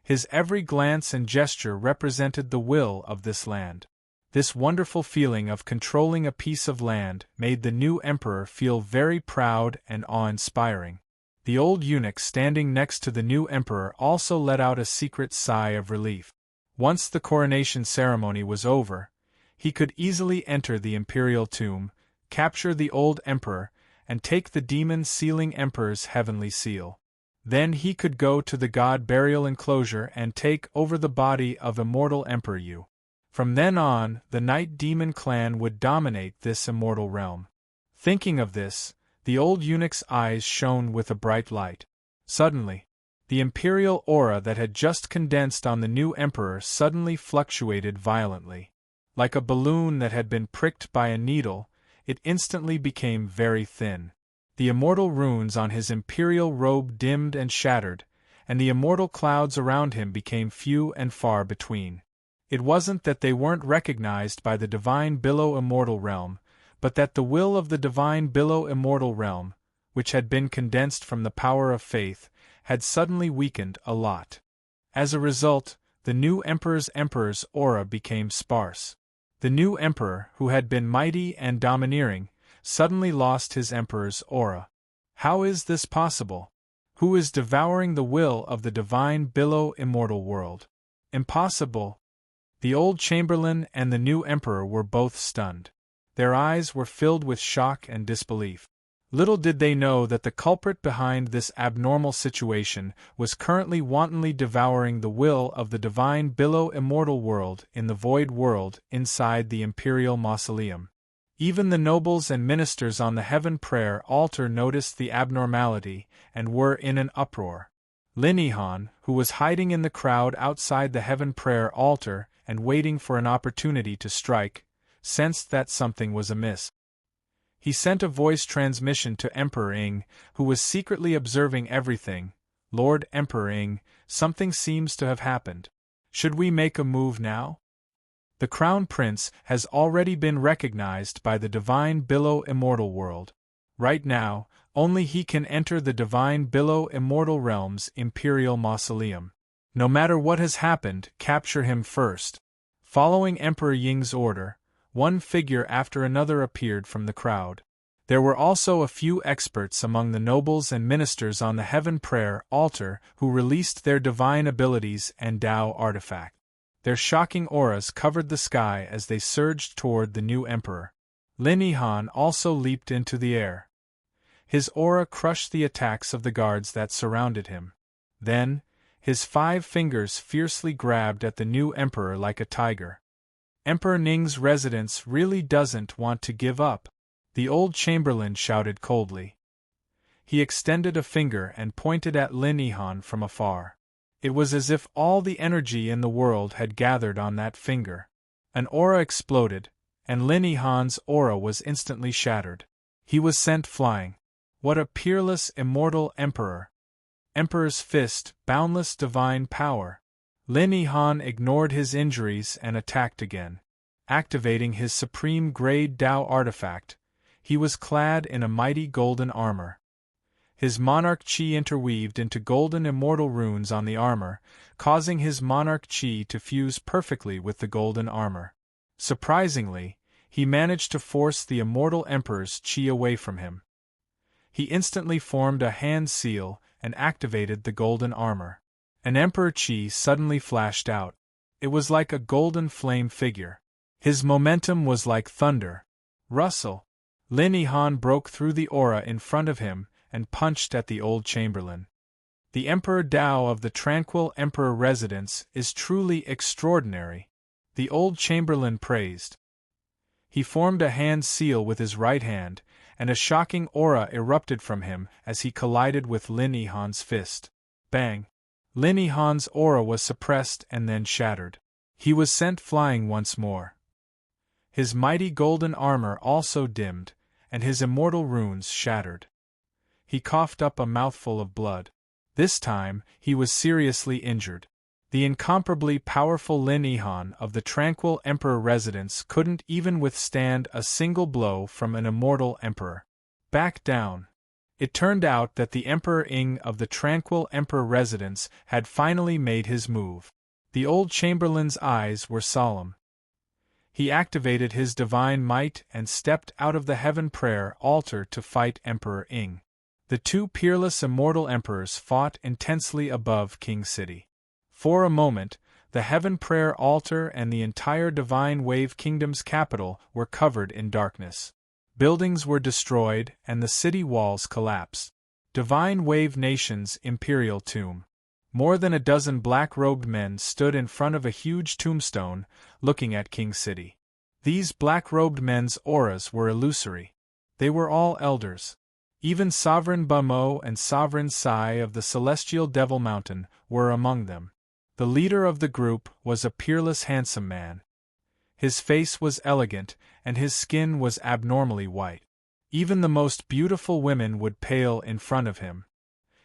His every glance and gesture represented the will of this land. This wonderful feeling of controlling a piece of land made the new emperor feel very proud and awe-inspiring. The old eunuch standing next to the new emperor also let out a secret sigh of relief. Once the coronation ceremony was over, he could easily enter the imperial tomb, capture the old emperor, and take the demon-sealing emperor's heavenly seal. Then he could go to the god burial enclosure and take over the body of immortal Emperor Yu. From then on, the Night Demon clan would dominate this immortal realm. Thinking of this, the old eunuch's eyes shone with a bright light. Suddenly, the imperial aura that had just condensed on the new emperor suddenly fluctuated violently. Like a balloon that had been pricked by a needle, it instantly became very thin. The immortal runes on his imperial robe dimmed and shattered, and the immortal clouds around him became few and far between. It wasn't that they weren't recognized by the Divine Billow Immortal Realm, but that the will of the Divine Billow Immortal Realm, which had been condensed from the power of faith, had suddenly weakened a lot. As a result, the new emperor's aura became sparse. The new emperor, who had been mighty and domineering, suddenly lost his emperor's aura. How is this possible? Who is devouring the will of the Divine Billow Immortal World? Impossible. The old chamberlain and the new emperor were both stunned. Their eyes were filled with shock and disbelief. Little did they know that the culprit behind this abnormal situation was currently wantonly devouring the will of the Divine Billow Immortal World in the Void World inside the Imperial Mausoleum. Even the nobles and ministers on the Heaven Prayer Altar noticed the abnormality and were in an uproar. Lin Yihan, who was hiding in the crowd outside the Heaven Prayer Altar and waiting for an opportunity to strike, sensed that something was amiss. He sent a voice transmission to Emperor Ying, who was secretly observing everything. "Lord Emperor Ying, something seems to have happened. Should we make a move now?" The Crown Prince has already been recognized by the Divine Below Immortal World. Right now, only he can enter the Divine Below Immortal Realm's Imperial Mausoleum. No matter what has happened, capture him first. Following Emperor Ying's order, one figure after another appeared from the crowd. There were also a few experts among the nobles and ministers on the Heaven Prayer altar who released their divine abilities and Tao artifact. Their shocking auras covered the sky as they surged toward the new emperor. Lin Yihan also leaped into the air. His aura crushed the attacks of the guards that surrounded him. Then, his 5 fingers fiercely grabbed at the new emperor like a tiger. Emperor Ning's residence really doesn't want to give up, the old chamberlain shouted coldly. He extended a finger and pointed at Lin Yihan from afar. It was as if all the energy in the world had gathered on that finger. An aura exploded, and Lin Yihan's aura was instantly shattered. He was sent flying. What a peerless, immortal emperor! Emperor's fist, boundless divine power. Lin Yihan ignored his injuries and attacked again. Activating his supreme grade Tao artifact, he was clad in a mighty golden armor. His monarch chi interweaved into golden immortal runes on the armor, causing his monarch chi to fuse perfectly with the golden armor. Surprisingly, he managed to force the immortal emperor's chi away from him. He instantly formed a hand seal and activated the golden armor. An emperor chi suddenly flashed out. It was like a golden flame figure. His momentum was like thunder. Rustle! Lin Yihan broke through the aura in front of him and punched at the old chamberlain. The Emperor Tao of the Tranquil Emperor Residence is truly extraordinary, the old chamberlain praised. He formed a hand seal with his right hand, and a shocking aura erupted from him as he collided with Lin Yihan's fist. Bang! Lin Yihan's aura was suppressed and then shattered. He was sent flying once more. His mighty golden armor also dimmed, and his immortal runes shattered. He coughed up a mouthful of blood. This time, he was seriously injured. The incomparably powerful Lin Yihan of the Tranquil Emperor Residence couldn't even withstand a single blow from an immortal emperor. Back down. It turned out that the Emperor Ying of the Tranquil Emperor Residence had finally made his move. The old chamberlain's eyes were solemn. He activated his divine might and stepped out of the Heaven Prayer altar to fight Emperor Ying. The two peerless immortal emperors fought intensely above King City. For a moment, the Heaven Prayer altar and the entire Divine Wave Kingdom's capital were covered in darkness. Buildings were destroyed and the city walls collapsed. Divine Wave Nation's imperial tomb. More than a dozen black-robed men stood in front of a huge tombstone, looking at King City. These black-robed men's auras were illusory. They were all elders. Even Sovereign Bamo and Sovereign Sai of the Celestial Devil Mountain were among them. The leader of the group was a peerless handsome man. His face was elegant, and his skin was abnormally white. Even the most beautiful women would pale in front of him.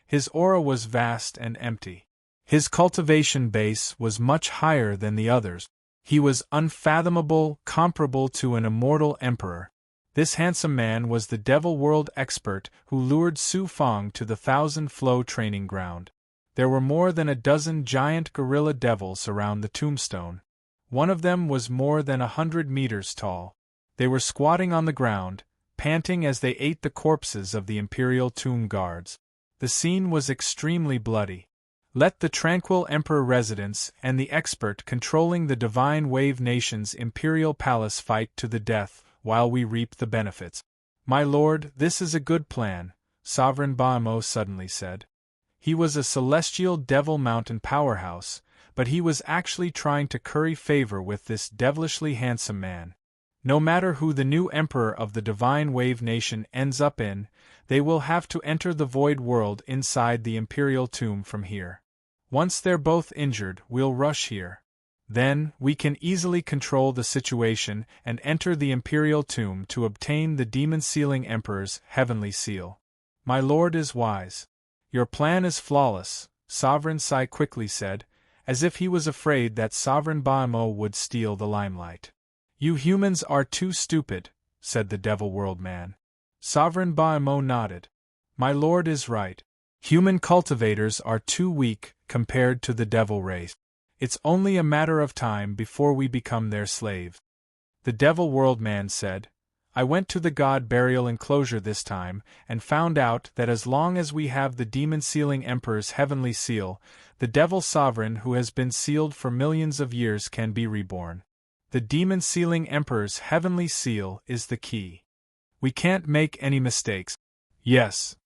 His aura was vast and empty. His cultivation base was much higher than the others. He was unfathomable, comparable to an immortal emperor. This handsome man was the Devil World expert who lured Su Fang to the Thousand Flow training ground. There were more than a dozen giant gorilla devils around the tombstone. One of them was more than 100 meters tall. They were squatting on the ground, panting as they ate the corpses of the Imperial Tomb Guards. The scene was extremely bloody. Let the Tranquil Emperor Residence and the expert controlling the Divine Wave Nation's Imperial Palace fight to the death, while we reap the benefits. My lord, this is a good plan, Sovereign Bamo suddenly said. He was a celestial Devil Mountain powerhouse, but he was actually trying to curry favor with this devilishly handsome man. No matter who the new emperor of the Divine Wave Nation ends up in, they will have to enter the void world inside the Imperial Tomb from here. Once they're both injured, we'll rush here. Then, we can easily control the situation and enter the Imperial Tomb to obtain the Demon-Sealing Emperor's heavenly seal. My lord is wise. Your plan is flawless, Sovereign Sai quickly said, as if he was afraid that Sovereign Baimo would steal the limelight. "You humans are too stupid," said the Devil World Man. Sovereign Baimo nodded. "My lord is right. Human cultivators are too weak compared to the devil race. It's only a matter of time before we become their slaves." The Devil World Man said, "I went to the God Burial Enclosure this time, and found out that as long as we have the demon-sealing Emperor's heavenly seal, the Devil Sovereign who has been sealed for millions of years can be reborn. The demon-sealing Emperor's heavenly seal is the key. We can't make any mistakes." "Yes."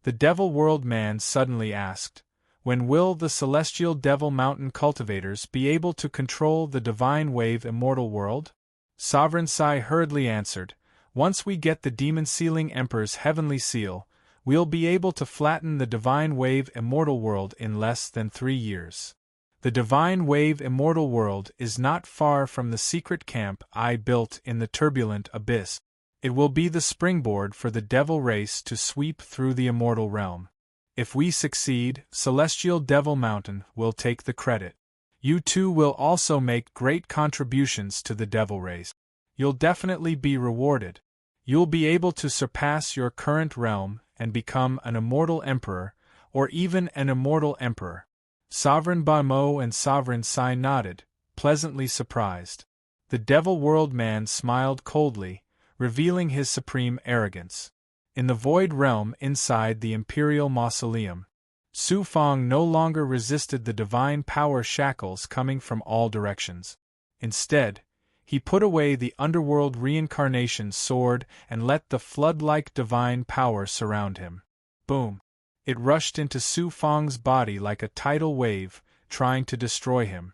The Devil World Man suddenly asked, "When will the celestial Devil Mountain cultivators be able to control the divine wave immortal world?" Sovereign Sai hurriedly answered, "Once we get the demon-sealing Emperor's heavenly seal, we'll be able to flatten the divine wave immortal world in less than 3 years. The divine wave immortal world is not far from the secret camp I built in the turbulent abyss. It will be the springboard for the devil race to sweep through the immortal realm. If we succeed, Celestial Devil Mountain will take the credit. You too will also make great contributions to the devil race. You'll definitely be rewarded. You'll be able to surpass your current realm and become an immortal emperor, or even an immortal emperor." Sovereign Baimo and Sovereign Sai nodded, pleasantly surprised. The Devil World Man smiled coldly, revealing his supreme arrogance. In the void realm inside the Imperial Mausoleum, Su Fang no longer resisted the divine power shackles coming from all directions. Instead, he put away the underworld reincarnation sword and let the flood-like divine power surround him. Boom! It rushed into Su Fang's body like a tidal wave, trying to destroy him.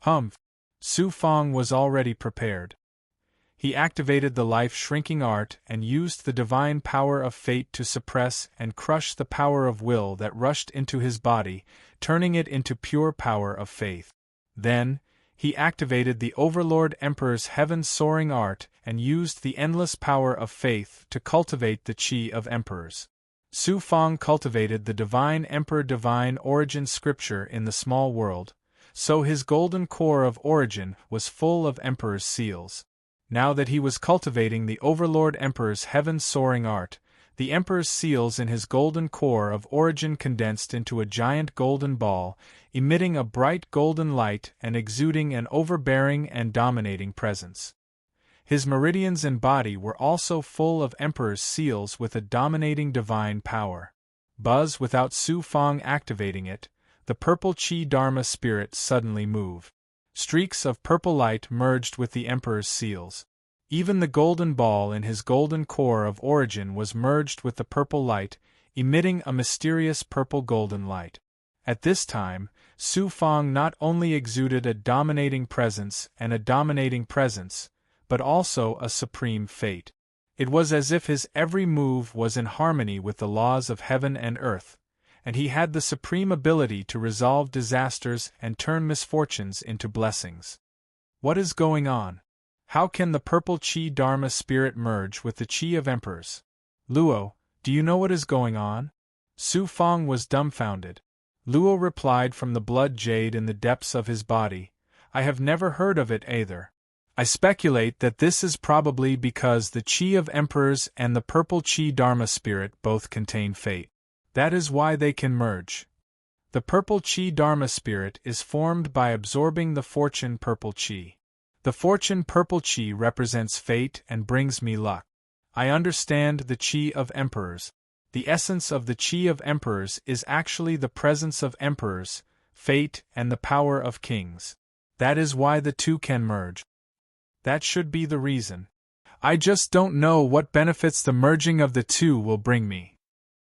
Humph! Su Fang was already prepared. He activated the life-shrinking art and used the divine power of fate to suppress and crush the power of will that rushed into his body, turning it into pure power of faith. Then, he activated the Overlord Emperor's heaven-soaring art and used the endless power of faith to cultivate the Qi of Emperors. Su Fang cultivated the Divine Emperor Divine Origin scripture in the small world, so his golden core of origin was full of Emperor's seals. Now that he was cultivating the Overlord Emperor's heaven-soaring art, the Emperor's seals in his golden core of origin condensed into a giant golden ball, emitting a bright golden light and exuding an overbearing and dominating presence. His meridians and body were also full of Emperor's seals with a dominating divine power. Buzz without Su Fang activating it, the purple Qi Dharma spirit suddenly moved. Streaks of purple light merged with the Emperor's seals. Even the golden ball in his golden core of origin was merged with the purple light, emitting a mysterious purple-golden light. At this time, Su Fang not only exuded a dominating presence, but also a supreme fate. It was as if his every move was in harmony with the laws of heaven and earth, and he had the supreme ability to resolve disasters and turn misfortunes into blessings. What is going on? How can the purple Qi Dharma spirit merge with the Qi of Emperors? Luo, do you know what is going on? Su Fang was dumbfounded. Luo replied from the blood jade in the depths of his body, "I have never heard of it either. I speculate that this is probably because the Qi of Emperors and the purple Qi Dharma spirit both contain fate. That is why they can merge. The purple Qi Dharma spirit is formed by absorbing the fortune purple Qi. The fortune purple Qi represents fate and brings me luck. I understand the Qi of Emperors. The essence of the Qi of Emperors is actually the presence of Emperors, fate, and the power of kings. That is why the two can merge. That should be the reason. I just don't know what benefits the merging of the two will bring me.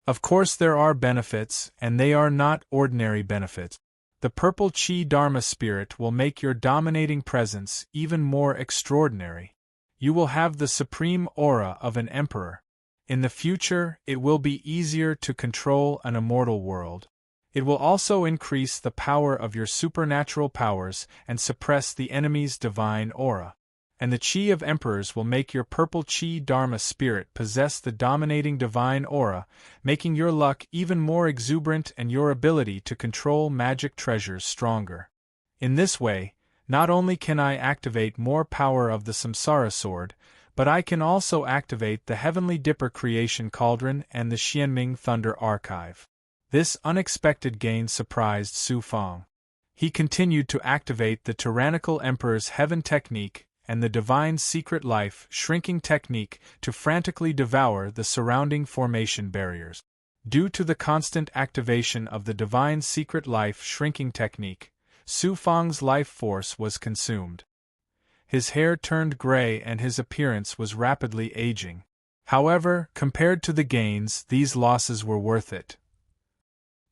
Of course there are benefits, and they are not ordinary benefits. The purple Qi Dharma spirit will make your dominating presence even more extraordinary. You will have the supreme aura of an emperor. In the future, it will be easier to control an immortal world. It will also increase the power of your supernatural powers and suppress the enemy's divine aura. And the Qi of Emperors will make your purple Qi Dharma spirit possess the dominating divine aura, making your luck even more exuberant and your ability to control magic treasures stronger. In this way, not only can I activate more power of the Samsara sword, but I can also activate the Heavenly Dipper creation cauldron and the Xianming Thunder archive. This unexpected gain surprised Su Fang. He continued to activate the tyrannical emperor's heaven technique and the divine secret life shrinking technique to frantically devour the surrounding formation barriers. Due to the constant activation of the divine secret life shrinking technique, Su Fang's life force was consumed. His hair turned gray and his appearance was rapidly aging. However, compared to the gains, these losses were worth it.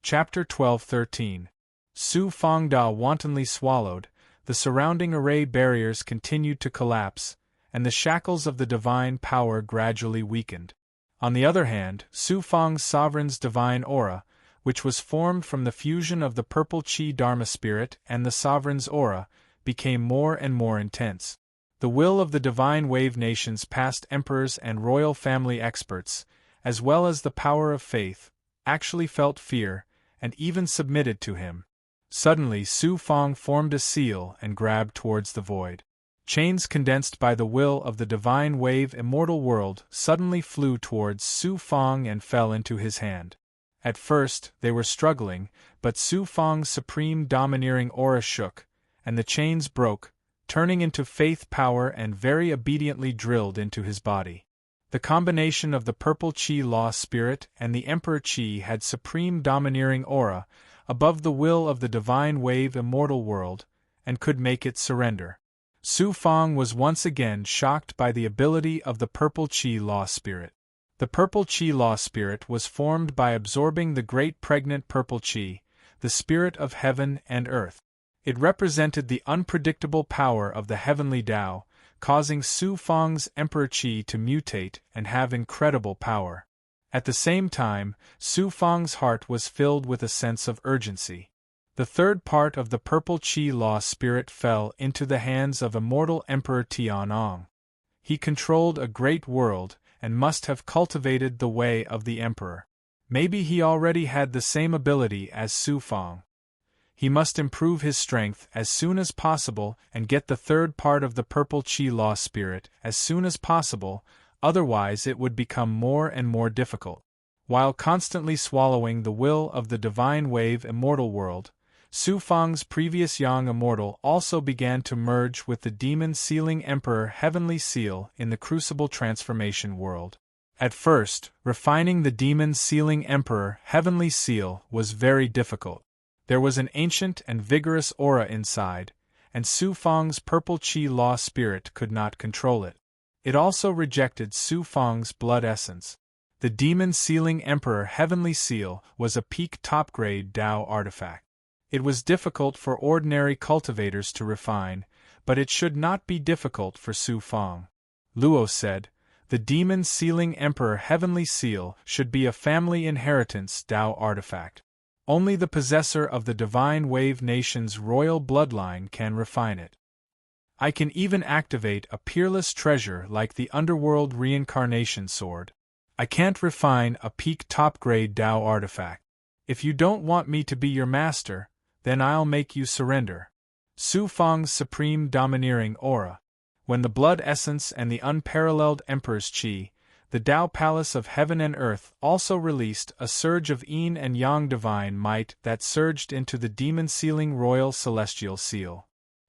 Chapter 12-13. Su Fangda wantonly swallowed, the surrounding array barriers continued to collapse, and the shackles of the divine power gradually weakened. On the other hand, Su Fang's sovereign's divine aura, which was formed from the fusion of the purple Qi Dharma spirit and the sovereign's aura, became more and more intense. The will of the divine wave nation's past emperors and royal family experts, as well as the power of faith, actually felt fear, and even submitted to him. Suddenly Su Fang formed a seal and grabbed towards the void. Chains condensed by the will of the divine wave immortal world suddenly flew towards Su Fang and fell into his hand. At first, they were struggling, but Su Fang's supreme domineering aura shook, and the chains broke, turning into faith power and very obediently drilled into his body. The combination of the purple Qi law spirit and the Emperor Qi had supreme domineering aura, above the will of the divine wave immortal world, and could make it surrender. Su Fang was once again shocked by the ability of the purple Qi law spirit. The purple Qi law spirit was formed by absorbing the great pregnant purple Qi, the spirit of heaven and earth. It represented the unpredictable power of the heavenly Tao, causing Su Fang's Emperor Qi to mutate and have incredible power. At the same time, Su Fang's heart was filled with a sense of urgency. The third part of the purple Qi law spirit fell into the hands of immortal Emperor Tianong. He controlled a great world, and must have cultivated the way of the emperor. Maybe he already had the same ability as Su Fang. He must improve his strength as soon as possible and get the third part of the purple Qi law spirit as soon as possible, otherwise it would become more and more difficult. While constantly swallowing the will of the divine wave immortal world, Su Fang's previous Yang immortal also began to merge with the demon sealing emperor heavenly seal in the crucible transformation world. At first, refining the demon sealing emperor heavenly seal was very difficult. There was an ancient and vigorous aura inside, and Su Fang's purple Qi law spirit could not control it. It also rejected Su Fang's blood essence. The demon sealing emperor heavenly seal was a peak top-grade Tao artifact. It was difficult for ordinary cultivators to refine, but it should not be difficult for Su Fang. Luo said, the demon sealing emperor heavenly seal should be a family inheritance Tao artifact. Only the possessor of the divine wave nation's royal bloodline can refine it. I can even activate a peerless treasure like the underworld reincarnation sword. I can't refine a peak top-grade Tao artifact. If you don't want me to be your master, then I'll make you surrender. Su Fang's supreme domineering aura. When the blood essence and the unparalleled Emperor's Qi, the Tao Palace of Heaven and Earth also released a surge of Yin and Yang divine might that surged into the demon-sealing royal celestial seal.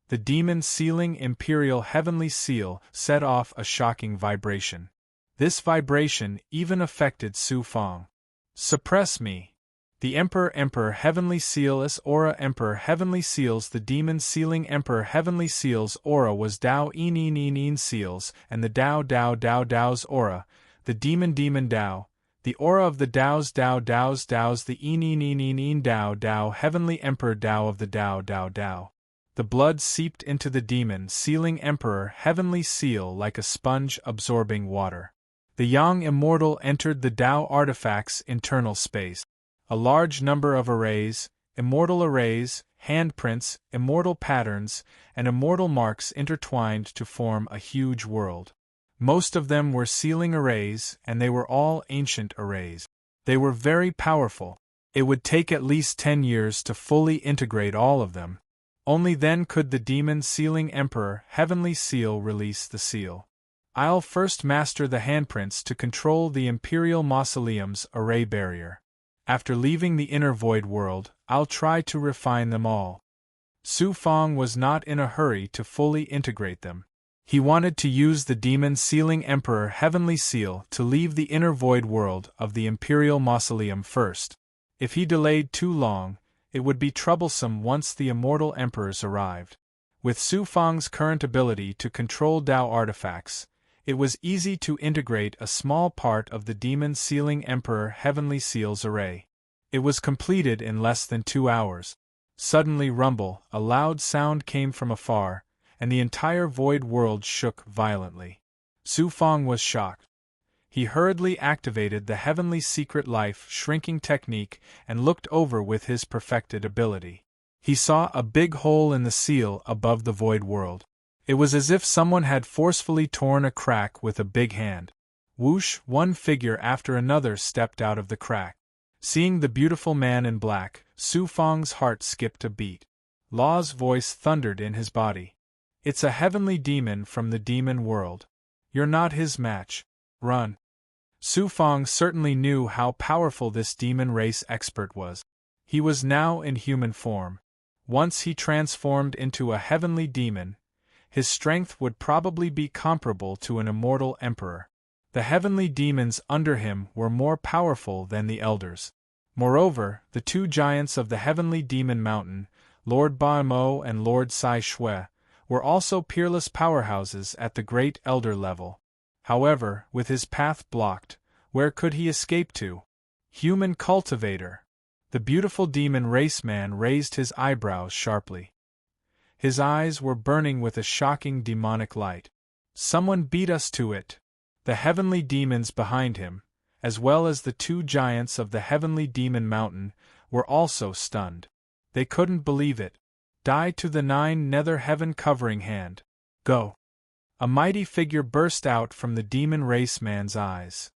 The demon-sealing imperial heavenly seal set off a shocking vibration. This vibration even affected Su Fang. Suppress me. The Emperor Heavenly Seal is Aura Emperor Heavenly Seals. The Demon Sealing Emperor Heavenly Seals Aura was Dao In Seals, and the Dao's Aura, the Demon Dao, the Aura of the Dao's the In Dao Heavenly Emperor Dao of the Dao. The blood seeped into the Demon Sealing Emperor Heavenly Seal like a sponge absorbing water. The Yang Immortal entered the Dao artifact's internal space. A large number of arrays, immortal arrays, handprints, immortal patterns, and immortal marks intertwined to form a huge world. Most of them were sealing arrays, and they were all ancient arrays. They were very powerful. It would take at least 10 years to fully integrate all of them. Only then could the demon sealing emperor heavenly seal release the seal. I'll first master the handprints to control the Imperial Mausoleum's array barrier. After leaving the inner void world, I'll try to refine them all. Su Fang was not in a hurry to fully integrate them. He wanted to use the demon sealing emperor heavenly seal to leave the inner void world of the Imperial Mausoleum first. If he delayed too long, it would be troublesome once the immortal emperors arrived. With Su Fang's current ability to control Dao artifacts, it was easy to integrate a small part of the demon sealing emperor heavenly seal's array. It was completed in less than 2 hours. Suddenly rumble, a loud sound came from afar, and the entire void world shook violently. Su Fang was shocked. He hurriedly activated the heavenly secret life shrinking technique and looked over with his perfected ability. He saw a big hole in the seal above the void world. It was as if someone had forcefully torn a crack with a big hand. Whoosh, one figure after another stepped out of the crack. Seeing the beautiful man in black, Su Fang's heart skipped a beat. Law's voice thundered in his body. It's a heavenly demon from the demon world. You're not his match. Run. Su Fang certainly knew how powerful this demon race expert was. He was now in human form. Once he transformed into a heavenly demon, his strength would probably be comparable to an immortal emperor. The heavenly demons under him were more powerful than the elders. Moreover, the 2 giants of the heavenly demon mountain, Lord Ba Mo and Lord Sai Shui, were also peerless powerhouses at the great elder level. However, with his path blocked, where could he escape to? Human cultivator. The beautiful demon raceman raised his eyebrows sharply. His eyes were burning with a shocking demonic light. Someone beat us to it. The heavenly demons behind him, as well as the 2 giants of the heavenly demon mountain, were also stunned. They couldn't believe it. Die to the 9 nether heaven covering hand. Go. A mighty figure burst out from the demon race man's eyes.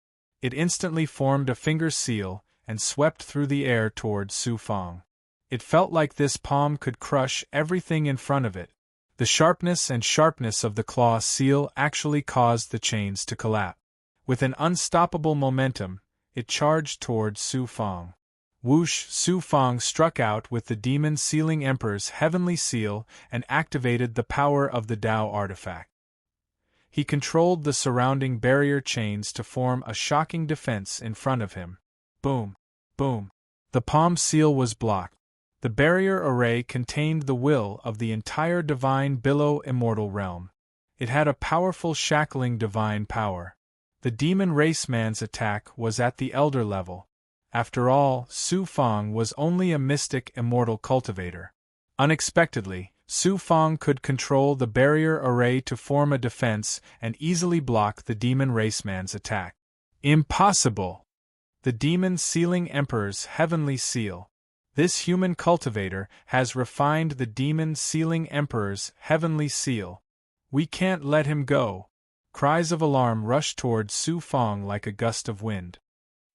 It instantly formed a finger seal and swept through the air toward Su Fang. It felt like this palm could crush everything in front of it. The sharpness of the claw seal actually caused the chains to collapse. With an unstoppable momentum, it charged toward Su Fang. Whoosh! Su Fang struck out with the demon sealing emperor's heavenly seal and activated the power of the Dao artifact. He controlled the surrounding barrier chains to form a shocking defense in front of him. Boom! Boom! The palm seal was blocked. The barrier array contained the will of the entire divine billow immortal realm. It had a powerful shackling divine power. The demon raceman's attack was at the elder level. After all, Su Fang was only a mystic immortal cultivator. Unexpectedly, Su Fang could control the barrier array to form a defense and easily block the demon raceman's attack. Impossible! The demon sealing emperor's heavenly seal. This human cultivator has refined the demon sealing emperor's heavenly seal. We can't let him go. Cries of alarm rushed toward Su Fang like a gust of wind.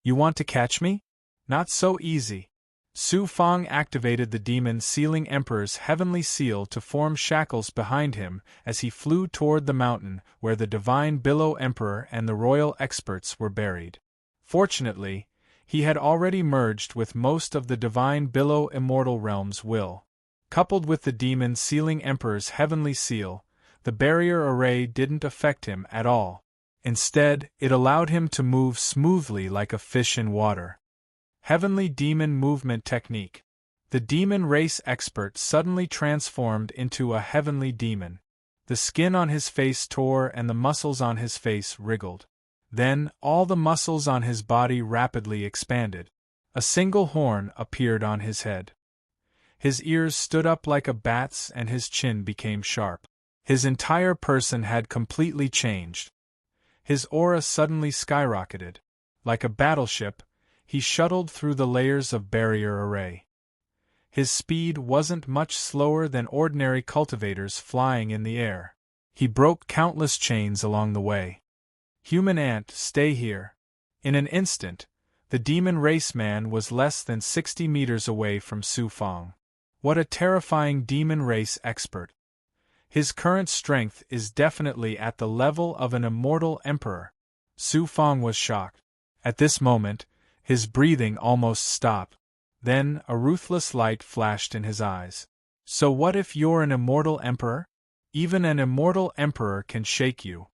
You want to catch me? Not so easy. Su Fang activated the demon sealing emperor's heavenly seal to form shackles behind him as he flew toward the mountain where the divine billow emperor and the royal experts were buried. Fortunately, he had already merged with most of the divine billow immortal realm's will. Coupled with the demon sealing emperor's heavenly seal, the barrier array didn't affect him at all. Instead, it allowed him to move smoothly like a fish in water. Heavenly demon movement technique. The demon race expert suddenly transformed into a heavenly demon. The skin on his face tore and the muscles on his face wriggled. Then, all the muscles on his body rapidly expanded. A single horn appeared on his head. His ears stood up like a bat's and his chin became sharp. His entire person had completely changed. His aura suddenly skyrocketed. Like a battleship, he shuttled through the layers of barrier array. His speed wasn't much slower than ordinary cultivators flying in the air. He broke countless chains along the way. Human ant, stay here. In an instant, the demon raceman was less than 60 meters away from Su Fang. What a terrifying demon race expert! His current strength is definitely at the level of an immortal emperor. Su Fang was shocked. At this moment, his breathing almost stopped. Then a ruthless light flashed in his eyes. So what if you're an immortal emperor? Even an immortal emperor can shake you.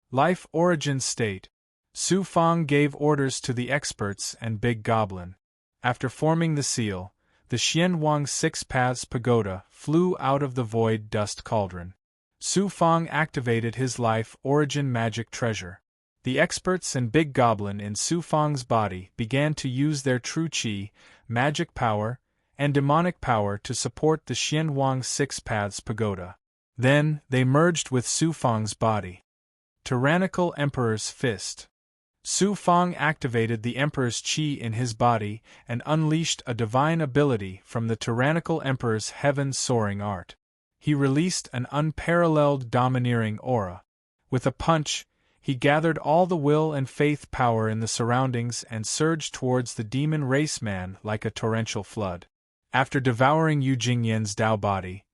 Life origin state. Su Fang gave orders to the experts and Big Goblin. After forming the seal, the Xianwang Six Paths Pagoda flew out of the void dust cauldron. Su Fang activated his life origin magic treasure. The experts and Big Goblin in Su Fang's body began to use their true qi, magic power, and demonic power to support the Xianwang Six Paths Pagoda. Then, they merged with Su Fang's body. Tyrannical Emperor's Fist. Su Fang activated the Emperor's qi in his body and unleashed a divine ability from the tyrannical Emperor's heaven-soaring art. He released an unparalleled domineering aura. With a punch, he gathered all the will and faith power in the surroundings and surged towards the demon race man like a torrential flood. After devouring Yu Jingyan's Dao body,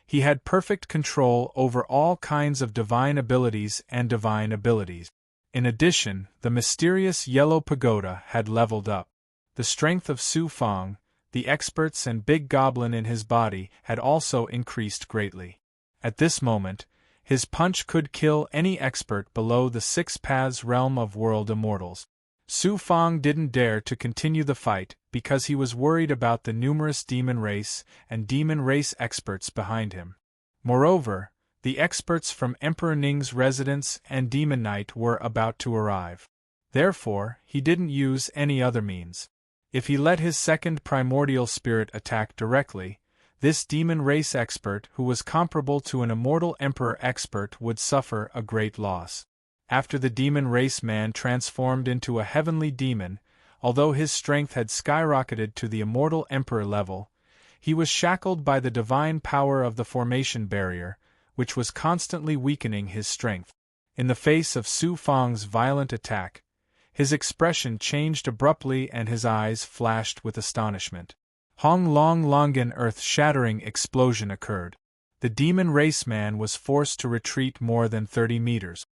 he had perfect control over all kinds of divine abilities and divine abilities. In addition, the mysterious Yellow Pagoda had leveled up. The strength of Su Fang, the experts and Big Goblin in his body had also increased greatly. At this moment, his punch could kill any expert below the Six Paths realm of world immortals. Su Fang didn't dare to continue the fight because he was worried about the numerous demon race and demon race experts behind him. Moreover, the experts from Emperor Ning's residence and Demon Knight were about to arrive. Therefore, he didn't use any other means. If he let his second primordial spirit attack directly, this demon race expert who was comparable to an immortal emperor expert would suffer a great loss. After the demon race man transformed into a heavenly demon, although his strength had skyrocketed to the immortal emperor level, he was shackled by the divine power of the formation barrier, which was constantly weakening his strength. In the face of Su Fang's violent attack, his expression changed abruptly and his eyes flashed with astonishment. Hong Long Longan earth-shattering explosion occurred. The demon race man was forced to retreat more than 30 meters.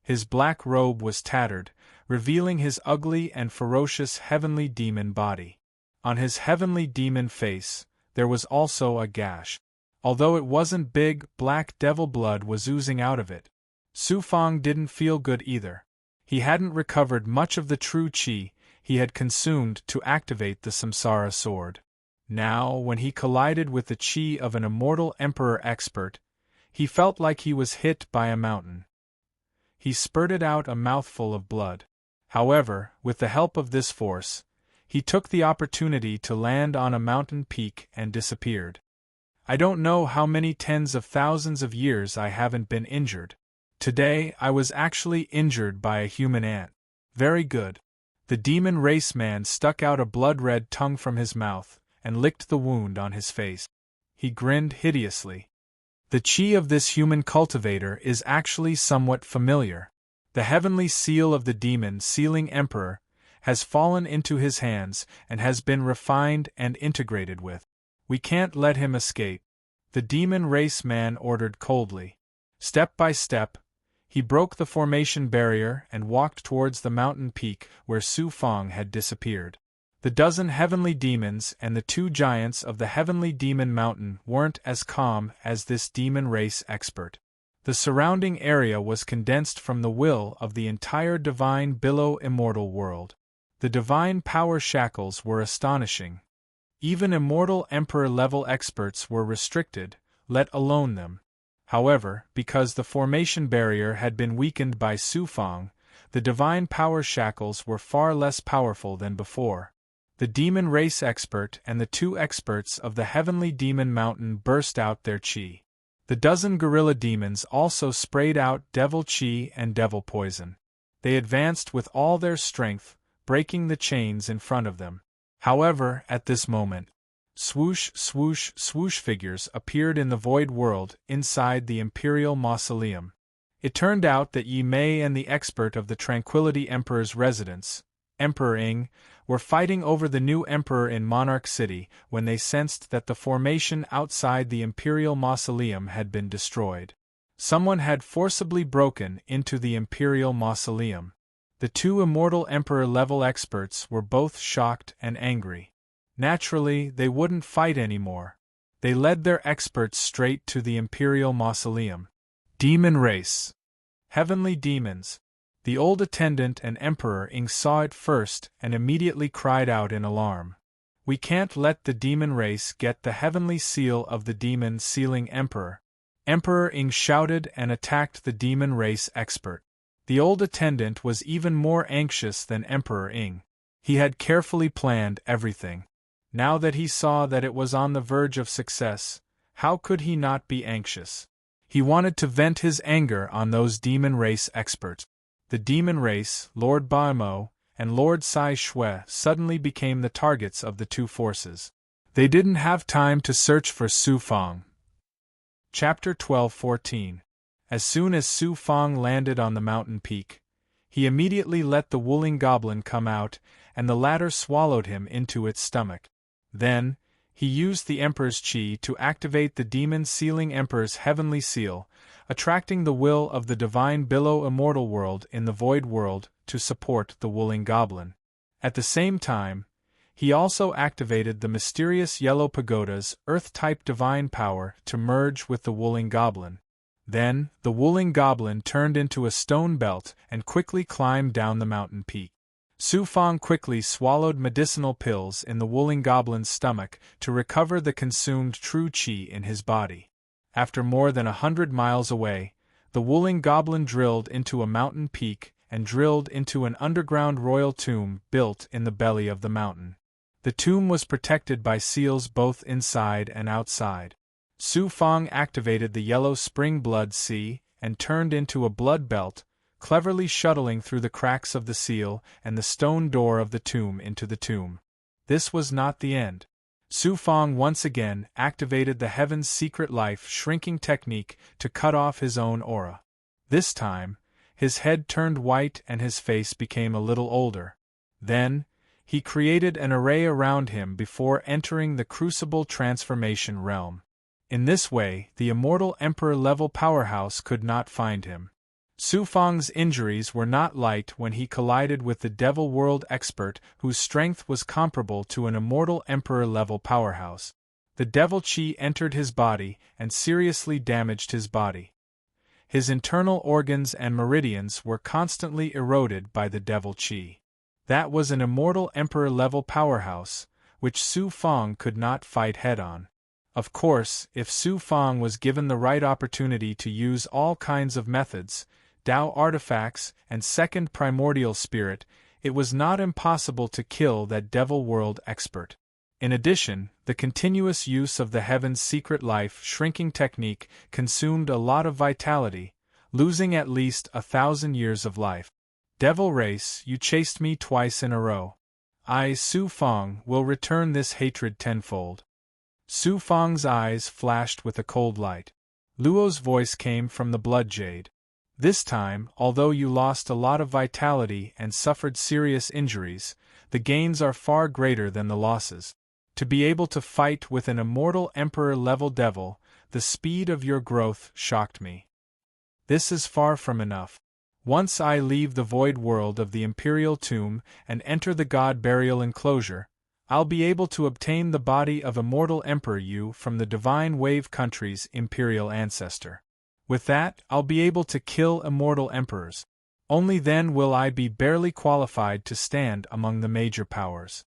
His black robe was tattered, revealing his ugly and ferocious heavenly demon body. On his heavenly demon face, there was also a gash. Although it wasn't big, black devil blood was oozing out of it. Su Fang didn't feel good either. He hadn't recovered much of the true qi he had consumed to activate the Samsara sword. Now, when he collided with the qi of an immortal emperor expert, he felt like he was hit by a mountain. He spurted out a mouthful of blood. However, with the help of this force, he took the opportunity to land on a mountain peak and disappeared. I don't know how many tens of thousands of years I haven't been injured. Today I was actually injured by a human ant. Very good. The demon race man stuck out a blood-red tongue from his mouth and licked the wound on his face. He grinned hideously. The qi of this human cultivator is actually somewhat familiar. The heavenly seal of the demon sealing emperor has fallen into his hands and has been refined and integrated with. We can't let him escape, the demon race man ordered coldly. Step by step, he broke the formation barrier and walked towards the mountain peak where Su Fang had disappeared. The dozen heavenly demons and the 2 giants of the heavenly demon mountain weren't as calm as this demon race expert. The surrounding area was condensed from the will of the entire divine billow immortal world. The divine power shackles were astonishing. Even immortal emperor-level experts were restricted, let alone them. However, because the formation barrier had been weakened by Su Fang, the divine power shackles were far less powerful than before. The demon race expert and the 2 experts of the heavenly demon mountain burst out their qi. The dozen gorilla demons also sprayed out devil qi and devil poison. They advanced with all their strength, breaking the chains in front of them. However, at this moment, swoosh, swoosh, swoosh figures appeared in the void world inside the imperial mausoleum. It turned out that Yi Mei and the expert of the Tranquility Emperor's residence, Emperor Ing, were fighting over the new emperor in Monarch City when they sensed that the formation outside the Imperial Mausoleum had been destroyed. Someone had forcibly broken into the Imperial Mausoleum. The two immortal Emperor-level experts were both shocked and angry. Naturally, they wouldn't fight anymore. They led their experts straight to the Imperial Mausoleum. Demon race. Heavenly demons. The old attendant and Emperor Ing saw it first and immediately cried out in alarm. "We can't let the demon race get the heavenly seal of the demon sealing Emperor." Emperor Ing shouted and attacked the demon race expert. The old attendant was even more anxious than Emperor Ing. He had carefully planned everything. Now that he saw that it was on the verge of success, how could he not be anxious? He wanted to vent his anger on those demon race experts. The demon race, Lord Baimo, and Lord Sai Shui suddenly became the targets of the two forces. They didn't have time to search for Su Fang. Chapter 12-14. As soon as Su Fang landed on the mountain peak, he immediately let the Wuling Goblin come out, and the latter swallowed him into its stomach. Then, he used the Emperor's Qi to activate the demon sealing Emperor's heavenly seal, attracting the will of the divine below immortal world in the void world to support the Wuling Goblin. At the same time, he also activated the mysterious Yellow Pagoda's Earth-type divine power to merge with the Wuling Goblin. Then, the Wuling Goblin turned into a stone belt and quickly climbed down the mountain peak. Su Fang quickly swallowed medicinal pills in the Wuling Goblin's stomach to recover the consumed true qi in his body. After more than 100 miles away, the Wuling Goblin drilled into a mountain peak and drilled into an underground royal tomb built in the belly of the mountain. The tomb was protected by seals both inside and outside. Su Fang activated the yellow spring blood sea and turned into a blood belt, cleverly shuttling through the cracks of the seal and the stone door of the tomb into the tomb. This was not the end. Su Fang once again activated the Heaven's Secret Life shrinking technique to cut off his own aura. This time, his head turned white and his face became a little older. Then, he created an array around him before entering the Crucible Transformation realm. In this way, the immortal Emperor-level powerhouse could not find him. Su Fang's injuries were not light when he collided with the Devil World expert whose strength was comparable to an immortal Emperor-level powerhouse. The Devil Qi entered his body and seriously damaged his body. His internal organs and meridians were constantly eroded by the Devil Qi. That was an immortal Emperor-level powerhouse, which Su Fang could not fight head-on. Of course, if Su Fang was given the right opportunity to use all kinds of methods, Tao artifacts, and second primordial spirit, it was not impossible to kill that Devil World expert. In addition, the continuous use of the Heaven's Secret Life shrinking technique consumed a lot of vitality, losing at least 1,000 years of life. Devil race, you chased me twice in a row. I, Su Fang, will return this hatred tenfold. Su Fang's eyes flashed with a cold light. Luo's voice came from the blood jade. This time, although you lost a lot of vitality and suffered serious injuries, the gains are far greater than the losses. To be able to fight with an immortal Emperor-level devil, the speed of your growth shocked me. This is far from enough. Once I leave the void world of the Imperial Tomb and enter the God Burial Enclosure, I'll be able to obtain the body of immortal Emperor Yu from the Divine Wave Country's Imperial ancestor. With that, I'll be able to kill immortal emperors. Only then will I be barely qualified to stand among the major powers.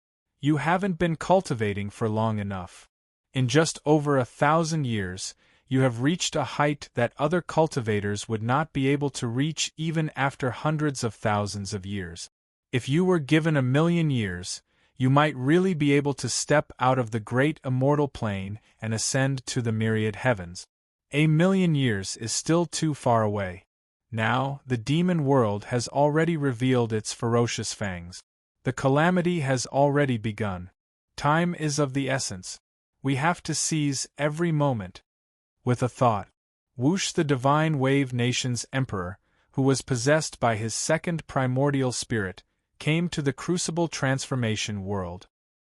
You haven't been cultivating for long enough. In just over 1,000 years, you have reached a height that other cultivators would not be able to reach even after hundreds of thousands of years. If you were given 1,000,000 years, you might really be able to step out of the great immortal plane and ascend to the myriad heavens. 1,000,000 years is still too far away. Now, the demon world has already revealed its ferocious fangs. The calamity has already begun. Time is of the essence. We have to seize every moment. With a thought, Whoosh, the Divine Wave Nation's emperor, who was possessed by his second primordial spirit, came to the crucible transformation world.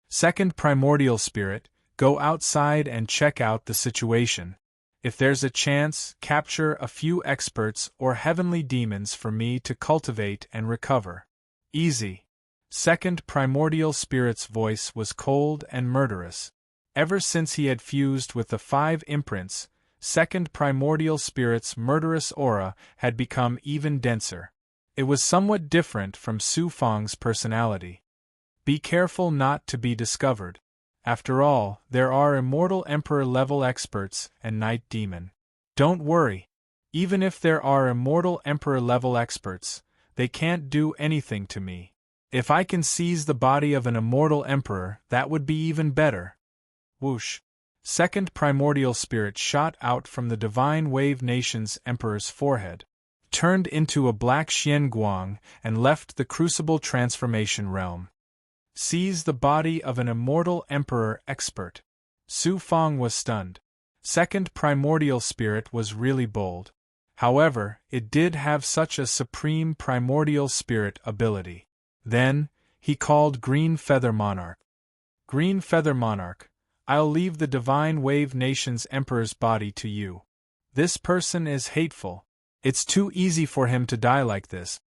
Second primordial spirit, go outside and check out the situation. If there's a chance, capture a few experts or heavenly demons for me to cultivate and recover. Easy. Second primordial spirit's voice was cold and murderous. Ever since he had fused with the 5 imprints, second primordial spirit's murderous aura had become even denser. It was somewhat different from Su Fang's personality. Be careful not to be discovered. After all, there are immortal emperor-level experts and night demon. Don't worry. Even if there are immortal emperor-level experts, they can't do anything to me. If I can seize the body of an immortal emperor, that would be even better. Whoosh! Second primordial spirit shot out from the Divine Wave Nation's emperor's forehead, turned into a black Xian Guang, and left the crucible transformation realm. Seize the body of an immortal emperor expert. Su Fang was stunned. Second primordial spirit was really bold. However, it did have such a supreme primordial spirit ability. Then, he called Green Feather Monarch. Green Feather Monarch, I'll leave the Divine Wave Nation's emperor's body to you. This person is hateful. It's too easy for him to die like this.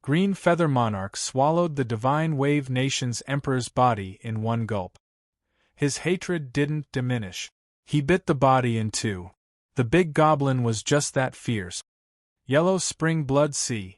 Green Feather Monarch swallowed the Divine Wave Nation's emperor's body in one gulp. His hatred didn't diminish. He bit the body in two. The big goblin was just that fierce. Yellow spring blood sea.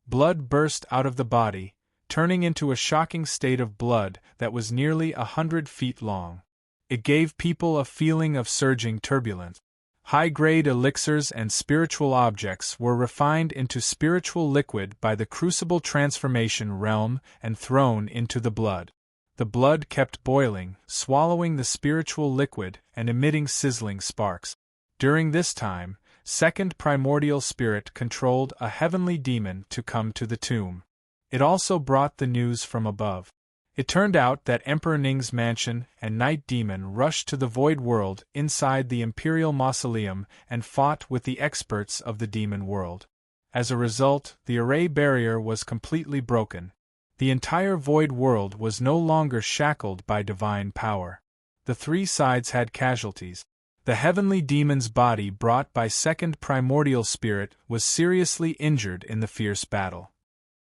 Blood burst out of the body, turning into a shocking state of blood that was nearly 100 feet long. It gave people a feeling of surging turbulence. High-grade elixirs and spiritual objects were refined into spiritual liquid by the crucible transformation realm and thrown into the blood. The blood kept boiling, swallowing the spiritual liquid and emitting sizzling sparks. During this time, second primordial spirit controlled a heavenly demon to come to the tomb. It also brought the news from above. It turned out that Emperor Ning's mansion and Night Demon rushed to the Void World inside the Imperial Mausoleum and fought with the experts of the Demon World. As a result, the array barrier was completely broken. The entire Void World was no longer shackled by divine power. The 3 sides had casualties. The heavenly demon's body brought by second primordial spirit was seriously injured in the fierce battle.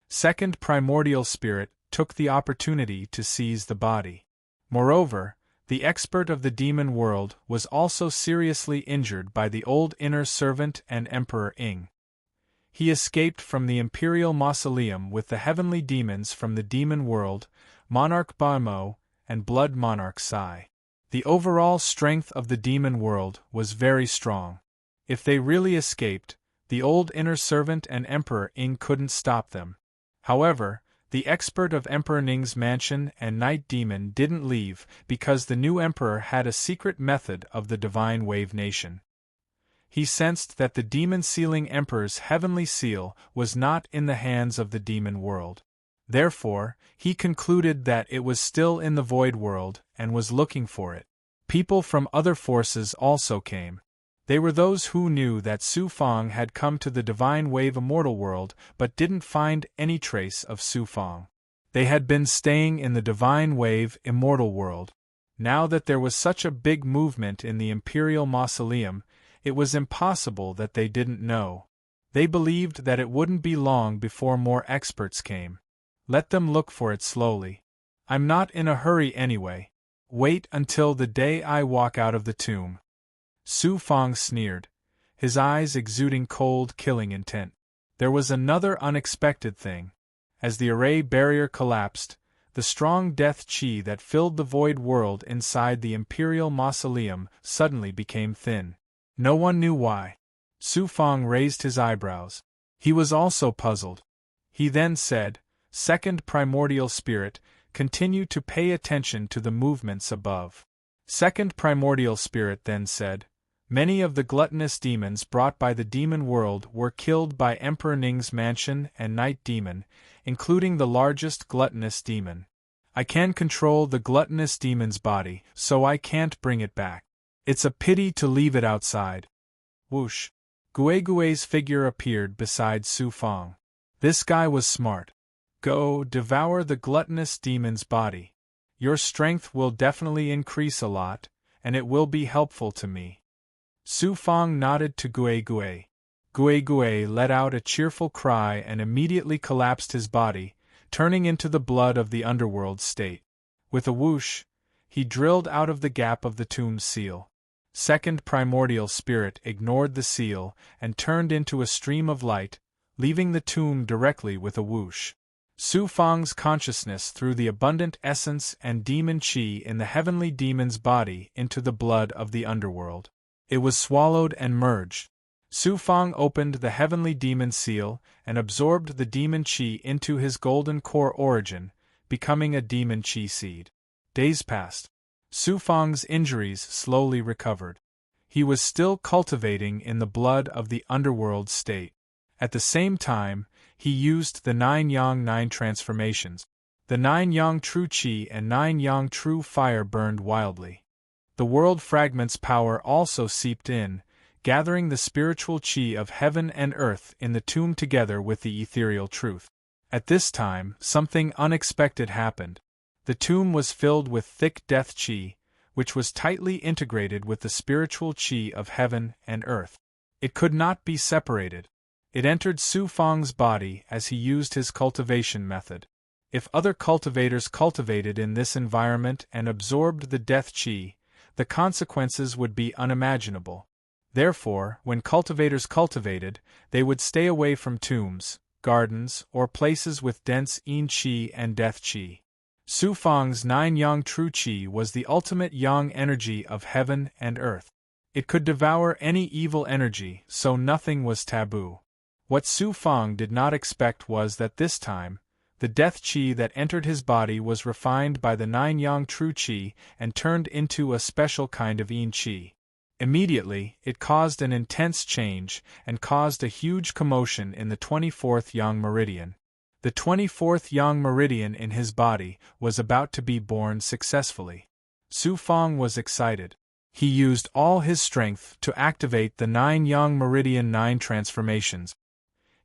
Second primordial spirit took the opportunity to seize the body. Moreover, the expert of the demon world was also seriously injured by the old inner servant and Emperor Ing. He escaped from the Imperial Mausoleum with the heavenly demons from the demon world, Monarch Bamo, and Blood Monarch Sai. The overall strength of the demon world was very strong. If they really escaped, the old inner servant and Emperor Ing couldn't stop them. However, the expert of Emperor Ning's mansion and Night Demon didn't leave because the new emperor had a secret method of the Divine Wave Nation. He sensed that the demon-sealing emperor's heavenly seal was not in the hands of the demon world. Therefore, he concluded that it was still in the Void World and was looking for it. People from other forces also came. They were those who knew that Su Fang had come to the Divine Wave Immortal World but didn't find any trace of Su Fang. They had been staying in the Divine Wave Immortal World. Now that there was such a big movement in the Imperial Mausoleum, it was impossible that they didn't know. They believed that it wouldn't be long before more experts came. Let them look for it slowly. I'm not in a hurry anyway. Wait until the day I walk out of the tomb. Su Fang sneered, his eyes exuding cold, killing intent. There was another unexpected thing. As the array barrier collapsed, the strong death chi that filled the void world inside the Imperial Mausoleum suddenly became thin. No one knew why. Su Fang raised his eyebrows. He was also puzzled. He then said, "Second primordial spirit, continue to pay attention to the movements above." Second primordial spirit then said, "Many of the gluttonous demons brought by the demon world were killed by Emperor Ning's mansion and Night Demon, including the largest gluttonous demon. I can control the gluttonous demon's body, so I can't bring it back. It's a pity to leave it outside." Whoosh! Guegue's figure appeared beside Su Fang. This guy was smart. Go, devour the gluttonous demon's body. Your strength will definitely increase a lot, and it will be helpful to me. Su Fang nodded to Gue Gue. Gue Gue let out a cheerful cry and immediately collapsed his body, turning into the blood of the underworld state. With a whoosh, he drilled out of the gap of the tomb's seal. Second primordial spirit ignored the seal and turned into a stream of light, leaving the tomb directly with a whoosh. Su Fang's consciousness threw the abundant essence and demon qi in the heavenly demon's body into the blood of the underworld. It was swallowed and merged. Su Fang opened the heavenly demon seal and absorbed the demon qi into his golden core origin, becoming a demon qi seed. Days passed. Su Fang's injuries slowly recovered. He was still cultivating in the blood of the underworld state. At the same time, he used the 9 Yang 9 transformations. The 9 Yang true qi and 9 Yang true fire burned wildly. The world fragment's power also seeped in, gathering the spiritual qi of heaven and earth in the tomb together with the ethereal truth. At this time, something unexpected happened. The tomb was filled with thick death qi, which was tightly integrated with the spiritual qi of heaven and earth. It could not be separated. It entered Su Fang's body as he used his cultivation method. If other cultivators cultivated in this environment and absorbed the death qi, the consequences would be unimaginable. Therefore, when cultivators cultivated, they would stay away from tombs, gardens, or places with dense yin qi and death qi. Su Fang's 9 Yang true qi was the ultimate yang energy of heaven and earth. It could devour any evil energy, so nothing was taboo. What Su Fang did not expect was that this time, the death qi that entered his body was refined by the 9 Yang true qi and turned into a special kind of yin qi. Immediately, it caused an intense change and caused a huge commotion in the 24th Yang meridian. The 24th Yang meridian in his body was about to be born successfully. Su Fang was excited. He used all his strength to activate the 9 Yang meridian 9 transformations.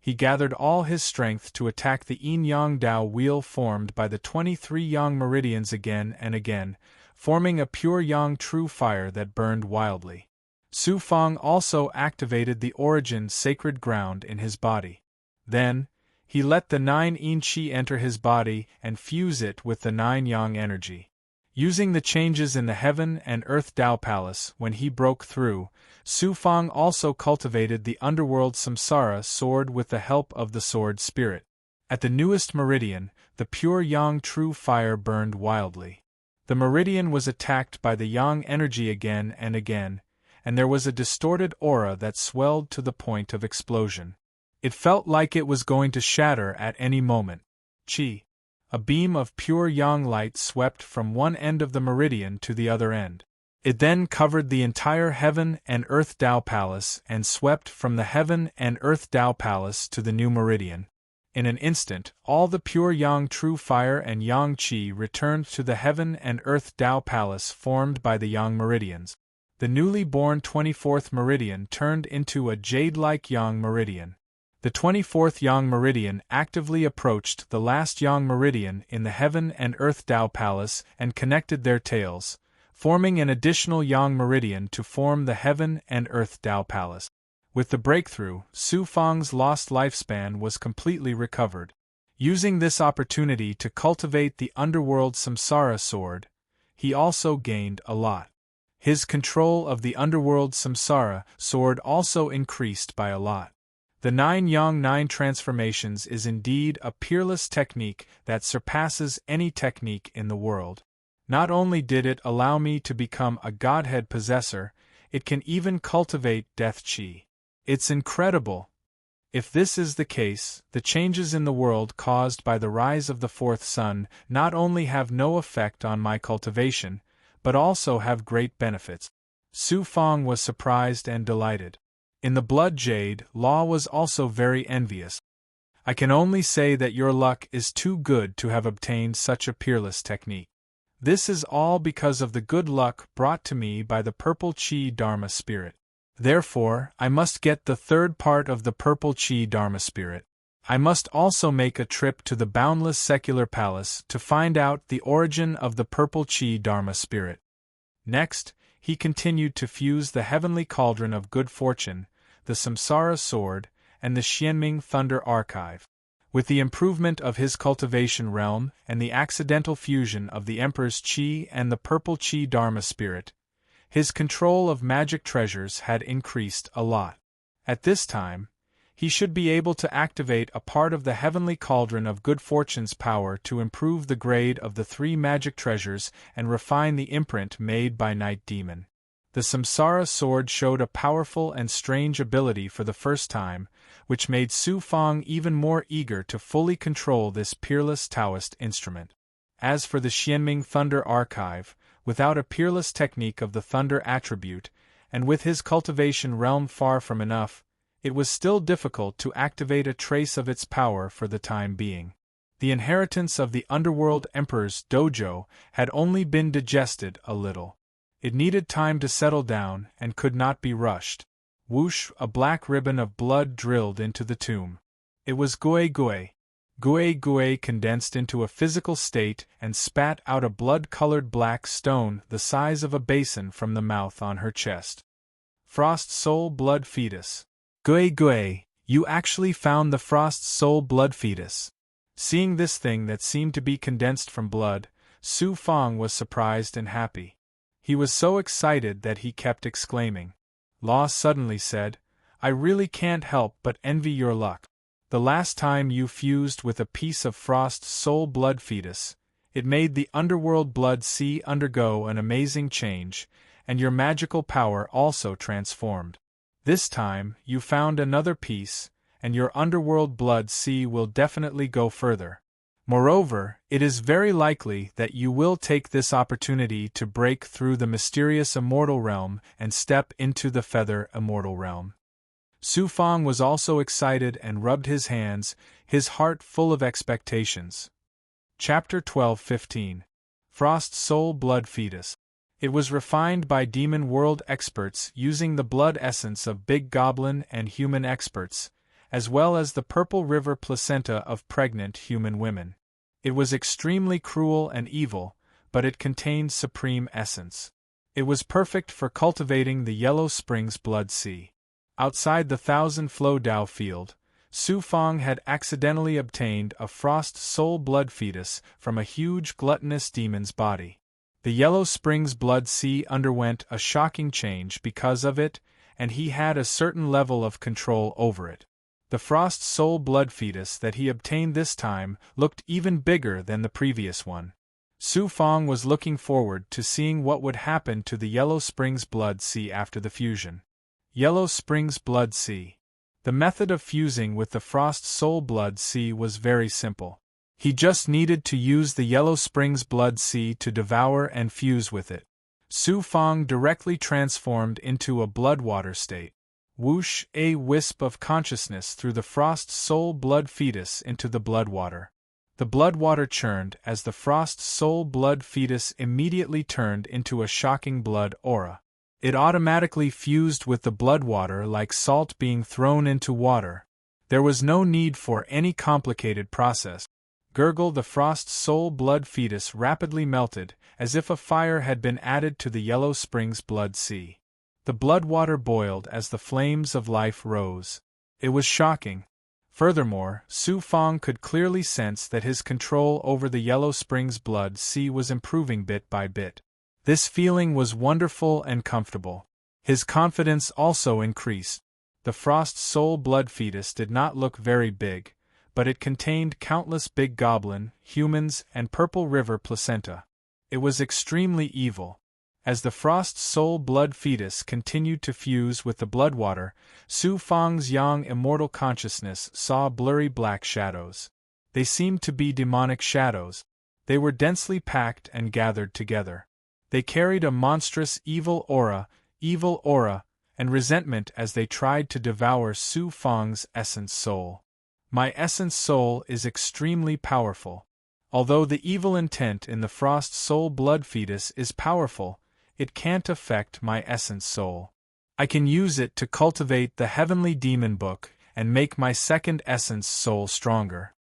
He gathered all his strength to attack the yin-yang Tao wheel formed by the 23 Yang meridians again and again, forming a pure Yang true fire that burned wildly. Su Fang also activated the origin sacred ground in his body. Then, he let the 9 yin qi enter his body and fuse it with the 9 yang energy. Using the changes in the heaven and earth Tao palace when he broke through, Su Fang also cultivated the underworld samsara sword with the help of the sword spirit. At the newest meridian, the pure yang true fire burned wildly. The meridian was attacked by the yang energy again and again, and there was a distorted aura that swelled to the point of explosion. It felt like it was going to shatter at any moment. Qi. A beam of pure yang light swept from one end of the meridian to the other end. It then covered the entire heaven and earth Tao palace and swept from the heaven and earth Tao palace to the new meridian. In an instant, all the pure yang true fire and yang qi returned to the heaven and earth Tao palace formed by the yang meridians. The newly born 24th meridian turned into a jade-like yang meridian. The 24th Yang meridian actively approached the last Yang meridian in the heaven and earth Tao palace and connected their tails, forming an additional Yang meridian to form the heaven and earth Tao palace. With the breakthrough, Su Fang's lost lifespan was completely recovered. Using this opportunity to cultivate the underworld samsara sword, he also gained a lot. His control of the underworld samsara sword also increased by a lot. The 9 Yang 9 transformations is indeed a peerless technique that surpasses any technique in the world. Not only did it allow me to become a godhead possessor, it can even cultivate death qi. It's incredible. If this is the case, the changes in the world caused by the rise of the fourth sun not only have no effect on my cultivation, but also have great benefits. Su Fang was surprised and delighted. In the blood jade, Law was also very envious. I can only say that your luck is too good to have obtained such a peerless technique. This is all because of the good luck brought to me by the purple Qi Dharma spirit. Therefore, I must get the third part of the purple Qi Dharma spirit. I must also make a trip to the boundless secular palace to find out the origin of the purple chi dharma spirit. Next, he continued to fuse the heavenly cauldron of good fortune, the samsara sword, and the Xianming thunder archive. With the improvement of his cultivation realm and the accidental fusion of the Emperor's Qi and the Purple Qi Dharma spirit, his control of magic treasures had increased a lot. At this time, he should be able to activate a part of the heavenly cauldron of good fortune's power to improve the grade of the 3 magic treasures and refine the imprint made by Night Demon. The Samsara sword showed a powerful and strange ability for the first time, which made Su Fang even more eager to fully control this peerless Taoist instrument. As for the Xianming Thunder Archive, without a peerless technique of the thunder attribute, and with his cultivation realm far from enough, it was still difficult to activate a trace of its power for the time being. The inheritance of the Underworld Emperor's dojo had only been digested a little. It needed time to settle down and could not be rushed. Whoosh! A black ribbon of blood drilled into the tomb. It was Gui Gui. Gui Gui condensed into a physical state and spat out a blood-colored black stone the size of a basin from the mouth on her chest. Frost Soul Blood Fetus. Gui Gui, you actually found the Frost Soul Blood Fetus. Seeing this thing that seemed to be condensed from blood, Su Fang was surprised and happy. He was so excited that he kept exclaiming. Law suddenly said, I really can't help but envy your luck. The last time you fused with a piece of Frost Soul Blood Fetus, it made the Underworld Blood Sea undergo an amazing change, and your magical power also transformed. This time, you found another piece, and your Underworld Blood Sea will definitely go further. Moreover, it is very likely that you will take this opportunity to break through the mysterious immortal realm and step into the feather immortal realm. Su Fang was also excited and rubbed his hands, his heart full of expectations. Chapter 12-15. Frost Soul Blood Fetus. It was refined by Demon World experts using the blood essence of Big Goblin and human experts, as well as the Purple River placenta of pregnant human women. It was extremely cruel and evil, but it contained supreme essence. It was perfect for cultivating the Yellow Springs Blood Sea. Outside the Thousand Flow Dao field, Su Fang had accidentally obtained a Frost Soul Blood Fetus from a huge gluttonous demon's body. The Yellow Springs Blood Sea underwent a shocking change because of it, and he had a certain level of control over it. The Frost Soul Blood Fetus that he obtained this time looked even bigger than the previous one. Su Fang was looking forward to seeing what would happen to the Yellow Springs Blood Sea after the fusion. Yellow Springs Blood Sea. The method of fusing with the Frost Soul Blood Sea was very simple. He just needed to use the Yellow Springs Blood Sea to devour and fuse with it. Su Fang directly transformed into a bloodwater state. Whoosh! A wisp of consciousness threw the Frost Soul Blood Fetus into the bloodwater. The bloodwater churned as the Frost Soul Blood Fetus immediately turned into a shocking blood aura. It automatically fused with the bloodwater like salt being thrown into water. There was no need for any complicated process. Gurgle! The Frost Soul Blood Fetus rapidly melted, as if a fire had been added to the Yellow Springs Blood Sea. The bloodwater boiled as the flames of life rose. It was shocking. Furthermore, Su Fang could clearly sense that his control over the Yellow Springs Blood Sea was improving bit by bit. This feeling was wonderful and comfortable. His confidence also increased. The Frost Soul Blood Fetus did not look very big, but it contained countless big goblin, humans, and Purple River placenta. It was extremely evil. As the Frost Soul Blood Fetus continued to fuse with the bloodwater, Su Fang's yang immortal consciousness saw blurry black shadows. They seemed to be demonic shadows. They were densely packed and gathered together. They carried a monstrous evil aura, and resentment as they tried to devour Su Fang's essence soul. My essence soul is extremely powerful. Although the evil intent in the Frost Soul Blood Fetus is powerful, it can't affect my essence soul. I can use it to cultivate the Heavenly Demon Book and make my second essence soul stronger.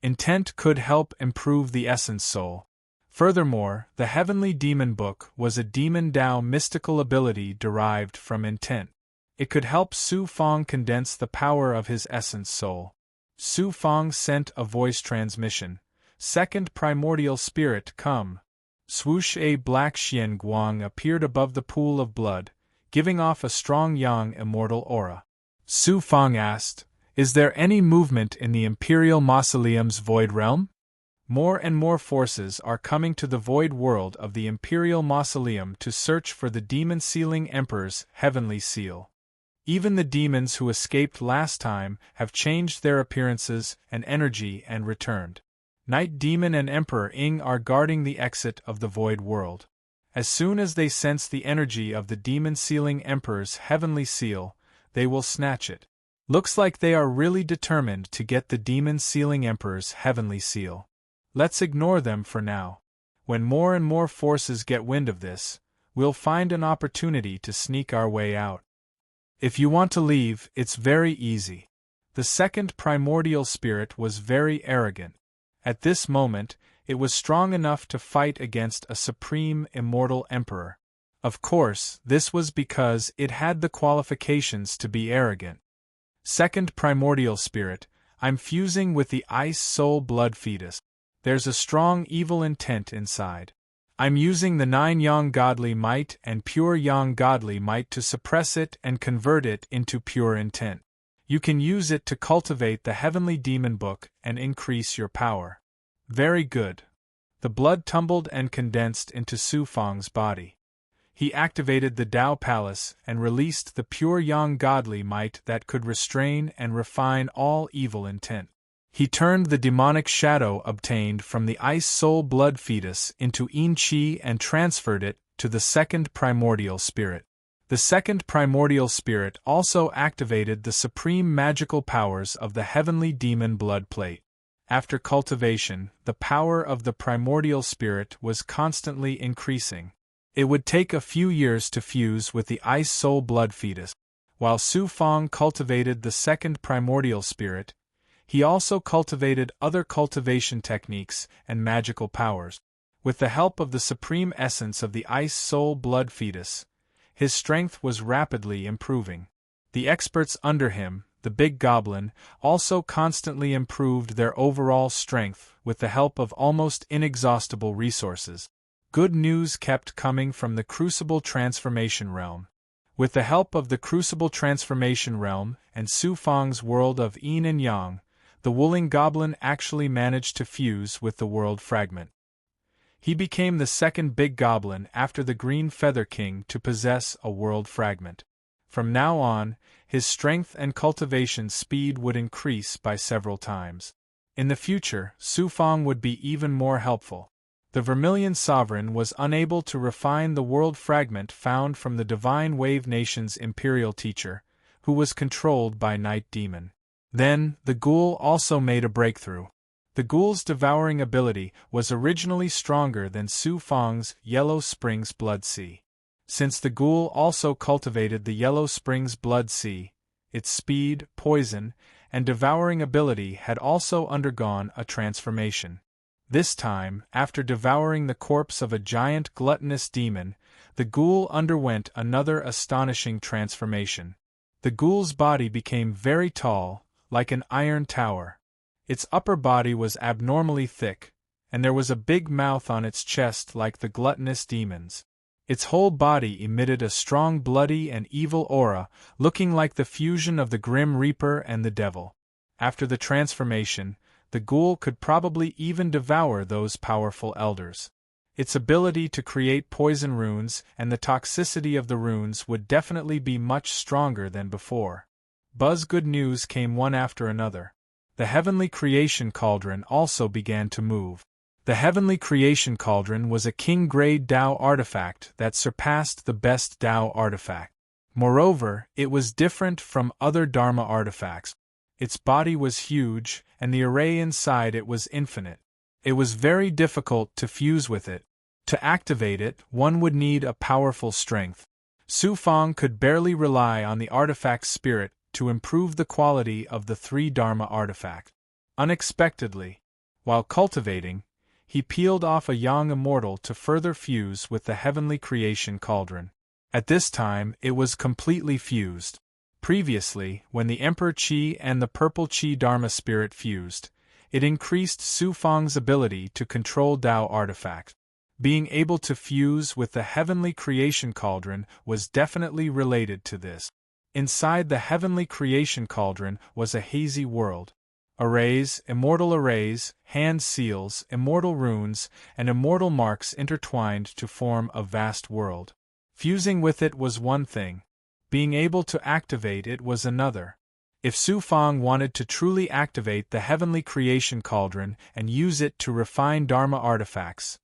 Intent could help improve the essence soul. Furthermore, the Heavenly Demon Book was a demon Tao mystical ability derived from intent. It could help Su Fong condense the power of his essence soul. Su Fong sent a voice transmission. Second primordial spirit, come. Swoosh, a black Xian Guang appeared above the pool of blood, giving off a strong yang immortal aura. Su Fong asked, "Is there any movement in the Imperial Mausoleum's void realm?" More and more forces are coming to the void world of the Imperial Mausoleum to search for the Demon Sealing Emperor's heavenly seal. Even the demons who escaped last time have changed their appearances and energy and returned. Night Demon and Emperor Ing are guarding the exit of the void world. As soon as they sense the energy of the Demon Sealing Emperor's heavenly seal, they will snatch it. Looks like they are really determined to get the Demon Sealing Emperor's heavenly seal. Let's ignore them for now. When more and more forces get wind of this, we'll find an opportunity to sneak our way out. If you want to leave, it's very easy. The second primordial spirit was very arrogant. At this moment, it was strong enough to fight against a supreme immortal emperor. Of course, this was because it had the qualifications to be arrogant. Second primordial spirit, I'm fusing with the ice soul blood fetus. There's a strong evil intent inside. I'm using the 9 yang godly might and pure yang godly might to suppress it and convert it into pure intent. You can use it to cultivate the Heavenly Demon Book and increase your power. Very good. The blood tumbled and condensed into Su Fong's body. He activated the Tao Palace and released the pure yang godly might that could restrain and refine all evil intent. He turned the demonic shadow obtained from the ice soul blood fetus into Yin Qi and transferred it to the second primordial spirit. The second primordial spirit also activated the supreme magical powers of the heavenly demon blood plate. After cultivation, the power of the primordial spirit was constantly increasing. It would take a few years to fuse with the ice soul blood fetus. While Su Fong cultivated the second primordial spirit, he also cultivated other cultivation techniques and magical powers. With the help of the supreme essence of the ice soul blood fetus, his strength was rapidly improving. The experts under him, the Big Goblin, also constantly improved their overall strength with the help of almost inexhaustible resources. Good news kept coming from the Crucible Transformation Realm. With the help of the Crucible Transformation Realm and Su Fong's world of Yin and Yang, the Wooling Goblin actually managed to fuse with the world fragment. He became the second Big Goblin after the Green Feather King to possess a world fragment. From now on, his strength and cultivation speed would increase by several times. In the future, Su Fong would be even more helpful. The Vermilion Sovereign was unable to refine the world fragment found from the Divine Wave Nation's Imperial Teacher, who was controlled by Night Demon. Then, the Ghoul also made a breakthrough. The Ghoul's devouring ability was originally stronger than Su Fong's Yellow Springs Blood Sea. Since the Ghoul also cultivated the Yellow Springs Blood Sea, its speed, poison, and devouring ability had also undergone a transformation. This time, after devouring the corpse of a giant gluttonous demon, the Ghoul underwent another astonishing transformation. The Ghoul's body became very tall, like an iron tower. Its upper body was abnormally thick, and there was a big mouth on its chest like the gluttonous demon's. Its whole body emitted a strong bloody and evil aura, looking like the fusion of the Grim Reaper and the Devil. After the transformation, the Ghoul could probably even devour those powerful elders. Its ability to create poison runes and the toxicity of the runes would definitely be much stronger than before. Good news came one after another. The Heavenly Creation Cauldron also began to move. The Heavenly Creation Cauldron was a king-grade Tao artifact that surpassed the best Tao artifact. Moreover, it was different from other Dharma artifacts. Its body was huge, and the array inside it was infinite. It was very difficult to fuse with it. To activate it, one would need a powerful strength. Su Fong could barely rely on the artifact's spirit to improve the quality of the 3 Dharma artifact. Unexpectedly, while cultivating, he peeled off a young immortal to further fuse with the heavenly creation cauldron. At this time, it was completely fused. Previously, when the Emperor Qi and the Purple Qi Dharma spirit fused, it increased Su Fang's ability to control Tao artifact. Being able to fuse with the heavenly creation cauldron was definitely related to this. Inside the heavenly creation cauldron was a hazy world. Arrays, immortal arrays, hand seals, immortal runes, and immortal marks intertwined to form a vast world. Fusing with it was one thing. Being able to activate it was another. If Su Fang wanted to truly activate the heavenly creation cauldron and use it to refine Dharma artifacts,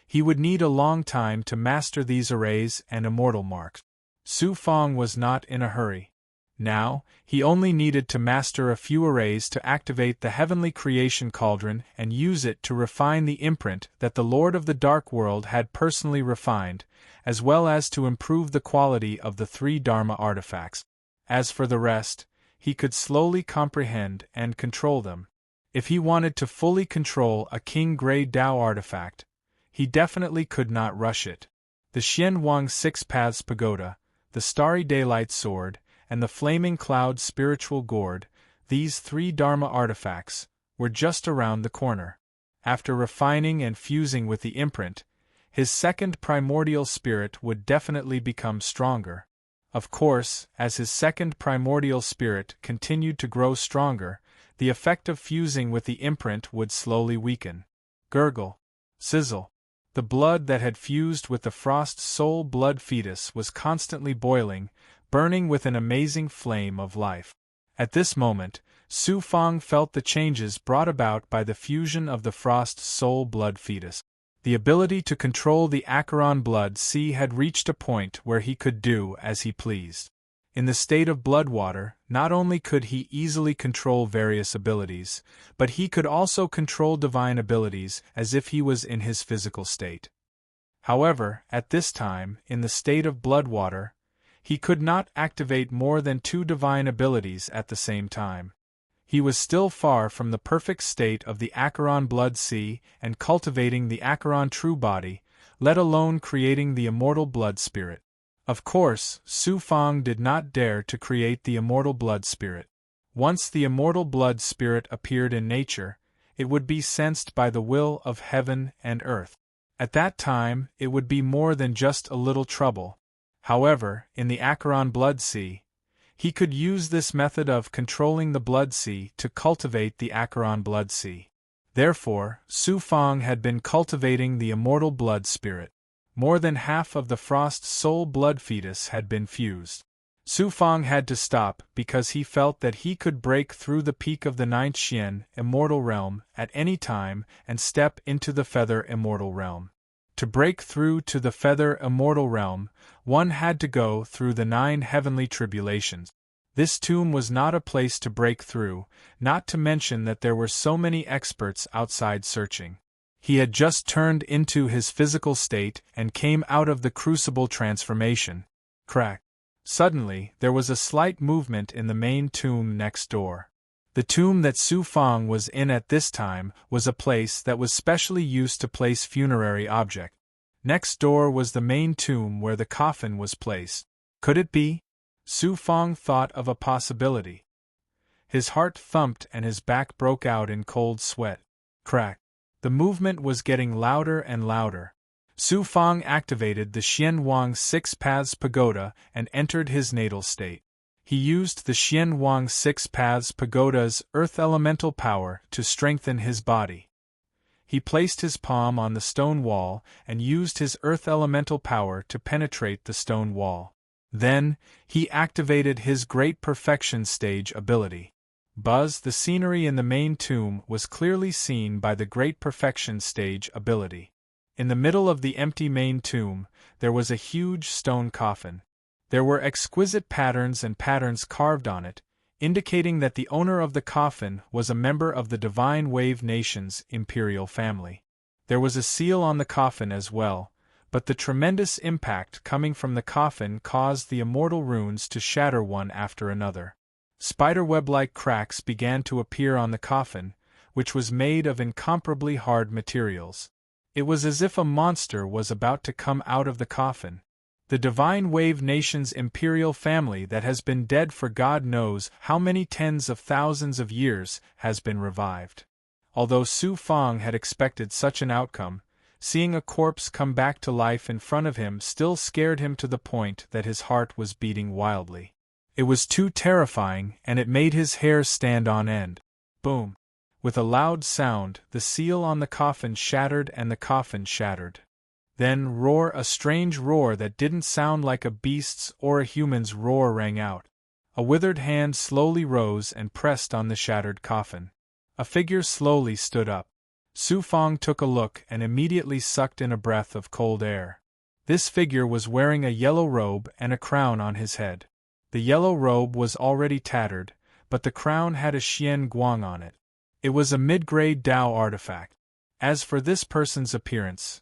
he would need a long time to master these arrays and immortal marks. Su Fang was not in a hurry. Now, he only needed to master a few arrays to activate the heavenly creation cauldron and use it to refine the imprint that the Lord of the Dark World had personally refined, as well as to improve the quality of the 3 Dharma artifacts. As for the rest, he could slowly comprehend and control them. If he wanted to fully control a King Grey Tao artifact, he definitely could not rush it. The Xian Wang 6 Paths Pagoda, the Starry Daylight Sword, and the Flaming Cloud Spiritual Gourd, these 3 Dharma artifacts, were just around the corner. After refining and fusing with the imprint, his second primordial spirit would definitely become stronger. Of course, as his second primordial spirit continued to grow stronger, the effect of fusing with the imprint would slowly weaken. Gurgle. Sizzle. The blood that had fused with the Frost Soul Blood fetus was constantly boiling, burning with an amazing flame of life. At this moment, Su Fang felt the changes brought about by the fusion of the Frost Soul Blood fetus. The ability to control the Acheron Blood Sea had reached a point where he could do as he pleased. In the state of Bloodwater, not only could he easily control various abilities, but he could also control divine abilities as if he was in his physical state. However, at this time, in the state of Bloodwater, he could not activate more than 2 divine abilities at the same time. He was still far from the perfect state of the Acheron Blood Sea and cultivating the Acheron True Body, let alone creating the Immortal Blood Spirit. Of course, Su Fang did not dare to create the Immortal Blood Spirit. Once the Immortal Blood Spirit appeared in nature, it would be sensed by the will of heaven and earth. At that time, it would be more than just a little trouble. However, in the Acheron Blood Sea, he could use this method of controlling the Blood Sea to cultivate the Acheron Blood Sea. Therefore, Su Fang had been cultivating the Immortal Blood Spirit. More than half of the Frost Soul Blood fetus had been fused. Su Fang had to stop because he felt that he could break through the peak of the 9th Xian Immortal Realm at any time and step into the Feather Immortal Realm. To break through to the Feather Immortal Realm, one had to go through the 9 heavenly tribulations. This tomb was not a place to break through, not to mention that there were so many experts outside searching. He had just turned into his physical state and came out of the crucible transformation. Crack. Suddenly, there was a slight movement in the main tomb next door. The tomb that Su Fang was in at this time was a place that was specially used to place funerary objects. Next door was the main tomb where the coffin was placed. Could it be? Su Fang thought of a possibility. His heart thumped and his back broke out in cold sweat. Crack. The movement was getting louder and louder. Su Fang activated the Xian Wang 6 Paths Pagoda and entered his natal state. He used the Xian Wang 6 Paths Pagoda's earth elemental power to strengthen his body. He placed his palm on the stone wall and used his earth elemental power to penetrate the stone wall. Then, he activated his Great Perfection Stage ability. Buzz, the scenery in the main tomb was clearly seen by the Great Perfection Stage ability. In the middle of the empty main tomb, there was a huge stone coffin. There were exquisite patterns and patterns carved on it, indicating that the owner of the coffin was a member of the Divine Wave Nation's imperial family. There was a seal on the coffin as well, but the tremendous impact coming from the coffin caused the immortal runes to shatter one after another. Spiderweb-like cracks began to appear on the coffin, which was made of incomparably hard materials. It was as if a monster was about to come out of the coffin. The Divine Wave Nation's imperial family that has been dead for God knows how many tens of thousands of years has been revived. Although Su Fang had expected such an outcome, seeing a corpse come back to life in front of him still scared him to the point that his heart was beating wildly. It was too terrifying, and it made his hair stand on end. Boom! With a loud sound, the seal on the coffin shattered and the coffin shattered. Then a strange roar that didn't sound like a beast's or a human's roar rang out. A withered hand slowly rose and pressed on the shattered coffin. A figure slowly stood up. Su Fang took a look and immediately sucked in a breath of cold air. This figure was wearing a yellow robe and a crown on his head. The yellow robe was already tattered, but the crown had a Xian Guang on it. It was a mid-grade Dao artifact. As for this person's appearance,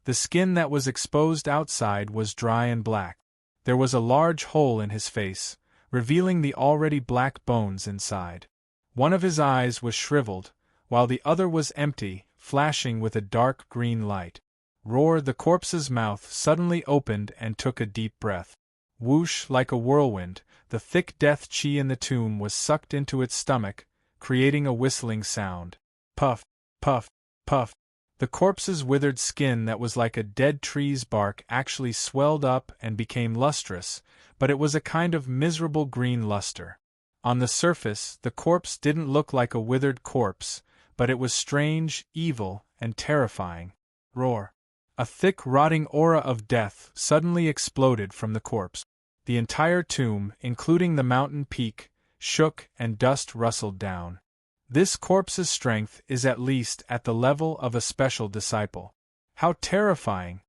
the skin that was exposed outside was dry and black. There was a large hole in his face, revealing the already black bones inside. One of his eyes was shriveled, while the other was empty, flashing with a dark green light. The corpse's mouth suddenly opened and took a deep breath. Whoosh, like a whirlwind, the thick death qi in the tomb was sucked into its stomach, creating a whistling sound. Puff, puff, puff. The corpse's withered skin that was like a dead tree's bark actually swelled up and became lustrous, but it was a kind of miserable green luster. On the surface, the corpse didn't look like a withered corpse, but it was strange, evil, and terrifying. A thick, rotting aura of death suddenly exploded from the corpse. The entire tomb, including the mountain peak, shook and dust rustled down. This corpse's strength is at least at the level of a special disciple. How terrifying!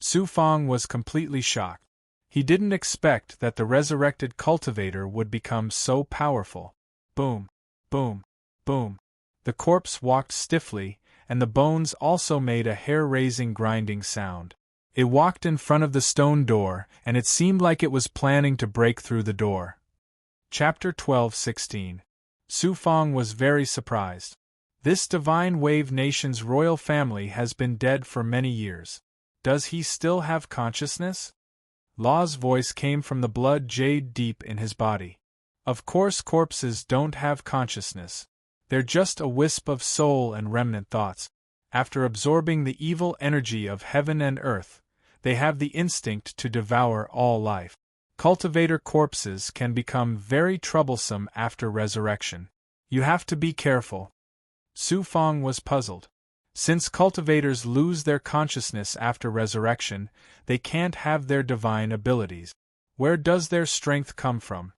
Su Fang was completely shocked. He didn't expect that the resurrected cultivator would become so powerful. Boom, boom, boom. The corpse walked stiffly, and the bones also made a hair-raising grinding sound. It walked in front of the stone door, and it seemed like it was planning to break through the door. Chapter 12:16. Su Fang was very surprised. This Divine Wave Nation's royal family has been dead for many years. Does he still have consciousness? Law's voice came from the blood jade deep in his body. Of course corpses don't have consciousness. They're just a wisp of soul and remnant thoughts. After absorbing the evil energy of heaven and earth, they have the instinct to devour all life. Cultivator corpses can become very troublesome after resurrection. You have to be careful. Su Fang was puzzled. Since cultivators lose their consciousness after resurrection, they can't have their divine abilities. Where does their strength come from?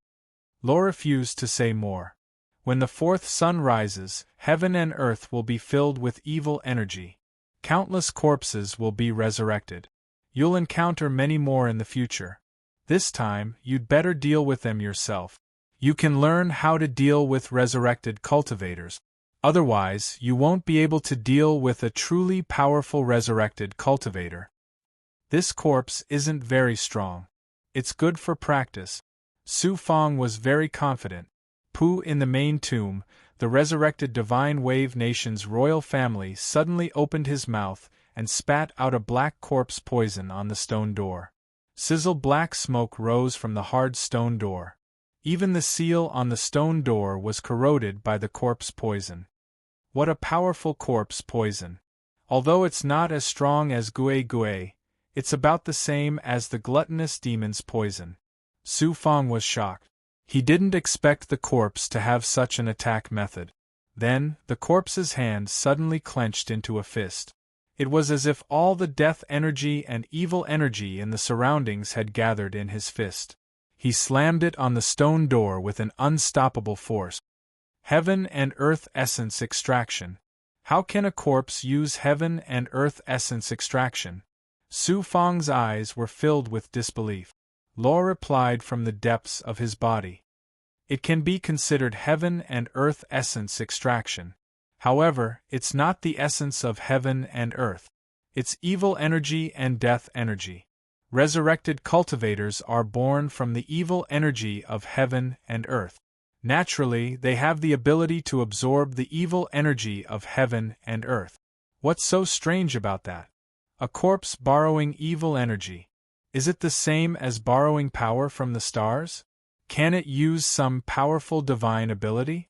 Law refused to say more. When the fourth sun rises, heaven and earth will be filled with evil energy. Countless corpses will be resurrected. You'll encounter many more in the future. This time, you'd better deal with them yourself. You can learn how to deal with resurrected cultivators. Otherwise, you won't be able to deal with a truly powerful resurrected cultivator. This corpse isn't very strong. It's good for practice. Su Fang was very confident. In the main tomb, the resurrected Divine Wave Nation's royal family suddenly opened his mouth and spat out a black corpse poison on the stone door. Sizzle black smoke rose from the hard stone door. Even the seal on the stone door was corroded by the corpse poison. What a powerful corpse poison! Although it's not as strong as Gui Gui, it's about the same as the gluttonous demon's poison. Su Fang was shocked. He didn't expect the corpse to have such an attack method. Then, the corpse's hand suddenly clenched into a fist. It was as if all the death energy and evil energy in the surroundings had gathered in his fist. He slammed it on the stone door with an unstoppable force. Heaven and Earth Essence Extraction. How can a corpse use Heaven and Earth Essence Extraction? Su Fang's eyes were filled with disbelief. Law replied from the depths of his body. It can be considered Heaven and Earth Essence Extraction. However, it's not the essence of heaven and earth. It's evil energy and death energy. Resurrected cultivators are born from the evil energy of heaven and earth. Naturally, they have the ability to absorb the evil energy of heaven and earth. What's so strange about that? A corpse borrowing evil energy. Is it the same as borrowing power from the stars? Can it use some powerful divine ability?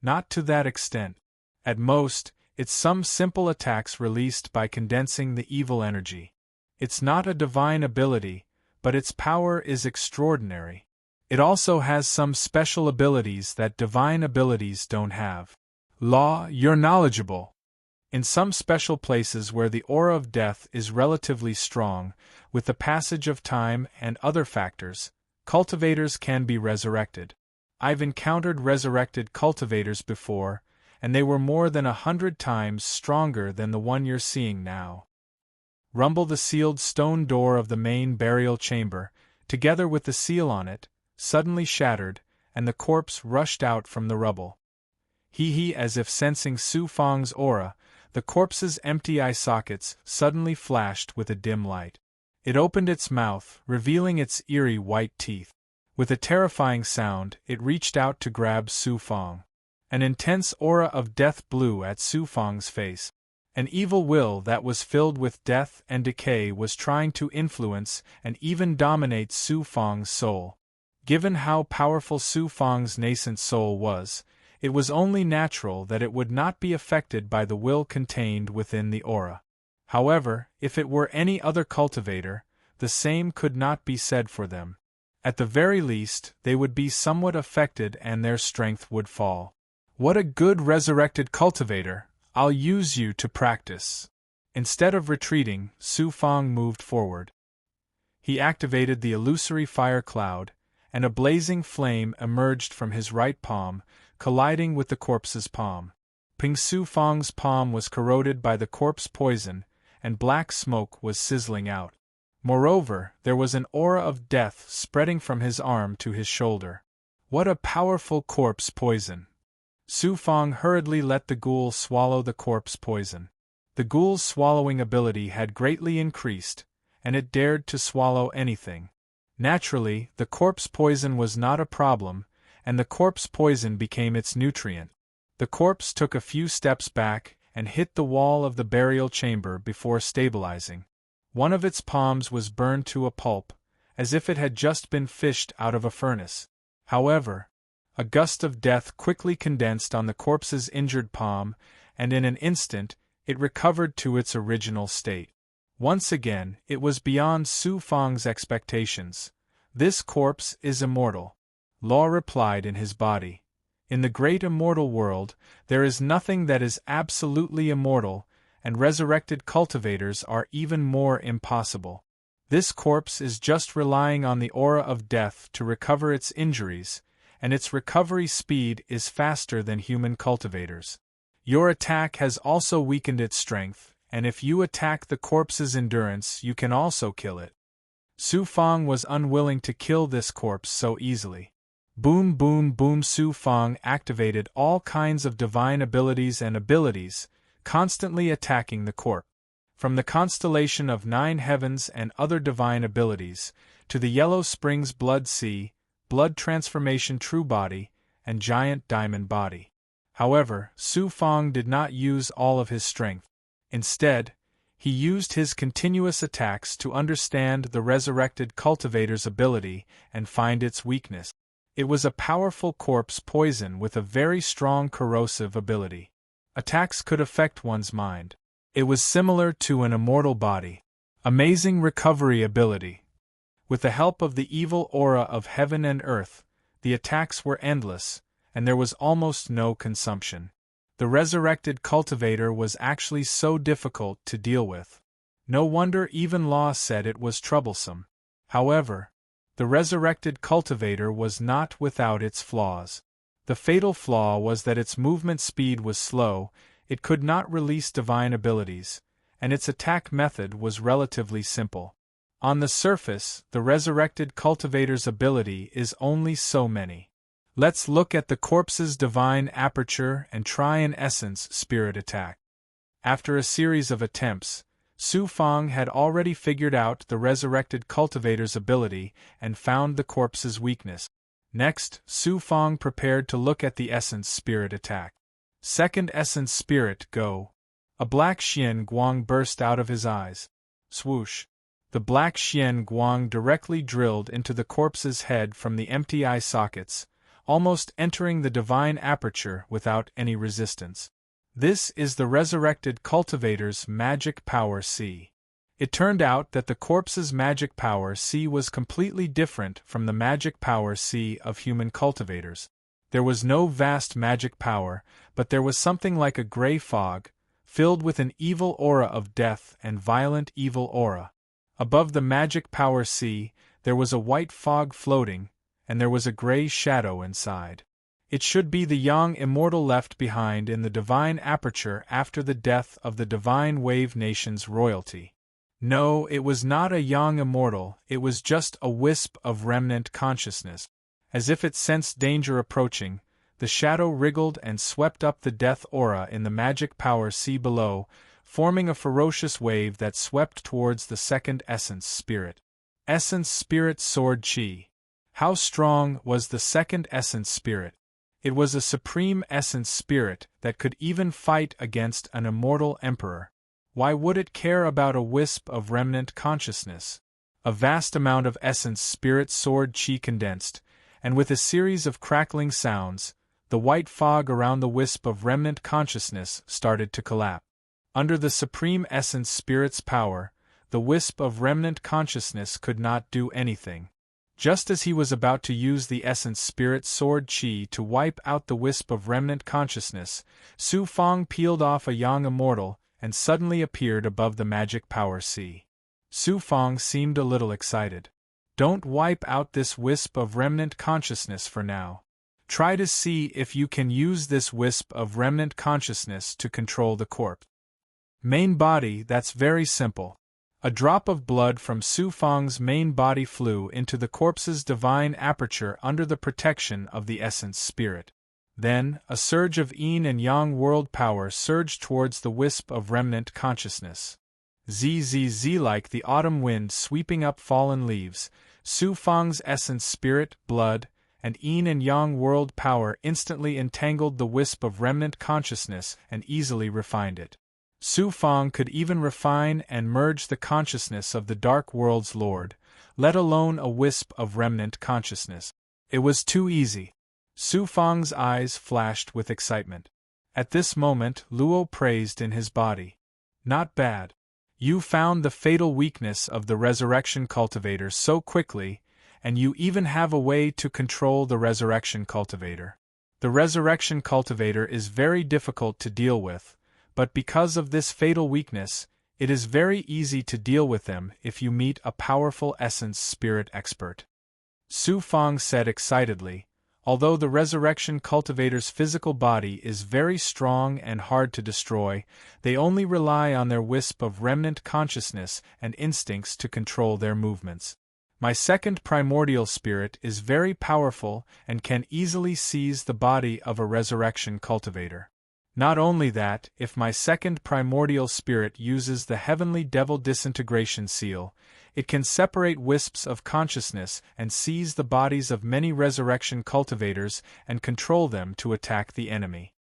Not to that extent. At most, it's some simple attacks released by condensing the evil energy. It's not a divine ability, but its power is extraordinary. It also has some special abilities that divine abilities don't have. Law, you're knowledgeable. In some special places where the aura of death is relatively strong, with the passage of time and other factors, cultivators can be resurrected. I've encountered resurrected cultivators before, and they were more than 100 times stronger than the one you're seeing now. Rumble the sealed stone door of the main burial chamber, together with the seal on it, suddenly shattered, and the corpse rushed out from the rubble. Hee, as if sensing Su Fang's aura, the corpse's empty eye sockets suddenly flashed with a dim light. It opened its mouth, revealing its eerie white teeth. With a terrifying sound, it reached out to grab Su Fang. An intense aura of death blew at Su Fang's face. An evil will that was filled with death and decay was trying to influence and even dominate Su Fang's soul. Given how powerful Su Fang's nascent soul was, it was only natural that it would not be affected by the will contained within the aura. However, if it were any other cultivator, the same could not be said for them. At the very least, they would be somewhat affected and their strength would fall. What a good resurrected cultivator! I'll use you to practice. Instead of retreating, Su Fang moved forward. He activated the illusory fire cloud, and a blazing flame emerged from his right palm, colliding with the corpse's palm. Ping Su Fang's palm was corroded by the corpse poison, and black smoke was sizzling out. Moreover, there was an aura of death spreading from his arm to his shoulder. What a powerful corpse poison! Su Fang hurriedly let the ghoul swallow the corpse poison. The ghoul's swallowing ability had greatly increased, and it dared to swallow anything. Naturally, the corpse poison was not a problem, and the corpse poison became its nutrient. The corpse took a few steps back and hit the wall of the burial chamber before stabilizing. One of its palms was burned to a pulp, as if it had just been fished out of a furnace. However, a gust of death quickly condensed on the corpse's injured palm, and in an instant, it recovered to its original state. Once again, it was beyond Su Fang's expectations. This corpse is immortal. Law replied in his body. In the great immortal world, there is nothing that is absolutely immortal, and resurrected cultivators are even more impossible. This corpse is just relying on the aura of death to recover its injuries, and its recovery speed is faster than human cultivators. Your attack has also weakened its strength, and if you attack the corpse's endurance, you can also kill it. Su Fang was unwilling to kill this corpse so easily. Boom, boom, boom! Su Fang activated all kinds of divine abilities and abilities, constantly attacking the corpse. From the constellation of 9 heavens and other divine abilities, to the Yellow Springs Blood Sea, Blood Transformation True Body, and Giant Diamond Body. However, Su Fang did not use all of his strength. Instead, he used his continuous attacks to understand the resurrected cultivator's ability and find its weakness. It was a powerful corpse poison with a very strong corrosive ability. Attacks could affect one's mind. It was similar to an immortal body. Amazing recovery ability. With the help of the evil aura of heaven and earth, the attacks were endless, and there was almost no consumption. The resurrected cultivator was actually so difficult to deal with. No wonder even Law said it was troublesome. However, the resurrected cultivator was not without its flaws. The fatal flaw was that its movement speed was slow, it could not release divine abilities, and its attack method was relatively simple. On the surface, the resurrected cultivator's ability is only so many. Let's look at the corpse's divine aperture and try an essence spirit attack. After a series of attempts, Su Fang had already figured out the resurrected cultivator's ability and found the corpse's weakness. Next, Su Fang prepared to look at the Essence Spirit attack. Second Essence Spirit, go! A black Xian Guang burst out of his eyes. Swoosh! The black Xian Guang directly drilled into the corpse's head from the empty eye sockets, almost entering the divine aperture without any resistance. This is the resurrected cultivator's magic power C. It turned out that the corpse's magic power C was completely different from the magic power C of human cultivators. There was no vast magic power, but there was something like a gray fog, filled with an evil aura of death and violent evil aura. Above the magic power C, there was a white fog floating, and there was a gray shadow inside. It should be the young immortal left behind in the divine aperture after the death of the divine wave nation's royalty. No, it was not a young immortal, it was just a wisp of remnant consciousness. As if it sensed danger approaching, the shadow wriggled and swept up the death aura in the magic power C below, forming a ferocious wave that swept towards the second Essence Spirit. Essence Spirit Sword Chi. How strong was the second Essence Spirit? It was a supreme Essence Spirit that could even fight against an immortal emperor. Why would it care about a wisp of remnant consciousness? A vast amount of Essence Spirit Sword Chi condensed, and with a series of crackling sounds, the white fog around the wisp of remnant consciousness started to collapse. Under the Supreme Essence Spirit's power, the wisp of remnant consciousness could not do anything. Just as he was about to use the Essence Spirit Sword Chi to wipe out the wisp of remnant consciousness, Su Fang peeled off a young immortal and suddenly appeared above the magic power C. Su Fang seemed a little excited. Don't wipe out this wisp of remnant consciousness for now. Try to see if you can use this wisp of remnant consciousness to control the corpse. Main body, that's very simple. A drop of blood from Su Fang's main body flew into the corpse's divine aperture under the protection of the Essence Spirit. Then, a surge of yin and yang world power surged towards the wisp of remnant consciousness. Zzz like the autumn wind sweeping up fallen leaves, Su Fang's Essence Spirit, blood, and yin and yang world power instantly entangled the wisp of remnant consciousness and easily refined it. Su Fang could even refine and merge the consciousness of the Dark World's Lord, let alone a wisp of remnant consciousness. It was too easy. Su Fang's eyes flashed with excitement. At this moment, Luo praised in his body. Not bad. You found the fatal weakness of the Resurrection Cultivator so quickly, and you even have a way to control the Resurrection Cultivator. The Resurrection Cultivator is very difficult to deal with, but because of this fatal weakness, it is very easy to deal with them if you meet a powerful Essence Spirit expert. Su Fang said excitedly, although the Resurrection Cultivator's physical body is very strong and hard to destroy, they only rely on their wisp of remnant consciousness and instincts to control their movements. My second primordial spirit is very powerful and can easily seize the body of a Resurrection Cultivator. Not only that, if my second primordial spirit uses the Heavenly Devil Disintegration Seal, it can separate wisps of consciousness and seize the bodies of many Resurrection Cultivators and control them to attack the enemy.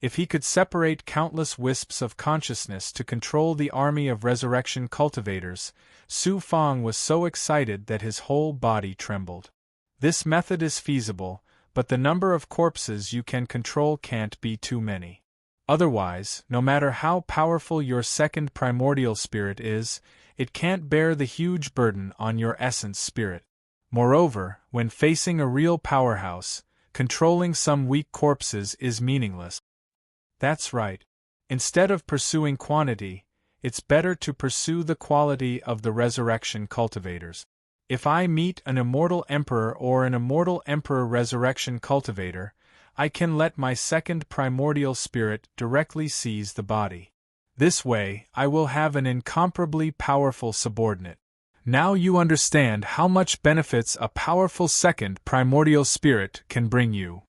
If he could separate countless wisps of consciousness to control the army of Resurrection Cultivators, Su Fang was so excited that his whole body trembled. This method is feasible, but the number of corpses you can control can't be too many. Otherwise, no matter how powerful your second primordial spirit is, it can't bear the huge burden on your Essence Spirit. Moreover, when facing a real powerhouse, controlling some weak corpses is meaningless. That's right. Instead of pursuing quantity, it's better to pursue the quality of the Resurrection Cultivators. If I meet an immortal emperor or an immortal emperor Resurrection Cultivator, I can let my second primordial spirit directly seize the body. This way, I will have an incomparably powerful subordinate. Now you understand how much benefits a powerful second primordial spirit can bring you.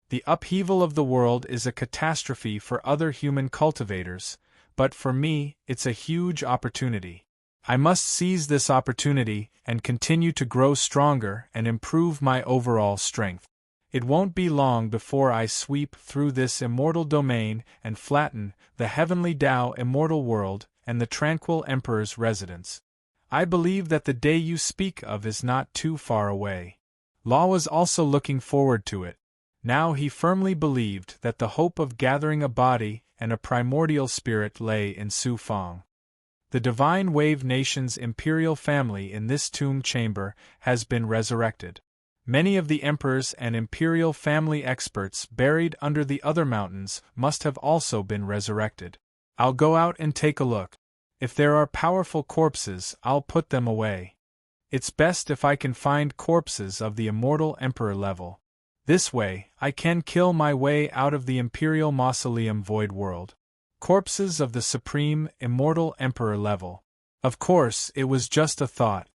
The upheaval of the world is a catastrophe for other human cultivators, but for me, it's a huge opportunity. I must seize this opportunity and continue to grow stronger and improve my overall strength. It won't be long before I sweep through this immortal domain and flatten the heavenly Tao immortal world and the tranquil Emperor's residence. I believe that the day you speak of is not too far away. Law was also looking forward to it. Now he firmly believed that the hope of gathering a body and a primordial spirit lay in Sufang. The Divine Wave Nation's imperial family in this tomb chamber has been resurrected. Many of the emperors and imperial family experts buried under the other mountains must have also been resurrected. I'll go out and take a look. If there are powerful corpses, I'll put them away. It's best if I can find corpses of the immortal emperor level. This way, I can kill my way out of the imperial mausoleum void world. Corpses of the supreme, immortal emperor level. Of course, it was just a thought.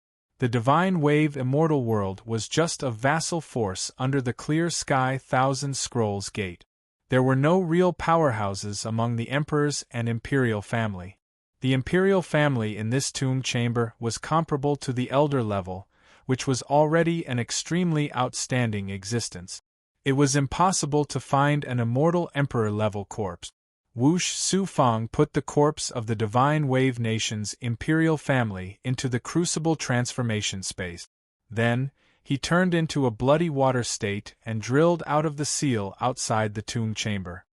The Divine Wave immortal world was just a vassal force under the clear sky Thousand Scrolls Gate. There were no real powerhouses among the emperors and imperial family. The imperial family in this tomb chamber was comparable to the elder level, which was already an extremely outstanding existence. It was impossible to find an immortal emperor-level corpse. Wush Sufang put the corpse of the Divine Wave Nation's imperial family into the crucible transformation space. Then, he turned into a bloody water state and drilled out of the seal outside the tomb chamber.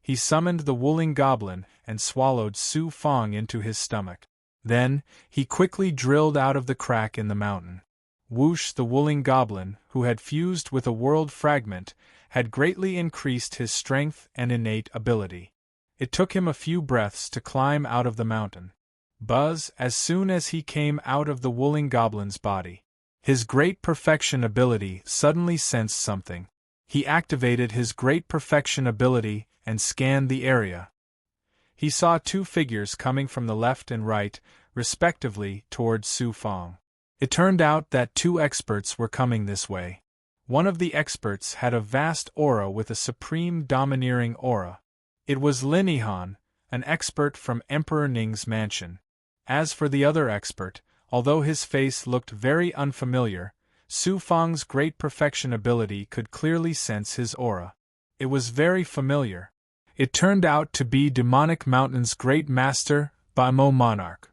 He summoned the Wuling Goblin and swallowed Su Fang into his stomach. Then, he quickly drilled out of the crack in the mountain. Whoosh the Wuling Goblin, who had fused with a world fragment, had greatly increased his strength and innate ability. It took him a few breaths to climb out of the mountain. Buzz, as soon as he came out of the Wuling Goblin's body. His great perfection ability suddenly sensed something. He activated his great perfection ability and scanned the area. He saw two figures coming from the left and right, respectively, towards Su Fang. It turned out that two experts were coming this way. One of the experts had a vast aura with a supreme domineering aura. It was Lin Yihan, an expert from Emperor Ning's mansion. As for the other expert, although his face looked very unfamiliar, Su Fang's great perfection ability could clearly sense his aura. It was very familiar. It turned out to be Demonic Mountain's great master, Baimo Monarch.